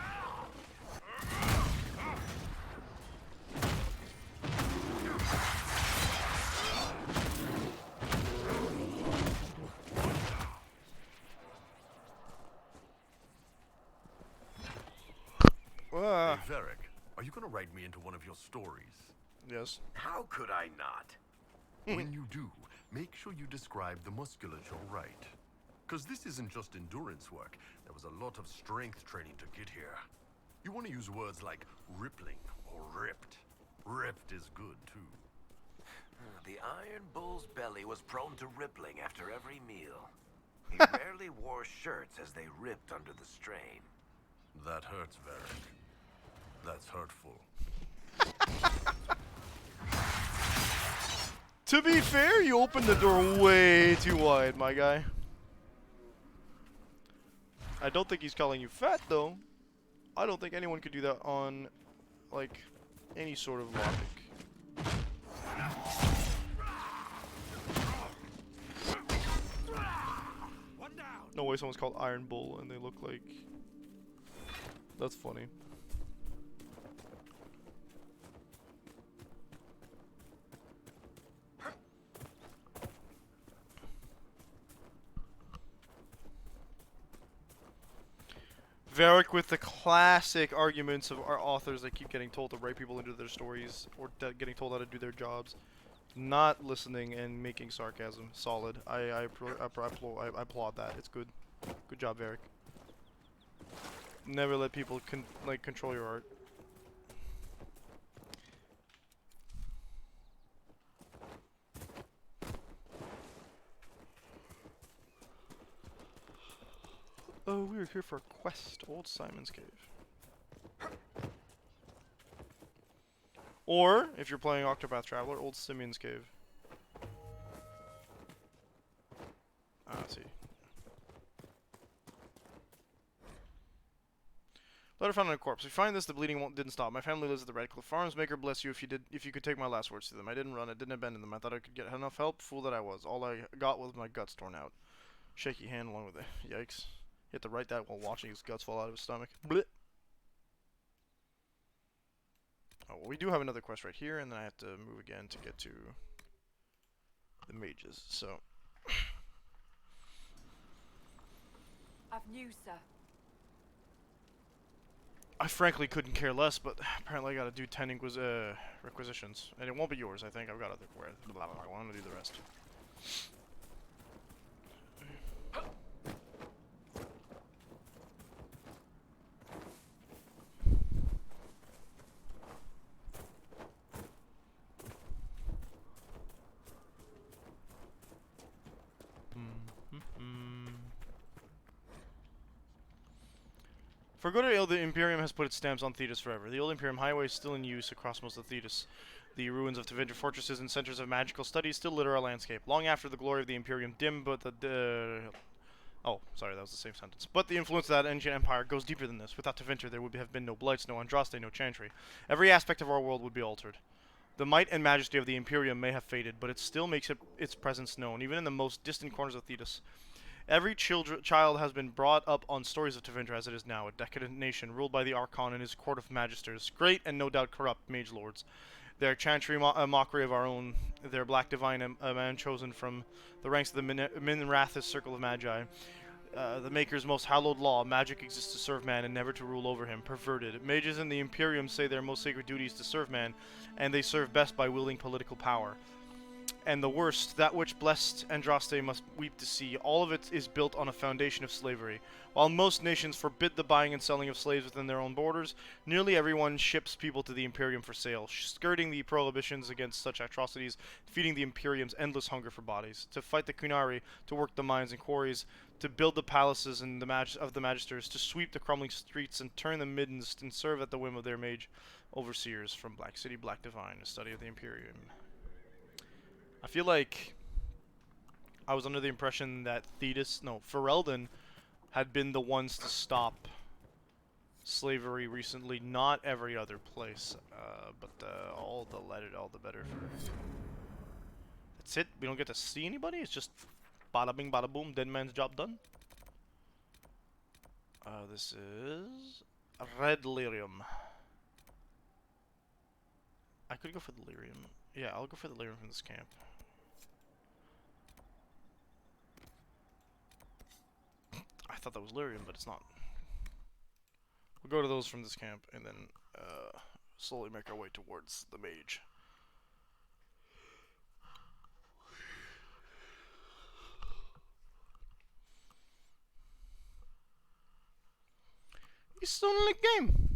Hey, Varric, are you gonna write me into one of your stories? Yes. How could I not? When you do, make sure you describe the musculature right. Because this isn't just endurance work. There was a lot of strength training to get here. You want to use words like rippling or ripped. Ripped is good, too. The Iron Bull's belly was prone to rippling after every meal. He rarely wore shirts as they ripped under the strain. That hurts, Varric. That's hurtful. To be fair, you opened the door way too wide, my guy. I don't think he's calling you fat, though. I don't think anyone could do that on, like, any sort of logic. No way someone's called Iron Bull and they look like... That's funny. Varric with the classic arguments of our authors that keep getting told to write people into their stories or getting told how to do their jobs. Not listening and making sarcasm. Solid. I applaud that. It's good. Good job, Varric. Never let people control your art. Oh, we were here for a quest. Old Simon's Cave. Or, if you're playing Octopath Traveler, Old Simeon's Cave. Ah, let's see. Letter found on a corpse. We find this, the bleeding didn't stop. My family lives at the Red Cliff Farms. Maker bless you if you could take my last words to them. I didn't run, I didn't abandon them. I thought I could get enough help. Fool that I was. All I got was my guts torn out. Shaky hand along with it. Yikes. He had to write that while watching his guts fall out of his stomach. Blech. Oh, well, we do have another quest right here, and then I have to move again to get to the mages, so... I've news, sir. I frankly couldn't care less, but apparently I gotta do 10 requisitions. And it won't be yours, I think. I've got other quests. I want to do the rest. For good or ill, the Imperium has put its stamps on Thetis forever. The old Imperium Highway is still in use across most of Thetis. The ruins of Tevinter fortresses and centers of magical studies still litter our landscape. Long after the glory of the Imperium dim, but oh, sorry, that was the same sentence. But the influence of that ancient empire goes deeper than this. Without Tevinter, there would have been no Blights, no Andraste, no Chantry. Every aspect of our world would be altered. The might and majesty of the Imperium may have faded, but it still makes its presence known, even in the most distant corners of Thetis. Every child has been brought up on stories of Tevinter as it is now, a decadent nation ruled by the Archon and his court of magisters, great and no doubt corrupt mage lords. Their chantry a mockery of our own, their black divine a man chosen from the ranks of the Minrathis circle of magi. The Maker's most hallowed law, magic exists to serve man and never to rule over him, perverted. Mages in the Imperium say their most sacred duty is to serve man, and they serve best by wielding political power. And the worst, that which blessed Andraste must weep to see, all of it is built on a foundation of slavery. While most nations forbid the buying and selling of slaves within their own borders, nearly everyone ships people to the Imperium for sale, skirting the prohibitions against such atrocities, feeding the Imperium's endless hunger for bodies. To fight the Kunari, to work the mines and quarries, to build the palaces and of the magisters, to sweep the crumbling streets and turn the middens and serve at the whim of their mage overseers from Black City, Black Divine, a study of the Imperium. I feel like I was under the impression that Ferelden had been the ones to stop slavery recently, not every other place, but all the better for That's it? We don't get to see anybody? It's just bada bing, bada boom, dead man's job done? This is... Red lyrium. I could go for the lyrium. Yeah, I'll go for the lyrium from this camp. I thought that was lyrium, but it's not. We'll go to those from this camp, and then slowly make our way towards the mage. He's still in the game.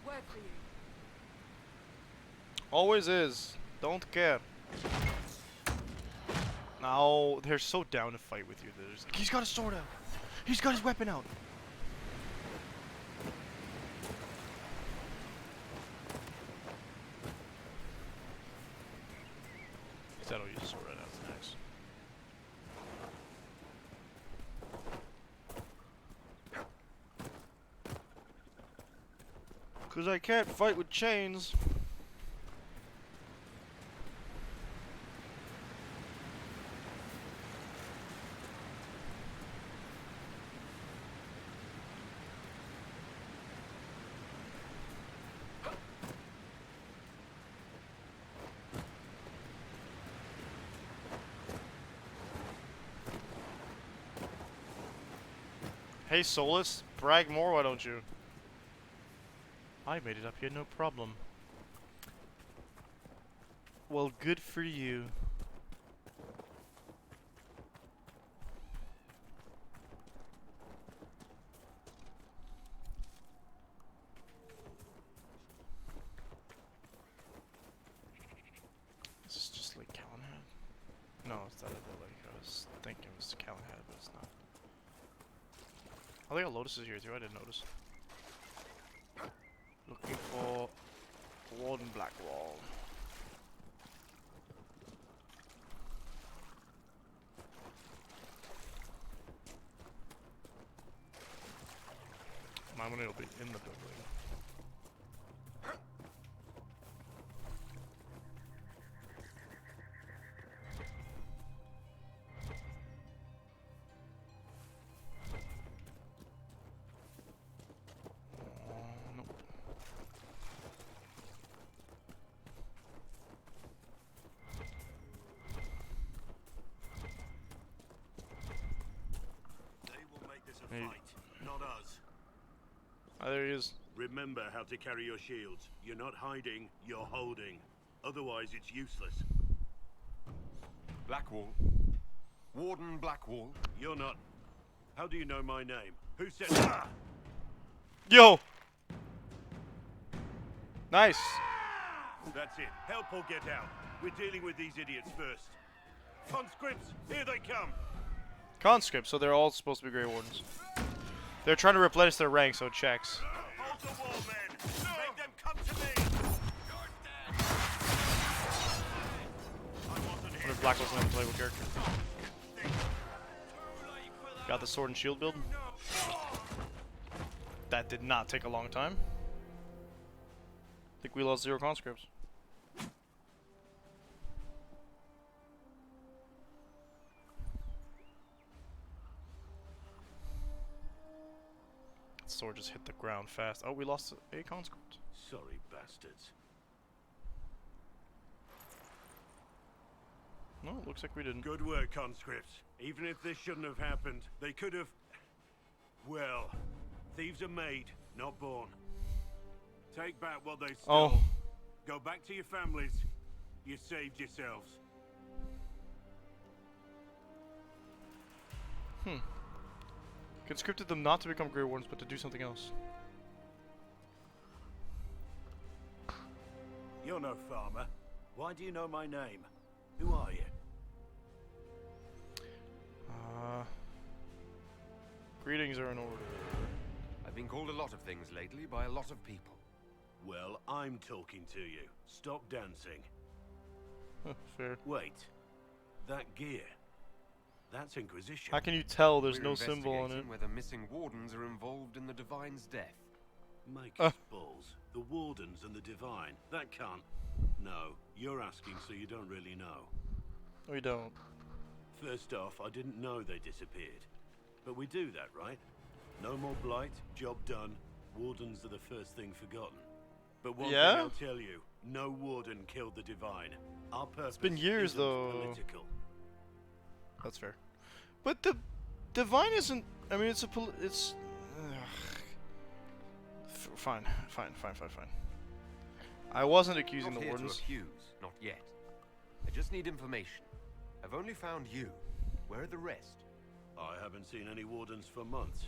Word for you. Always is. Don't care. No, they're so down to fight with you. He's got his sword out. He's got his weapon out. At least I don't use a sword right now. It's nice. Because I can't fight with chains. Hey Solus, brag more, why don't you? I made it up here, no problem. Well, good for you. Is this just Lake Calenhead? No, it's not the lake. I was thinking it was Calenhead, but it's not. Oh, they got lotuses here too, I didn't notice. Looking for Warden Blackwall. My money will be in the building. Fight, not us. Oh, there he is. Remember how to carry your shields. You're not hiding, you're holding. Otherwise, it's useless. Blackwall. Warden Blackwall. You're not. How do you know my name? Who said... Yo! Nice. That's it. Help or get out. We're dealing with these idiots first. Conscripts, here they come. Conscripts, so they're all supposed to be Grey Wardens. They're trying to replenish their rank, so it checks. Hold the wall, men. Make them come to me. What if Blackwall's not a playable character? Got the sword and shield build. That did not take a long time. I think we lost 0 conscripts. Sword just hit the ground fast. Oh, we lost a conscript. Sorry, bastards. No, it looks like we didn't. Good work, conscripts. Even if this shouldn't have happened, they could have... Well, thieves are made, not born. Take back what they stole. Oh. Go back to your families. You saved yourselves. Conscripted them not to become Grey Wardens, but to do something else. You're no farmer. Why do you know my name? Who are you? Greetings are in order. I've been called a lot of things lately by a lot of people. Well, I'm talking to you. Stop dancing. Fair. Wait. That gear. That's Inquisition. How can you tell there's We're no symbol on it? investigating whether missing wardens are involved in the Divine's death. Maker's balls. The Wardens and the Divine. That can't... No, you're asking so you don't really know. We don't. First off, I didn't know they disappeared. But we do that, right? No more blight, job done. Wardens are the first thing forgotten. But one thing I'll tell you, no Warden killed the Divine. Our purpose it's been years though. Political. That's fair. But the Divine isn't... I mean, it's a it's... Fine. I wasn't accusing Not the here Wardens. to accuse, not yet. I just need information. I've only found you. Where are the rest? I haven't seen any Wardens for months.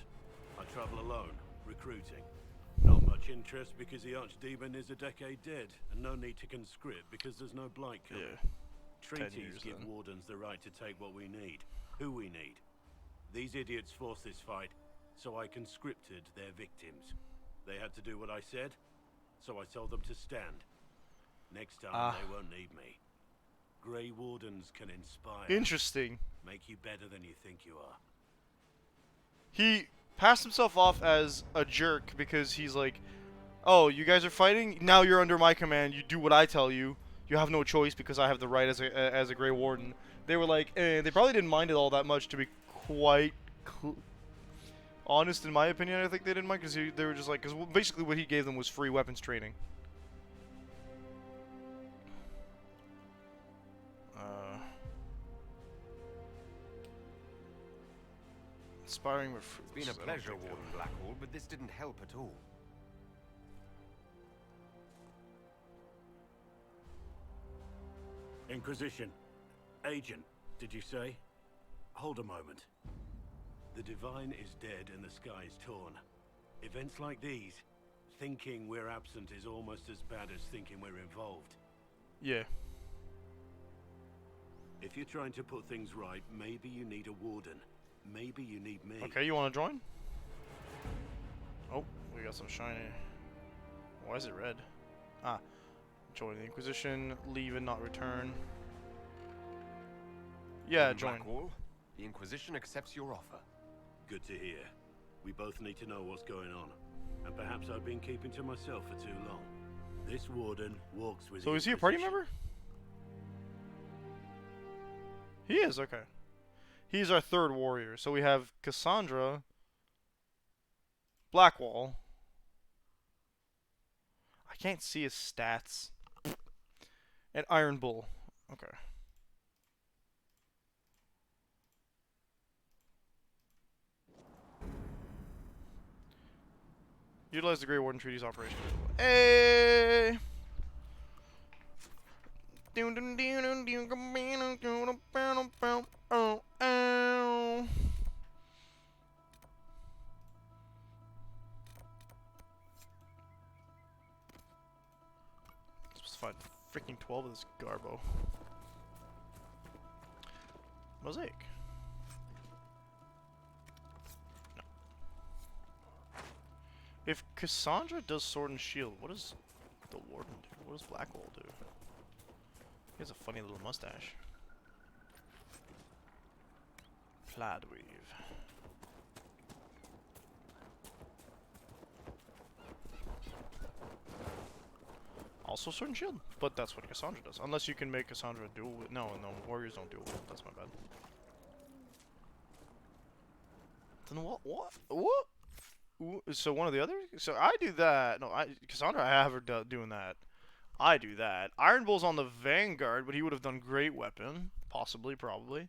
I travel alone, recruiting. Not much interest because the Archdemon is a decade dead, and no need to conscript because there's no blight coming. Treaties give Wardens the right to take what we need, who we need. These idiots forced this fight, so I conscripted their victims. They had to do what I said, so I told them to stand. Next time they won't need me. Grey Wardens can inspire. Interesting. Make you better than you think you are. He passed himself off as a jerk because he's like, oh, you guys are fighting? Now you're under my command. You do what I tell you. You have no choice because I have the right as a Grey Warden. They were like, they probably didn't mind it all that much, to be quite honest, in my opinion. I think they didn't mind because they were just like, because basically what he gave them was free weapons training. Inspiring recruits. It's been a pleasure, Warden Blackwall, but this didn't help at all. Inquisition. Agent, did you say? Hold a moment. The Divine is dead and the sky is torn. Events like these, thinking we're absent is almost as bad as thinking we're involved. Yeah. If you're trying to put things right, maybe you need a Warden. Maybe you need me. Okay, you want to join? Oh, we got some shiny. Why is it red? Ah. Join the Inquisition, leave and not return. Yeah, join. Blackwall, the Inquisition accepts your offer. Good to hear. We both need to know what's going on. And perhaps I've been keeping to myself for too long. This Warden walks with. So is he a party member? He is, okay. He's our third warrior. So we have Cassandra, Blackwall. I can't see his stats. And Iron Bull. Okay. Utilize the Grey Warden Treaty's operation. Hey! Let's find freaking 12 of this garbo. Mosaic. No. If Cassandra does Sword and Shield, what does the Warden do? What does Blackwall do? He has a funny little mustache. Plaid weave. Also Sword and Shield, but that's what Cassandra does. Unless you can make Cassandra dual with... No, warriors don't dual wield. That's my bad. Then what? So one of the others? So I do that. No, Cassandra, I have her doing that. I do that. Iron Bull's on the Vanguard, but he would have done Great Weapon. Possibly, probably.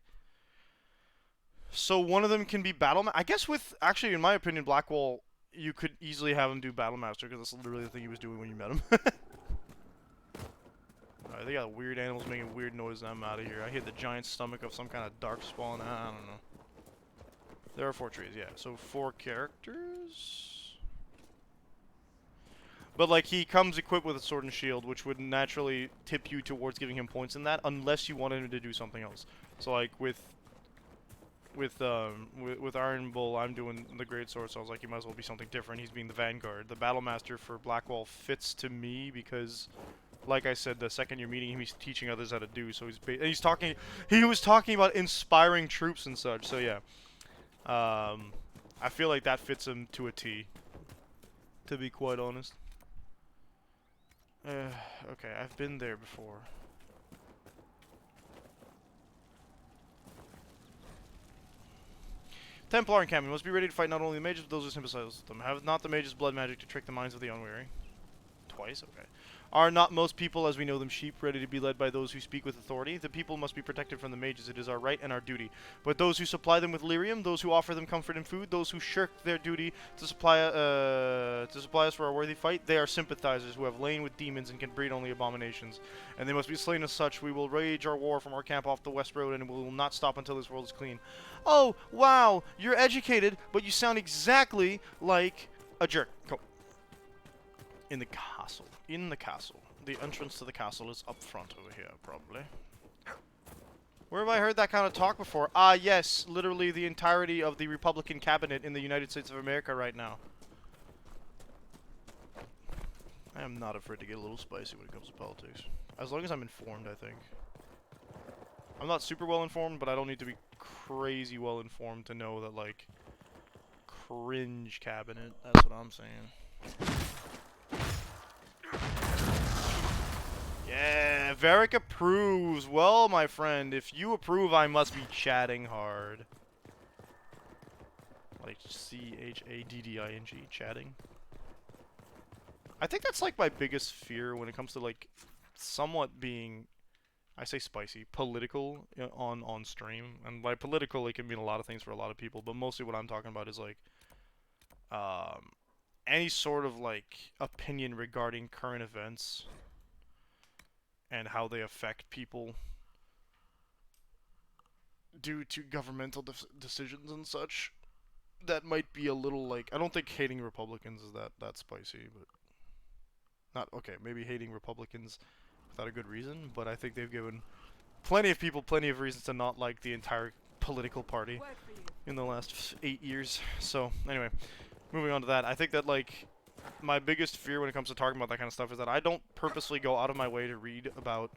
So one of them can be Battle... I guess with... Actually, in my opinion, Blackwall, you could easily have him do Battle Master, because that's literally the thing he was doing when you met him. Alright, they got weird animals making weird noise, and I'm out of here. I hit the giant stomach of some kind of dark spawn. I don't know. There are 4 trees, yeah. So 4 characters... But, like, he comes equipped with a sword and shield, which would naturally tip you towards giving him points in that, unless you wanted him to do something else. So, like, with Iron Bull, I'm doing the great sword, so I was like, he might as well be something different. He's being the Vanguard. The Battle Master for Blackwall fits to me because, like I said, the second you're meeting him, he's teaching others how to do. So he was talking about inspiring troops and such. So yeah, I feel like that fits him to a T. to be quite honest. Okay, I've been there before. Templar encampment must be ready to fight not only the mages, but those who sympathize with them. Have not the mages' blood magic to trick the minds of the unwary. Twice? Okay. Are not most people, as we know them, sheep, ready to be led by those who speak with authority? The people must be protected from the mages. It is our right and our duty. But those who supply them with lyrium, those who offer them comfort and food, those who shirk their duty to supply us for our worthy fight, they are sympathizers who have lain with demons and can breed only abominations. And they must be slain as such. We will wage our war from our camp off the west road, and we will not stop until this world is clean. Oh, wow! You're educated, but you sound exactly like a jerk. Cool. In the castle. In the castle. The entrance to the castle is up front over here, probably. Where have I heard that kind of talk before? Ah, yes. Literally the entirety of the Republican cabinet in the United States of America right now. I am not afraid to get a little spicy when it comes to politics. As long as I'm informed, I think. I'm not super well informed, but I don't need to be crazy well informed to know that, like, cringe cabinet. That's what I'm saying. Yeah, Varric approves. Well, my friend, if you approve, I must be chatting hard. Like CHADDING, chatting. I think that's like my biggest fear when it comes to like somewhat being, I say spicy, political on stream. And by political, it can mean a lot of things for a lot of people, but mostly what I'm talking about is like any sort of like opinion regarding current events and how they affect people due to governmental decisions and such. That might be a little like, I don't think hating Republicans is that spicy, but not okay. Maybe hating Republicans without a good reason, but I think they've given plenty of people plenty of reasons to not like the entire political party in the last 8 years. So anyway, moving on to that, I think that like my biggest fear when it comes to talking about that kind of stuff is that I don't purposely go out of my way to read about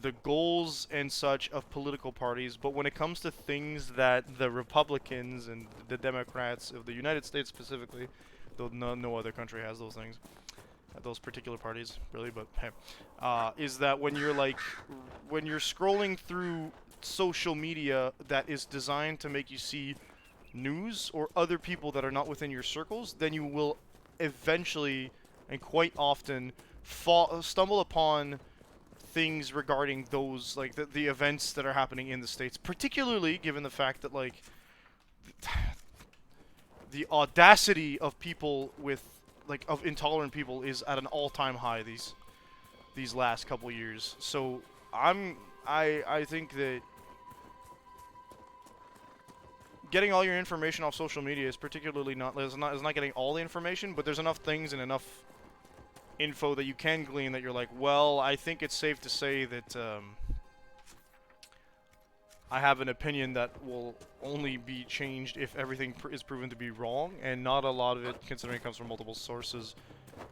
the goals and such of political parties, but when it comes to things that the Republicans and the Democrats of the United States specifically, though no other country has those things, those particular parties, really, but hey, is that when you're like, when you're scrolling through social media that is designed to make you see news or other people that are not within your circles, then you will eventually and quite often stumble upon things regarding those, like the events that are happening in the States, particularly given the fact that like the audacity of people with like of intolerant people is at an all-time high these last couple years. So I think that getting all your information off social media is particularly is not getting all the information, but there's enough things and enough info that you can glean that you're like, well, I think it's safe to say that I have an opinion that will only be changed if everything is proven to be wrong, and not a lot of it, considering it comes from multiple sources,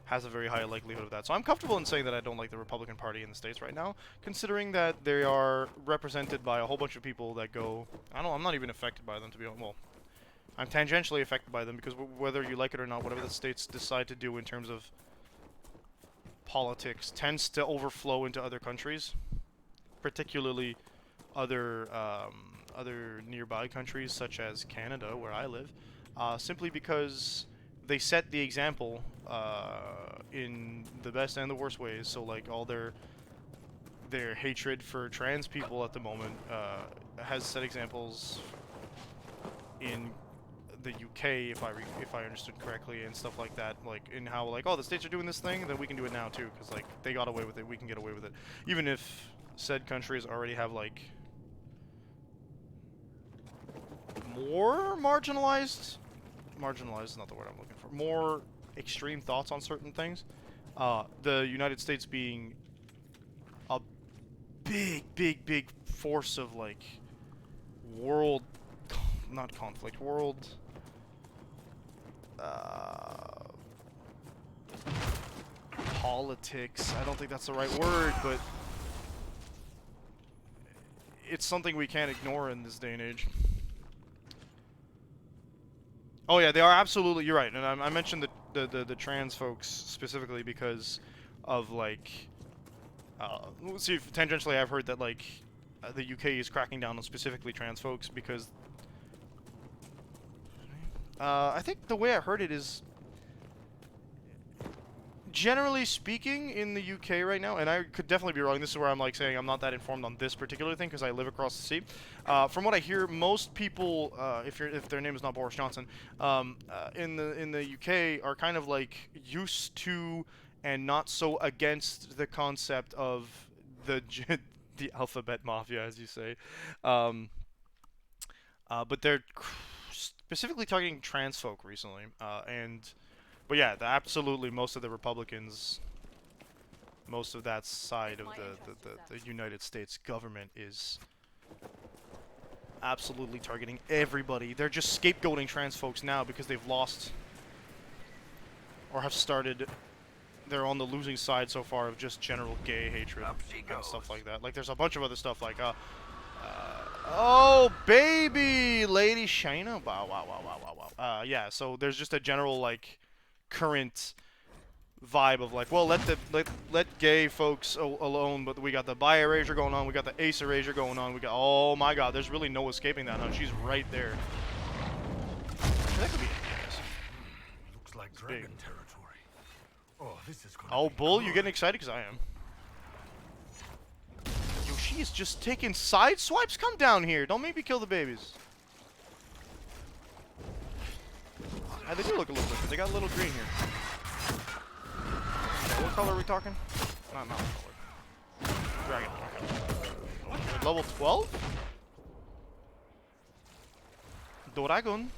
has a very high likelihood of that. So I'm comfortable in saying that I don't like the Republican Party in the States right now, considering that they are represented by a whole bunch of people that go, I'm not even affected by them, to be honest. Well, I'm tangentially affected by them, because whether you like it or not, whatever the states decide to do in terms of politics tends to overflow into other countries, particularly other nearby countries such as Canada, where I live, simply because they set the example in the best and the worst ways. So like all their hatred for trans people at the moment has set examples in the UK, if I understood correctly, and stuff like that, like in how like, oh, the states are doing this thing, then we can do it now too, because like they got away with it, we can get away with it, even if said countries already have like more marginalized is not the word I'm looking for, more extreme thoughts on certain things. The United States being a big force of like world politics. I don't think that's the right word, but it's something we can't ignore in this day and age. Oh yeah, they are absolutely, you're right, and I mentioned the trans folks specifically because of like, let's see, tangentially I've heard that like the UK is cracking down on specifically trans folks because I think the way I heard it is, generally speaking, in the UK right now, and I could definitely be wrong, this is where I'm like saying I'm not that informed on this particular thing because I live across the sea. From what I hear, most people, if their name is not Boris Johnson, in the UK are kind of like used to and not so against the concept of the the alphabet mafia, as you say. But they're specifically targeting trans folk recently, but yeah, absolutely most of the Republicans, most of that side of the United States government is absolutely targeting everybody. They're just scapegoating trans folks now because they've lost or have started. They're on the losing side so far of just general gay hatred and stuff like that. Like there's a bunch of other stuff like oh baby Lady Shayna, wow. Yeah, so there's just a general like current vibe of like, well, let gay folks alone, but we got the bi erasure going on, we got the ace erasure going on, we got, oh my god, there's really no escaping that, huh? She's right there. That could be it, yes. Looks like dragon territory. Oh, this is gonna Oh, be Bull, good. you getting excited? Because I am. Yo, she is just taking side swipes? Come down here. Don't make me kill the babies. They do look a little different. They got a little green here. Okay, what color are we talking? Not color. Dragon. Okay. Level 12? Dragon.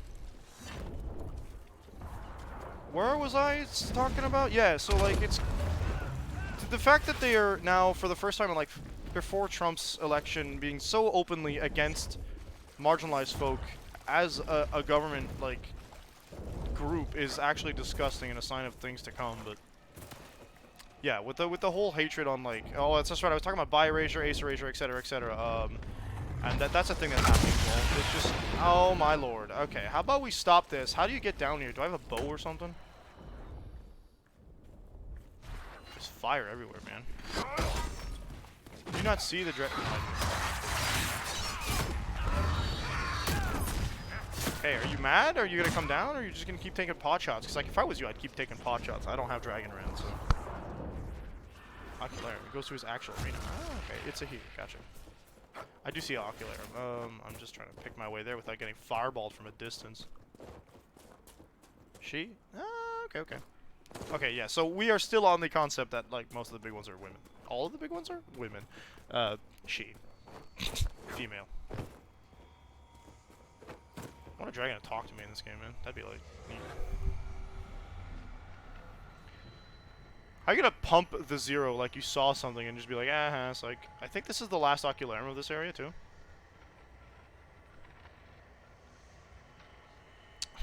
Where was I talking about? Yeah, so like it's the fact that they are now, for the first time in like before Trump's election, being so openly against marginalized folk as a government like group is actually disgusting and a sign of things to come. But yeah, with the whole hatred on like, oh, that's right, I was talking about bi erasure, ace erasure, etc., etc. And that's a thing that's happening as well. It's just, oh my lord. Okay, how about we stop this? How do you get down here? Do I have a bow or something? There's fire everywhere, man. Do you not see the Hey, are you mad? Are you gonna come down, or are you just gonna keep taking pot shots? Because like, if I was you, I'd keep taking pot shots. I don't have dragon around, so. Ocularum. It goes to his actual arena. Oh, okay. It's a he. Gotcha. I do see Ocularum. I'm just trying to pick my way there without getting fireballed from a distance. She? Okay. Okay, yeah, so we are still on the concept that, like, most of the big ones are women. All of the big ones are women. She. Female. I want a dragon to talk to me in this game, man. That'd be, like, neat. How are you gonna pump the 0 like you saw something and just be like, it's like, I think this is the last Ocularum of this area, too.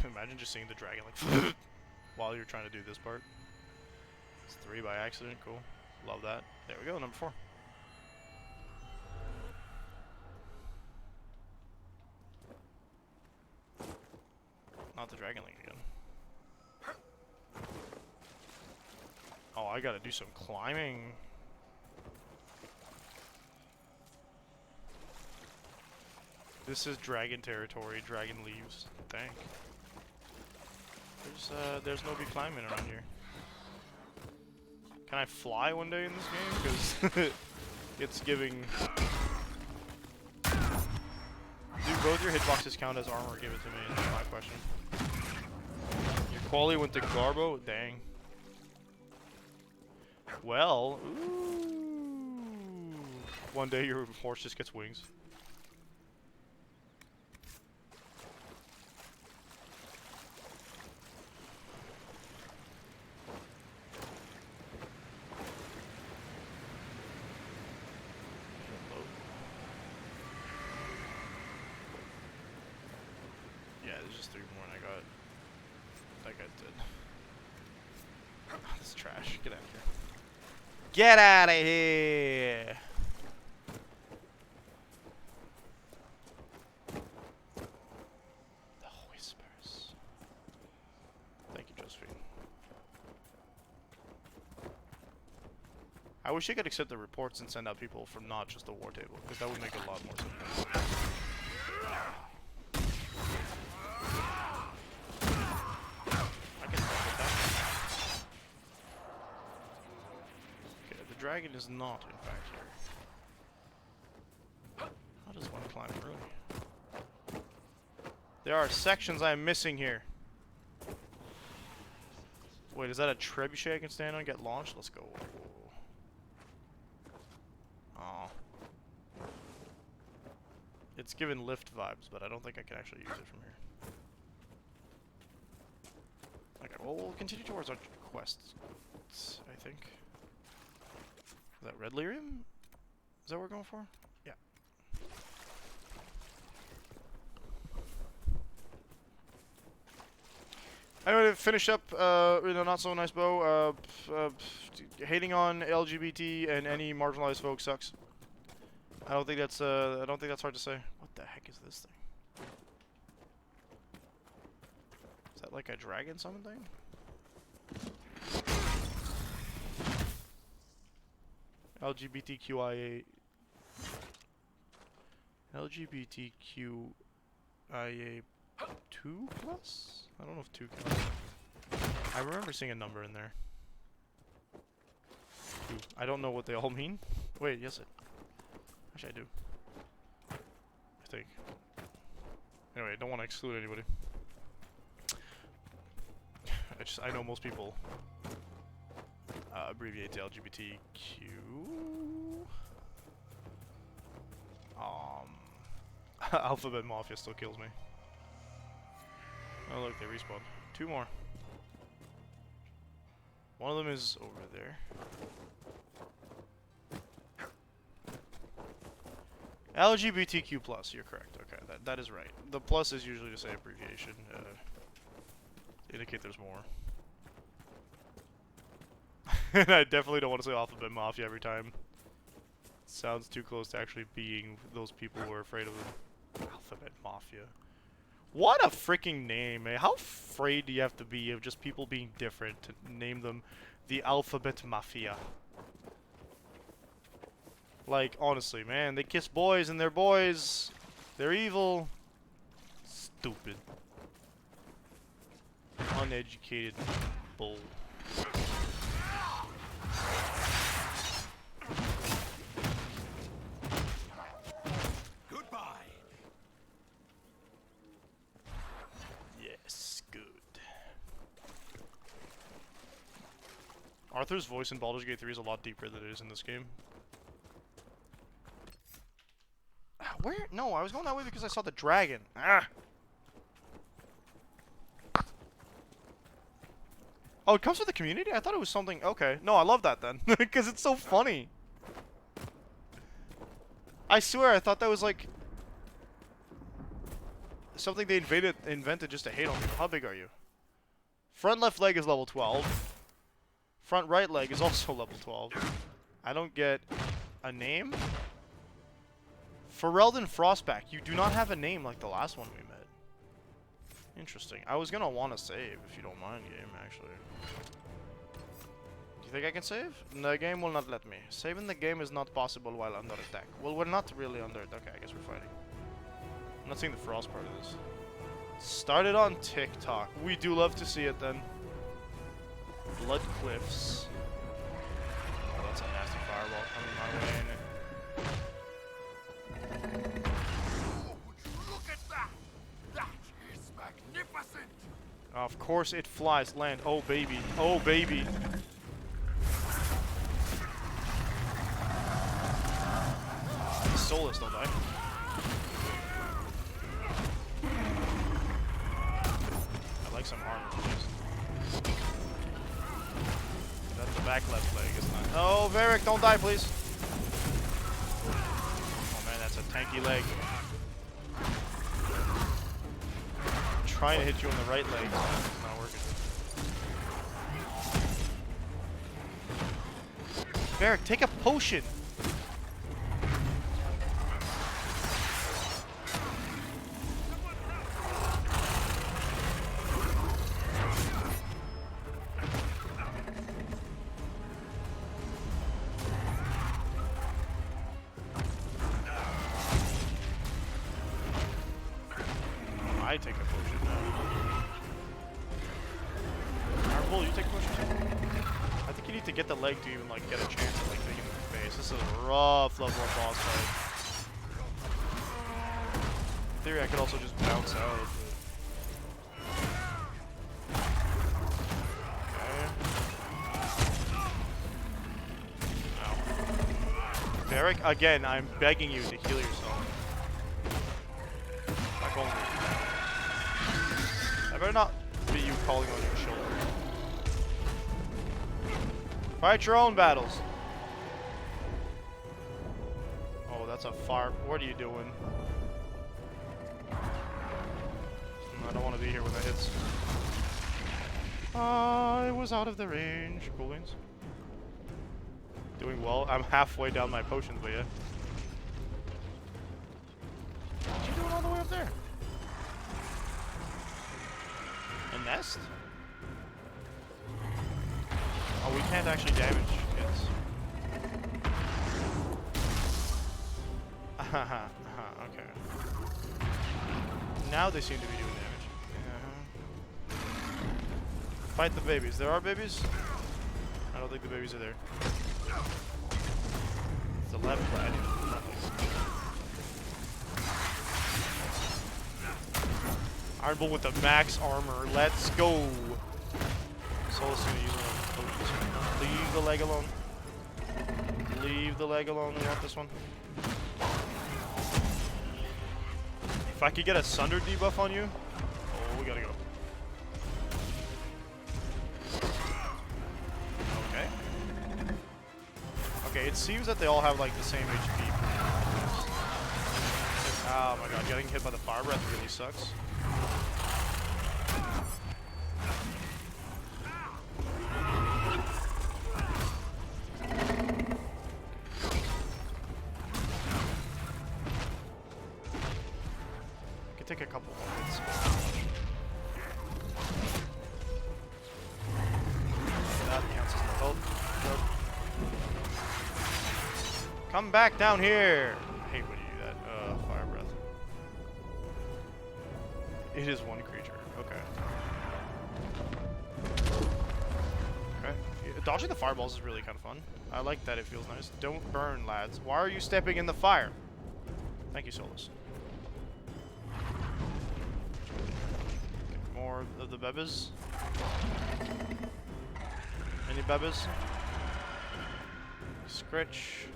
Imagine just seeing the dragon, like, while you're trying to do this part. It's 3 by accident, cool. Love that. There we go, number 4. Not the dragon link again. Oh, I gotta do some climbing. This is dragon territory, dragon leaves. Dang. There's no be climbing around here. Can I fly one day in this game? Because it's giving... Do both your hitboxes count as armor? Give it to me, that's my question. Your quality went to Garbo? Dang. Well, ooh. One day your horse just gets wings. Yeah, there's just 3 more and I got... That guy's dead. This is trash. Get out of here. Get out of here! The Whispers. Thank you, Josephine. I wish I could accept the reports and send out people from not just the war table, because that would make a lot more sense. I can fuck with that. Okay, the dragon is not, in fact, here. How does one climb really? There are sections I am missing here. Wait, is that a trebuchet I can stand on and get launched? Let's go. Aw. It's given lift vibes, but I don't think I can actually use it from here. Okay, well, we'll continue towards our quests, I think. Is that red lyrium? Is that what we're going for? Yeah. Anyway, to finish up in a not so nice bow, hating on LGBT and any marginalized folks sucks. I don't think that's hard to say. What the heck is this thing? Is that like a dragon summon thing? LGBTQIA LGBTQIA 2 plus? I don't know if 2 counts. I remember seeing a number in there. 2. I don't know what they all mean. Wait, yes it. Actually I do. I think. Anyway, I don't want to exclude anybody. I know most people abbreviate to LGBTQ. Alphabet Mafia still kills me. Oh look, they respawned. 2 more. One of them is over there. LGBTQ plus, you're correct. Okay, that is right. The plus is usually just an abbreviation. Indicate there's more. And I definitely don't want to say Alphabet Mafia every time. Sounds too close to actually being those people who are afraid of them. Alphabet Mafia. What a freaking name, eh? How afraid do you have to be of just people being different to name them the Alphabet Mafia? Like, honestly, man, they kiss boys and they're boys. They're evil. Stupid. Uneducated bull. Goodbye. Yes, good. Arthur's voice in Baldur's Gate 3 is a lot deeper than it is in this game. Where? No, I was going that way because I saw the dragon. Ah! Oh, it comes with the community? I thought it was something... Okay. No, I love that then. Because it's so funny. I swear, I thought that was like... something they invented just to hate on people. How big are you? Front left leg is level 12. Front right leg is also level 12. I don't get a name? Ferelden Frostback, you do not have a name like the last one we met. Interesting. I was gonna want to save, if you don't mind, game, actually. Do you think I can save? The game will not let me. Saving the game is not possible while under attack. Well, we're not really under attack. Okay, I guess we're fighting. I'm not seeing the frost part of this. Started on TikTok. We do love to see it, then. Blood Cliffs. Oh, that's a nasty fireball coming my way, ain't it? Look at that! That is magnificent! Of course it flies. Land. Oh, baby. Oh, baby. Soulless, don't die. I like some armor, please. That's the back left leg, isn't it? Oh, Varric, don't die, please. Oh, man, that's a tanky leg. I'm trying to hit you on the right leg. It's not working. Varric, take a potion. I take a potion now. Alright, Bull, you take a potion too? I think you need to get the leg to even like get a chance at like hitting him in the face. This is a rough level of boss fight. In theory, I could also just bounce out. Derek, again, I'm begging you to heal yourself. Back only. I better not be you calling on your shoulder. Fight your own battles. Oh, that's a fire. What are you doing? I don't want to be here when that hits. I was out of the range. Cool beans. Doing well. I'm halfway down my potions, but yeah. What you doing all the way up there? A nest? Oh, we can't actually damage kids. Okay. Now they seem to be doing damage. Fight the babies. There are babies? I don't think the babies are there. It's a left side. Iron Bull with the max armor. Let's go. Solus gonna use one. Leave the leg alone. Leave the leg alone. We want this one. If I could get a Sunder debuff on you. Oh, we gotta go. Okay. Okay, it seems that they all have like the same HP. Oh my god, getting hit by the fire breath really sucks. Could take a couple more hits. That counts as no health. Nope. Come back down here! I hate when you do that. Fire breath. It is one creature. Okay. Okay. Yeah, dodging the fireballs is really kind of fun. I like that it feels nice. Don't burn, lads. Why are you stepping in the fire? Thank you, Solus. More of the bebes. Any bebes? Scritch.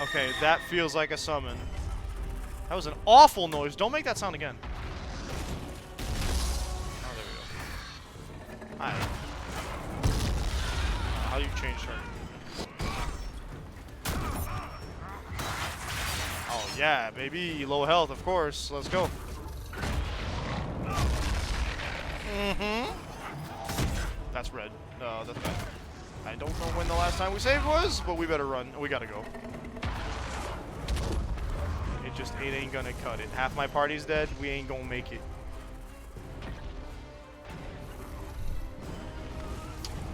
Okay, that feels like a summon. That was an awful noise. Don't make that sound again. Oh, there we go. Hi. How do you change her? Oh, yeah, baby. Low health, of course. Let's go. That's red. That's bad. I don't know when the last time we saved was, but we better run. We gotta go. It ain't gonna cut it. Half my party's dead. We ain't gonna make it.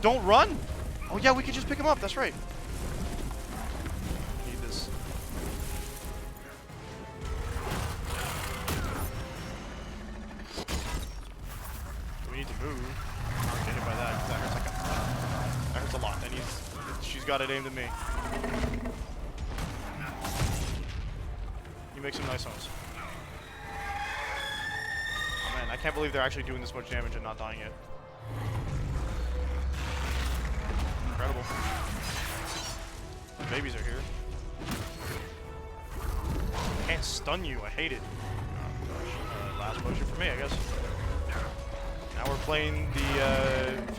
Don't run! Oh yeah, we could just pick him up. That's right. Need this. We need to move. Not get hit by that. That hurts a lot. And she's got it aimed at me. You make some nice ones. Oh man, I can't believe they're actually doing this much damage and not dying yet. Incredible. The babies are here. I can't stun you. I hate it. Oh gosh. Last potion for me, I guess. Now we're playing the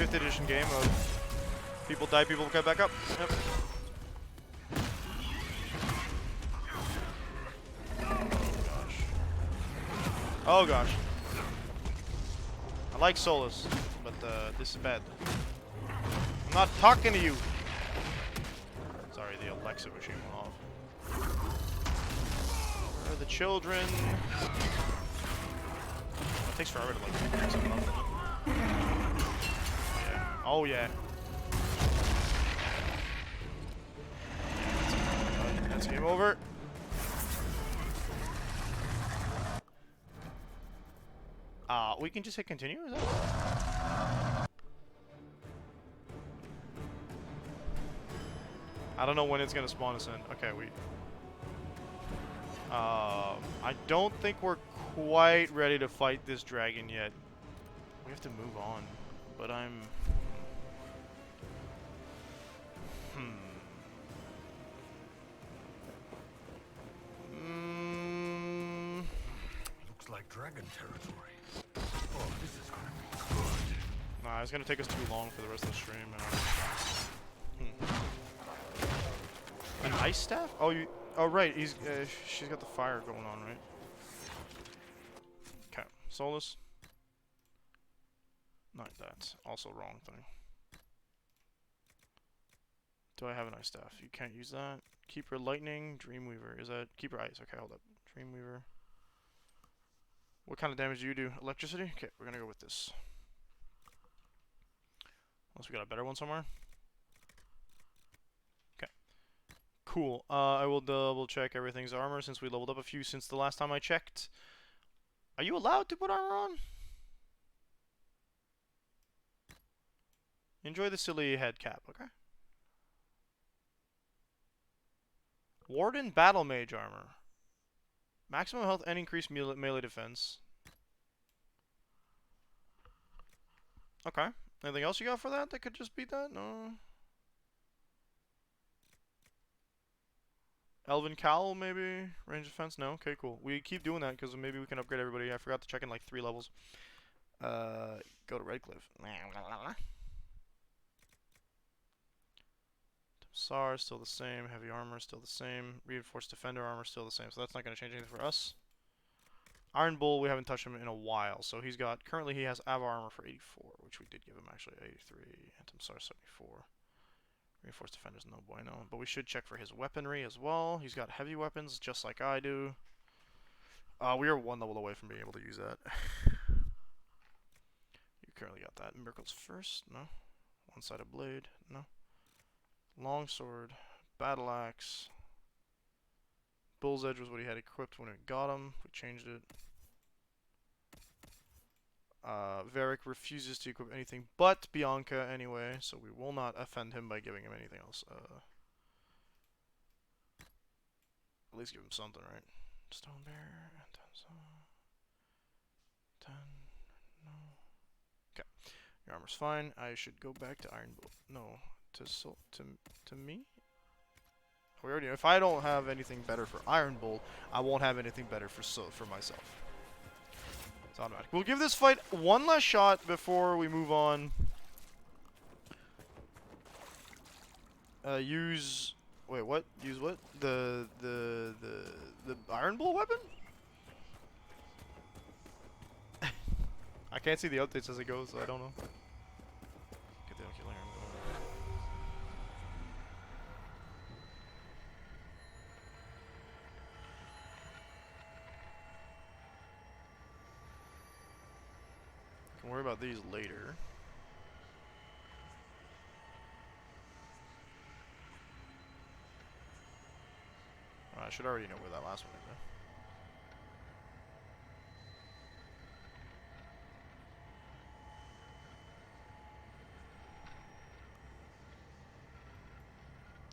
5th edition game of people die, people come back up. Yep. Oh gosh. I like Solus, but this is bad. I'm not talking to you. Sorry, the Alexa machine went off. Where are the children? It takes forever to like pick something up. Yeah. Oh yeah. That's game over. We can just hit continue, is that? I don't know when it's gonna spawn us in. Okay, I don't think we're quite ready to fight this dragon yet. We have to move on, but I'm... Looks like dragon territory. Oh, this is gonna be good. Nah, it's gonna take us too long for the rest of the stream. An ice staff? Oh, you... Oh, right. She's got the fire going on, right? Okay. Solus. Not that. Also wrong thing. Do I have an ice staff? You can't use that. Keeper lightning. Dreamweaver. Is that... Keeper ice. Okay, hold up. Dreamweaver. What kind of damage do you do? Electricity? Okay, we're gonna go with this. Unless we got a better one somewhere. Okay. Cool. I will double check everything's armor since we leveled up a few since the last time I checked. Are you allowed to put armor on? Enjoy the silly head cap, okay? Warden Battle Mage armor. Maximum health and increased melee defense. Okay. Anything else you got for that could just beat that? No. Elven Cowl, maybe? Range defense? No? Okay, cool. We keep doing that because maybe we can upgrade everybody. I forgot to check in like 3 levels. Go to Redcliffe. SAR still the same. Heavy armor still the same. Reinforced defender armor still the same. So that's not going to change anything for us. Iron Bull, we haven't touched him in a while. So he's got, currently he has Ava armor for 84, which we did give him actually 83. Antim SAR 74. Reinforced defender's no bueno. But we should check for his weaponry as well. He's got heavy weapons just like I do. We are 1 level away from being able to use that. You currently got that. Miracle's first? No. One-sided blade? No. Longsword, battle axe. Bull's Edge was what he had equipped when we got him. We changed it. Varric refuses to equip anything but Bianca anyway, so we will not offend him by giving him anything else. At least give him something, right? Stone Bear, 10, no. Okay, your armor's fine. I should go back to Iron Bull. No. To me? We already. If I don't have anything better for Iron Bull, I won't have anything better for myself. It's automatic. We'll give this fight one last shot before we move on. Use. Wait, what? Use what? The Iron Bull weapon? I can't see the updates as it goes, so I don't know. Get the killing him. Can worry about these later. I should already know where that last one is, though.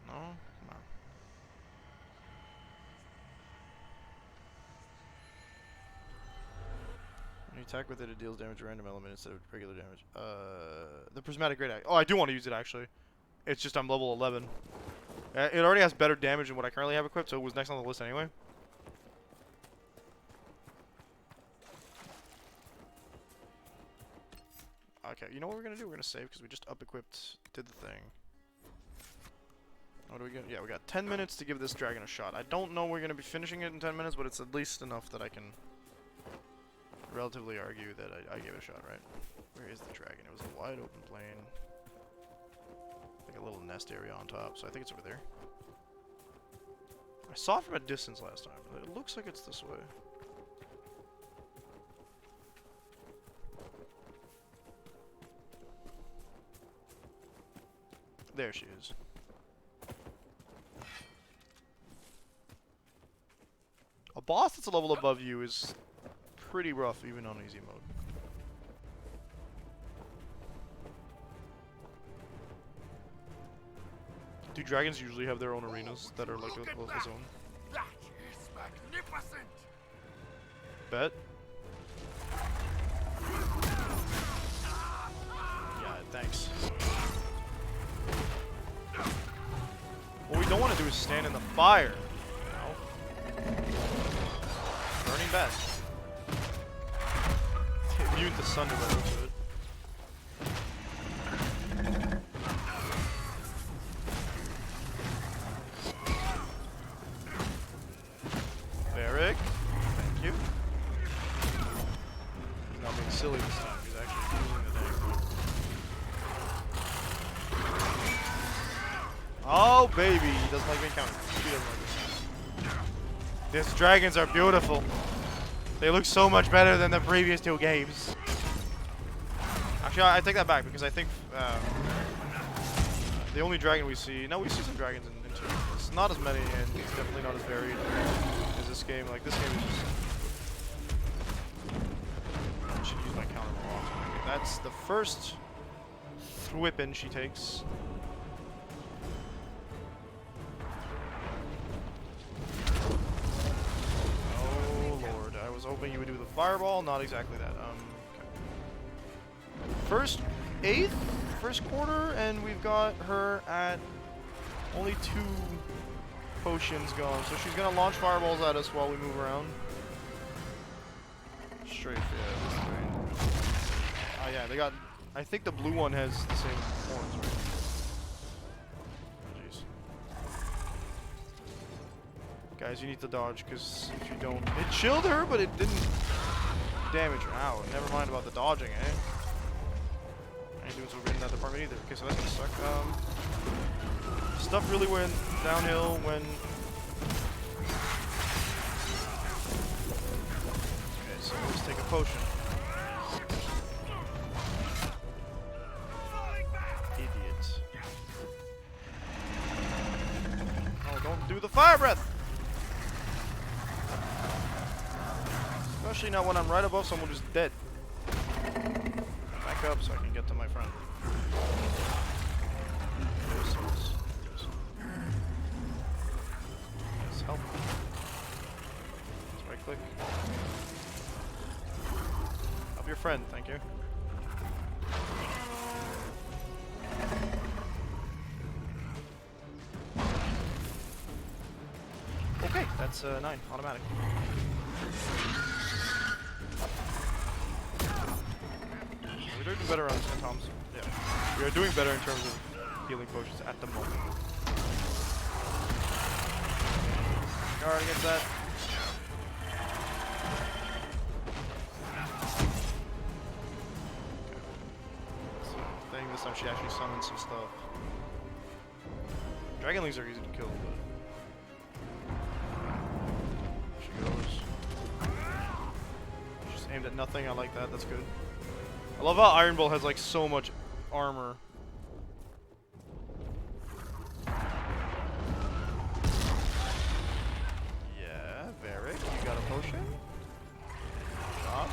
No? Come on. When you attack with it, it deals damage to random element instead of regular damage. The Prismatic Great Axe. Oh, I do want to use it, actually. It's just I'm level 11. It already has better damage than what I currently have equipped, so it was next on the list anyway. Okay, you know what we're going to do? We're going to save because we just up-equipped, did the thing. What do we get? Yeah, we got 10 minutes to give this dragon a shot. I don't know we're going to be finishing it in 10 minutes, but it's at least enough that I can relatively argue that I gave it a shot, right? Where is the dragon? It was a wide open plain. Like a little nest area on top, so I think it's over there. I saw it from a distance last time, but it looks like it's this way. There she is. A boss that's a level above you is pretty rough, even on easy mode. Do dragons usually have their own arenas that are like a zone? That is magnificent. Bet. Yeah, thanks. What we don't want to do is stand in the fire. Burning best. Immune to sun by the looks of it. Varric, thank you. He's not being silly this time. He's actually using the dang. Oh baby, he doesn't like being countered. He doesn't like this. These dragons are beautiful. They look so much better than the previous 2 games. Actually, I take that back because I think the only dragon we see... No, we see some dragons in 2. It's not as many, and it's definitely not as varied as this game. Like, this game is just... I should use my counter more often. Okay, that's the first whipping she takes. I was hoping you would do the fireball, not exactly that. Okay. First quarter, and we've got her at only 2 potions gone. So she's gonna launch fireballs at us while we move around. Strafe, yeah, this way. Oh yeah, they got. I think the blue one has the same horns, right? Guys, you need to dodge, because if you don't... It chilled her, but it didn't damage her. Ow, never mind about the dodging, eh? I ain't doing so good in that department either. Okay, so that's gonna suck. Stuff really went downhill when... Okay, so let's take a potion. Idiot. Oh, don't do the fire breath! Especially not when I'm right above someone who's dead. Back up so I can get to my friend. Yes, help. Let's right click. Help your friend, thank you. Okay, that's 9, automatic. We're doing better on Tom's. Yeah. We are doing better in terms of healing potions at the moment. Guard against that. Okay. So, I think this time she actually summons some stuff. Dragonlings are easy to kill, but... She goes. She's aimed at nothing, I like that, that's good. I love how Iron Bull has like so much armor. Yeah, Varric, you got a potion? Job.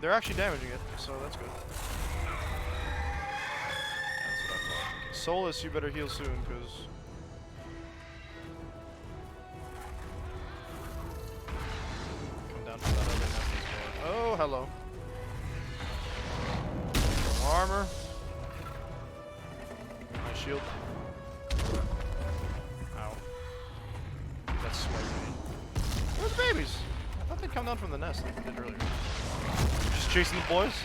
They're actually damaging it, so that's good. That's what I thought. Okay, Solus, you better heal soon, because... Come down to that other map. Oh, hello. No armor. My shield. Ow. That's sweaty. Where's the babies? I thought they'd come down from the nest like they did earlier. Just chasing the boys?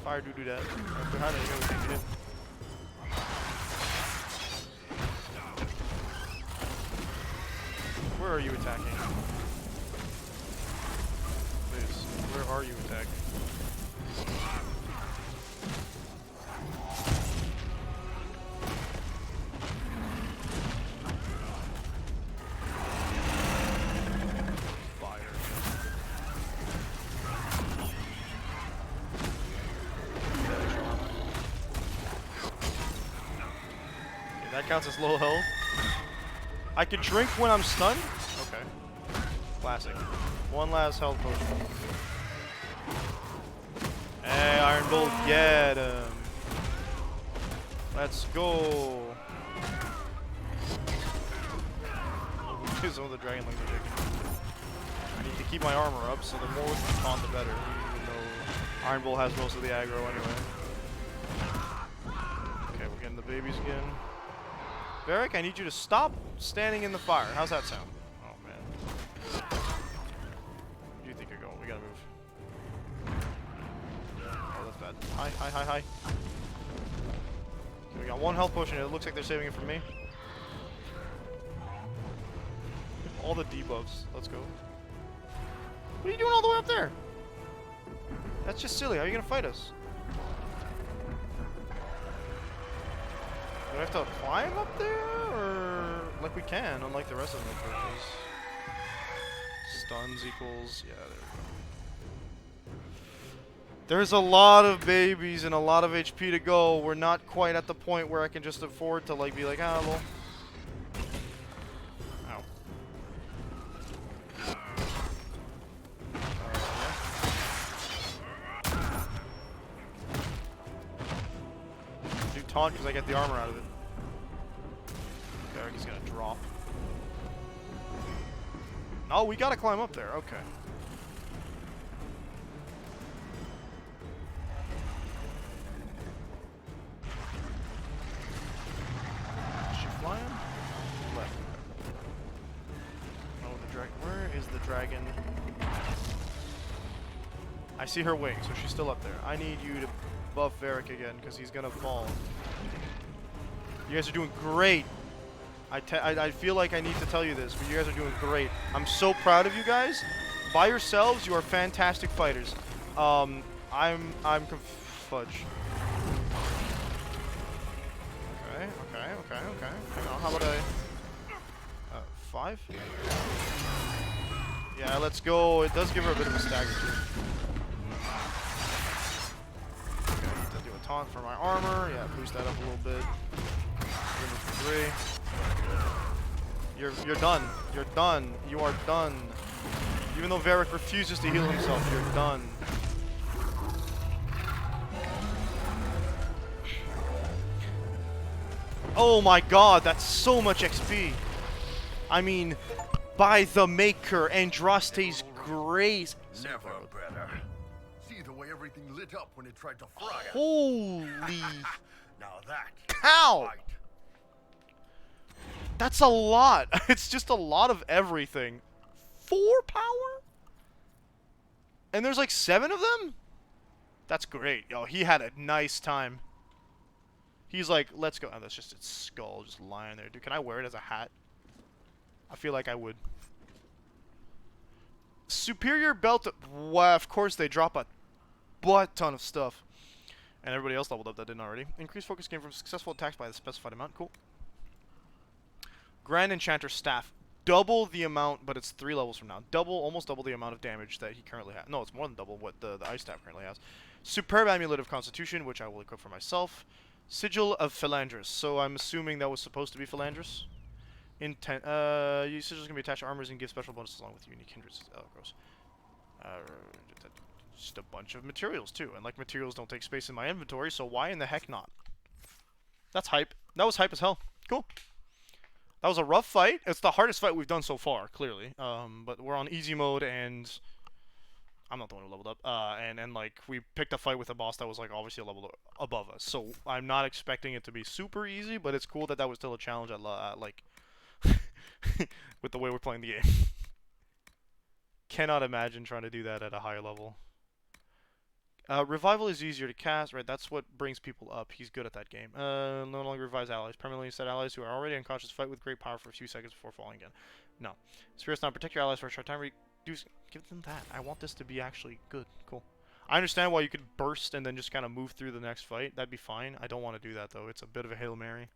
Fire do that. Right behind it, you gotta take a hit. Where are you attacking? Where are you attacking? Fire. Okay, that counts as low health. I can drink when I'm stunned? Okay. Classic. One last health potion. Hey, Iron Bull, get him. Let's go. Some of the dragon legs are taken. I need to keep my armor up, so the more we can taunt, the better. Even though Iron Bull has most of the aggro anyway. Okay, we're getting the babies again. Varric, I need you to stop standing in the fire. How's that sound? Oh man. Where do you think you're going? We gotta move. Oh, that's bad. Hi, hi, hi, hi. Okay, we got one health potion. It looks like they're saving it from me. All the debuffs. Let's go. What are you doing all the way up there? That's just silly. How are you gonna fight us? Do I have to climb up there? Or like we can, unlike the rest of the approaches. Stuns equals... yeah, there we go. There's a lot of babies and a lot of HP to go. We're not quite at the point where I can just afford to like be like, ah, well... taunt because I get the armor out of it. Varric is gonna drop. No, we gotta climb up there. Okay. Is she flying? Left. Oh, the dragon. Where is the dragon? I see her wing, so she's still up there. I need you to buff Varric again, because he's gonna fall. You guys are doing great. I feel like I need to tell you this, but you guys are doing great. I'm so proud of you guys. By yourselves, you are fantastic fighters. I'm fudge. Okay. Hang on, how about I... 5? Yeah, let's go. It does give her a bit of a stagger, too. Taunt for my armor. Yeah, boost that up a little bit. 3. You're done. You're done. You are done. Even though Varric refuses to heal himself, you're done. Oh my god, that's so much XP. I mean, by the Maker, Andraste's grace. Never better. See the way everything lit up when it tried to fry us. Holy now that cow! That's a lot. It's just a lot of everything. 4 power? And there's like 7 of them? That's great. Yo, he had a nice time. He's like, let's go. Oh, that's just its skull just lying there. Dude, can I wear it as a hat? I feel like I would. Superior belt. Wow, of course they drop a butt ton of stuff. And everybody else leveled up that didn't already. Increased focus gain from successful attacks by the specified amount. Cool. Grand Enchanter Staff. Double the amount, but it's 3 levels from now. Almost double the amount of damage that he currently has. No, it's more than double what the Ice Staff currently has. Superb Amulet of Constitution, which I will equip for myself. Sigil of Philandris. So I'm assuming that was supposed to be Philandris. Sigils can be attached to armors and give special bonuses along with unique hindrances. Oh, gross. Just a bunch of materials, too. And, like, materials don't take space in my inventory, so why in the heck not? That's hype. That was hype as hell. Cool. That was a rough fight. It's the hardest fight we've done so far, clearly. But we're on easy mode, and I'm not the one who leveled up. And like, we picked a fight with a boss that was, like, obviously a level above us. So I'm not expecting it to be super easy, but it's cool that that was still a challenge at like, with the way we're playing the game. Cannot imagine trying to do that at a higher level. Revival is easier to cast, right? That's what brings people up. He's good at that game. No longer revives allies. Permanently set allies who are already unconscious fight with great power for a few seconds before falling again. No. Spirits not protect your allies for a short time. Reduce. Give them that. I want this to be actually good. Cool. I understand why you could burst and then just kind of move through the next fight. That'd be fine. I don't want to do that, though. It's a bit of a Hail Mary.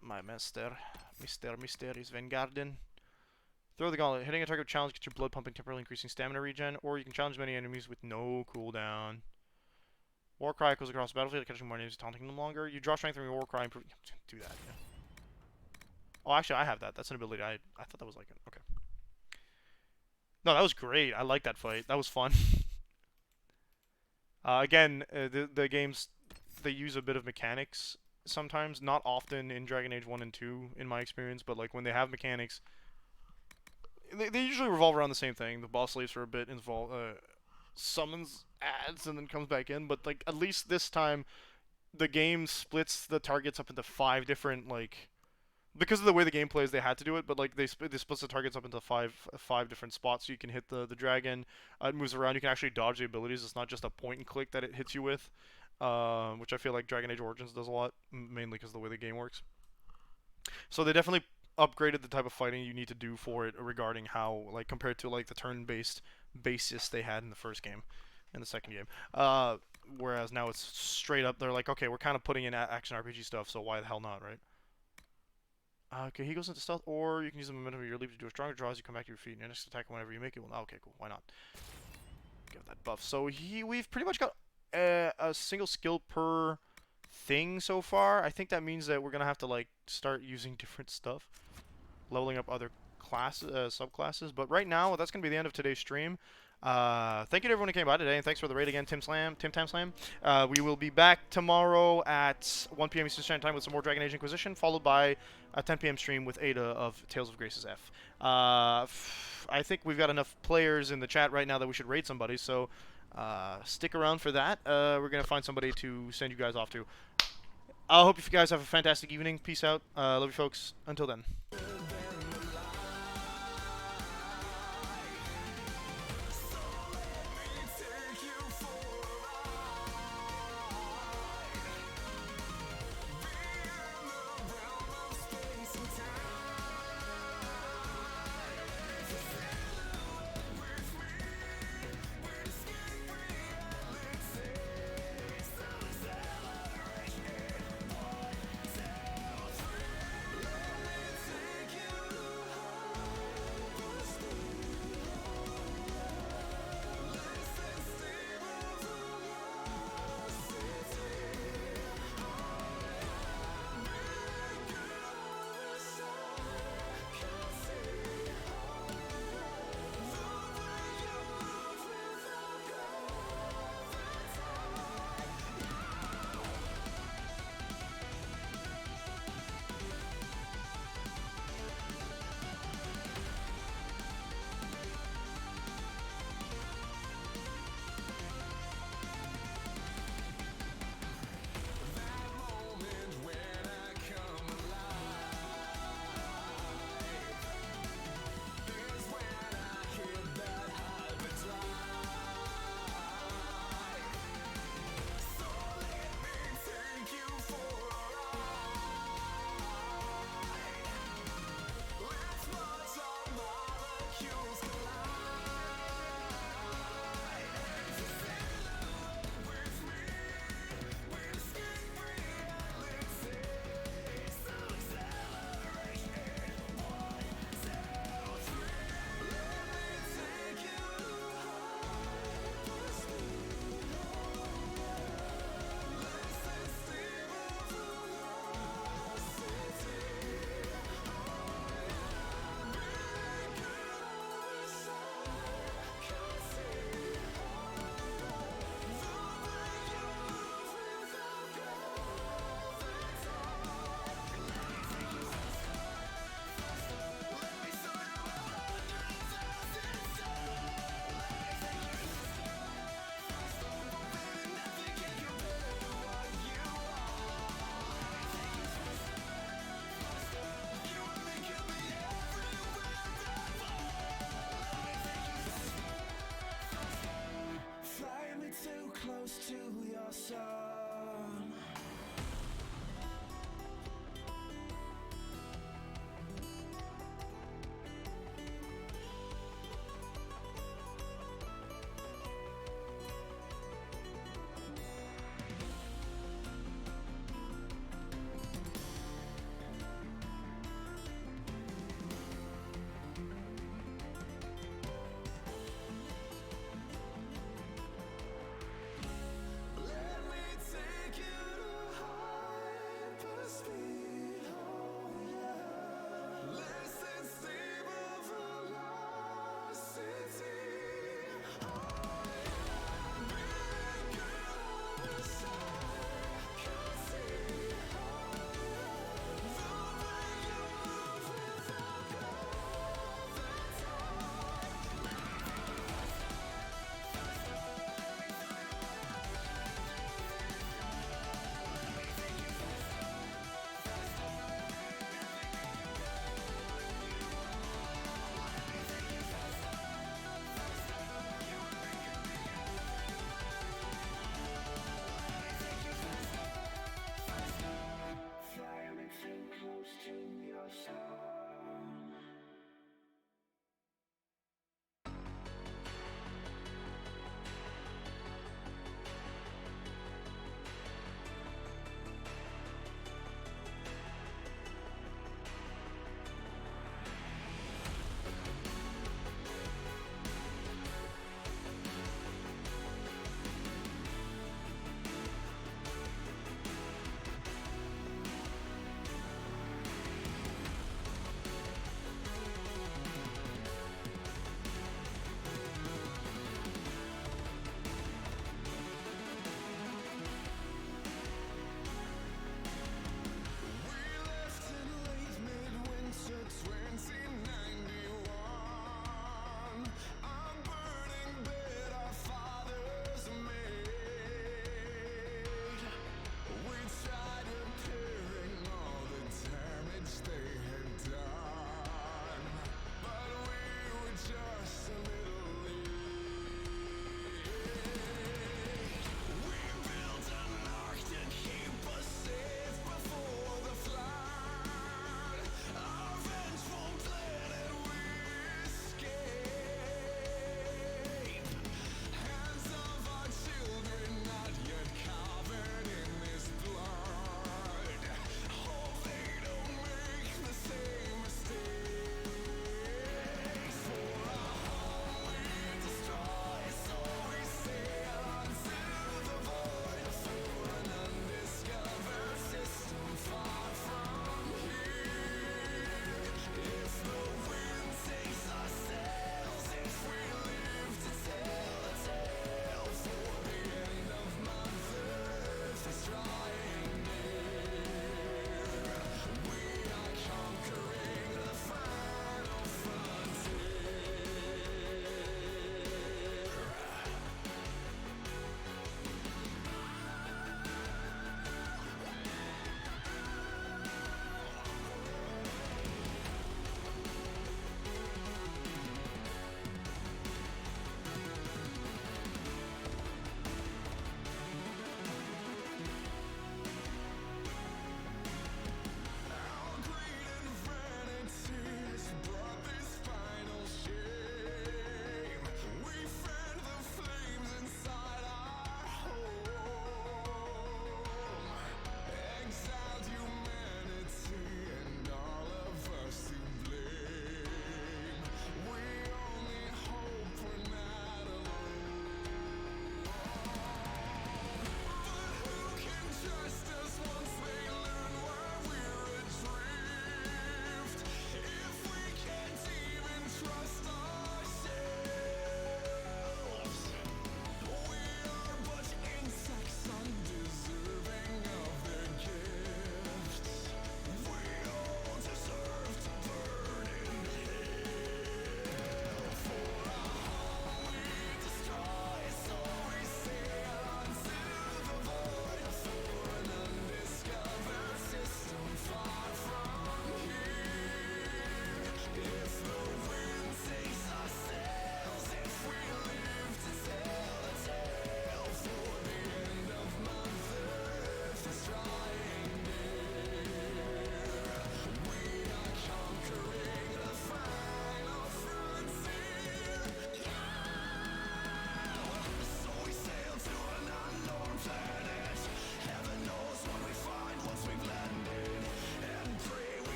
My master. Mister is Vanguardian. Throw the gauntlet. Hitting a target challenge gets your blood pumping, temporarily increasing stamina regen, or you can challenge many enemies with no cooldown. War Cry goes across the battlefield, catching more enemies, taunting them longer. You draw strength from your War Cry. Do that, yeah. Oh, actually, I have that. That's an ability. I thought that was like okay. No, that was great. I like that fight. That was fun. Again, the games, they use a bit of mechanics sometimes, not often in Dragon Age 1 and 2 in my experience, but like when they have mechanics, they usually revolve around the same thing. The boss leaves for a bit, summons ads, and then comes back in. But like at least this time, the game splits the targets up into 5 different, like, because of the way the game plays, they had to do it. But like they splits the targets up into five different spots, so you can hit the dragon. It moves around. You can actually dodge the abilities. It's not just a point and click that it hits you with, which I feel like Dragon Age Origins does a lot, mainly because of the way the game works. So they definitely upgraded the type of fighting you need to do for it regarding how, like, compared to like the turn-based basis they had in the first game, in the second game. Whereas now it's straight up, they're like, okay, we're kind of putting in action RPG stuff, so why the hell not, right? Okay, he goes into stealth, or you can use the momentum of your leap to do a stronger draw as you come back to your feet, and your next attack whenever you make it. Well, okay, cool, why not? Give that buff. So we've pretty much got a single skill per thing so far. I think that means that we're gonna have to like start using different stuff, leveling up other classes, subclasses. But right now, that's gonna be the end of today's stream. Thank you to everyone who came by today, and thanks for the raid again, Tim Tam Slam. We will be back tomorrow at 1 p.m. Eastern Standard Time with some more Dragon Age Inquisition, followed by a 10 p.m. stream with Ada of Tales of Grace's F. I think we've got enough players in the chat right now that we should raid somebody, so stick around for that. We're gonna find somebody to send you guys off to. I hope you guys have a fantastic evening. Peace out. Love you folks. Until then.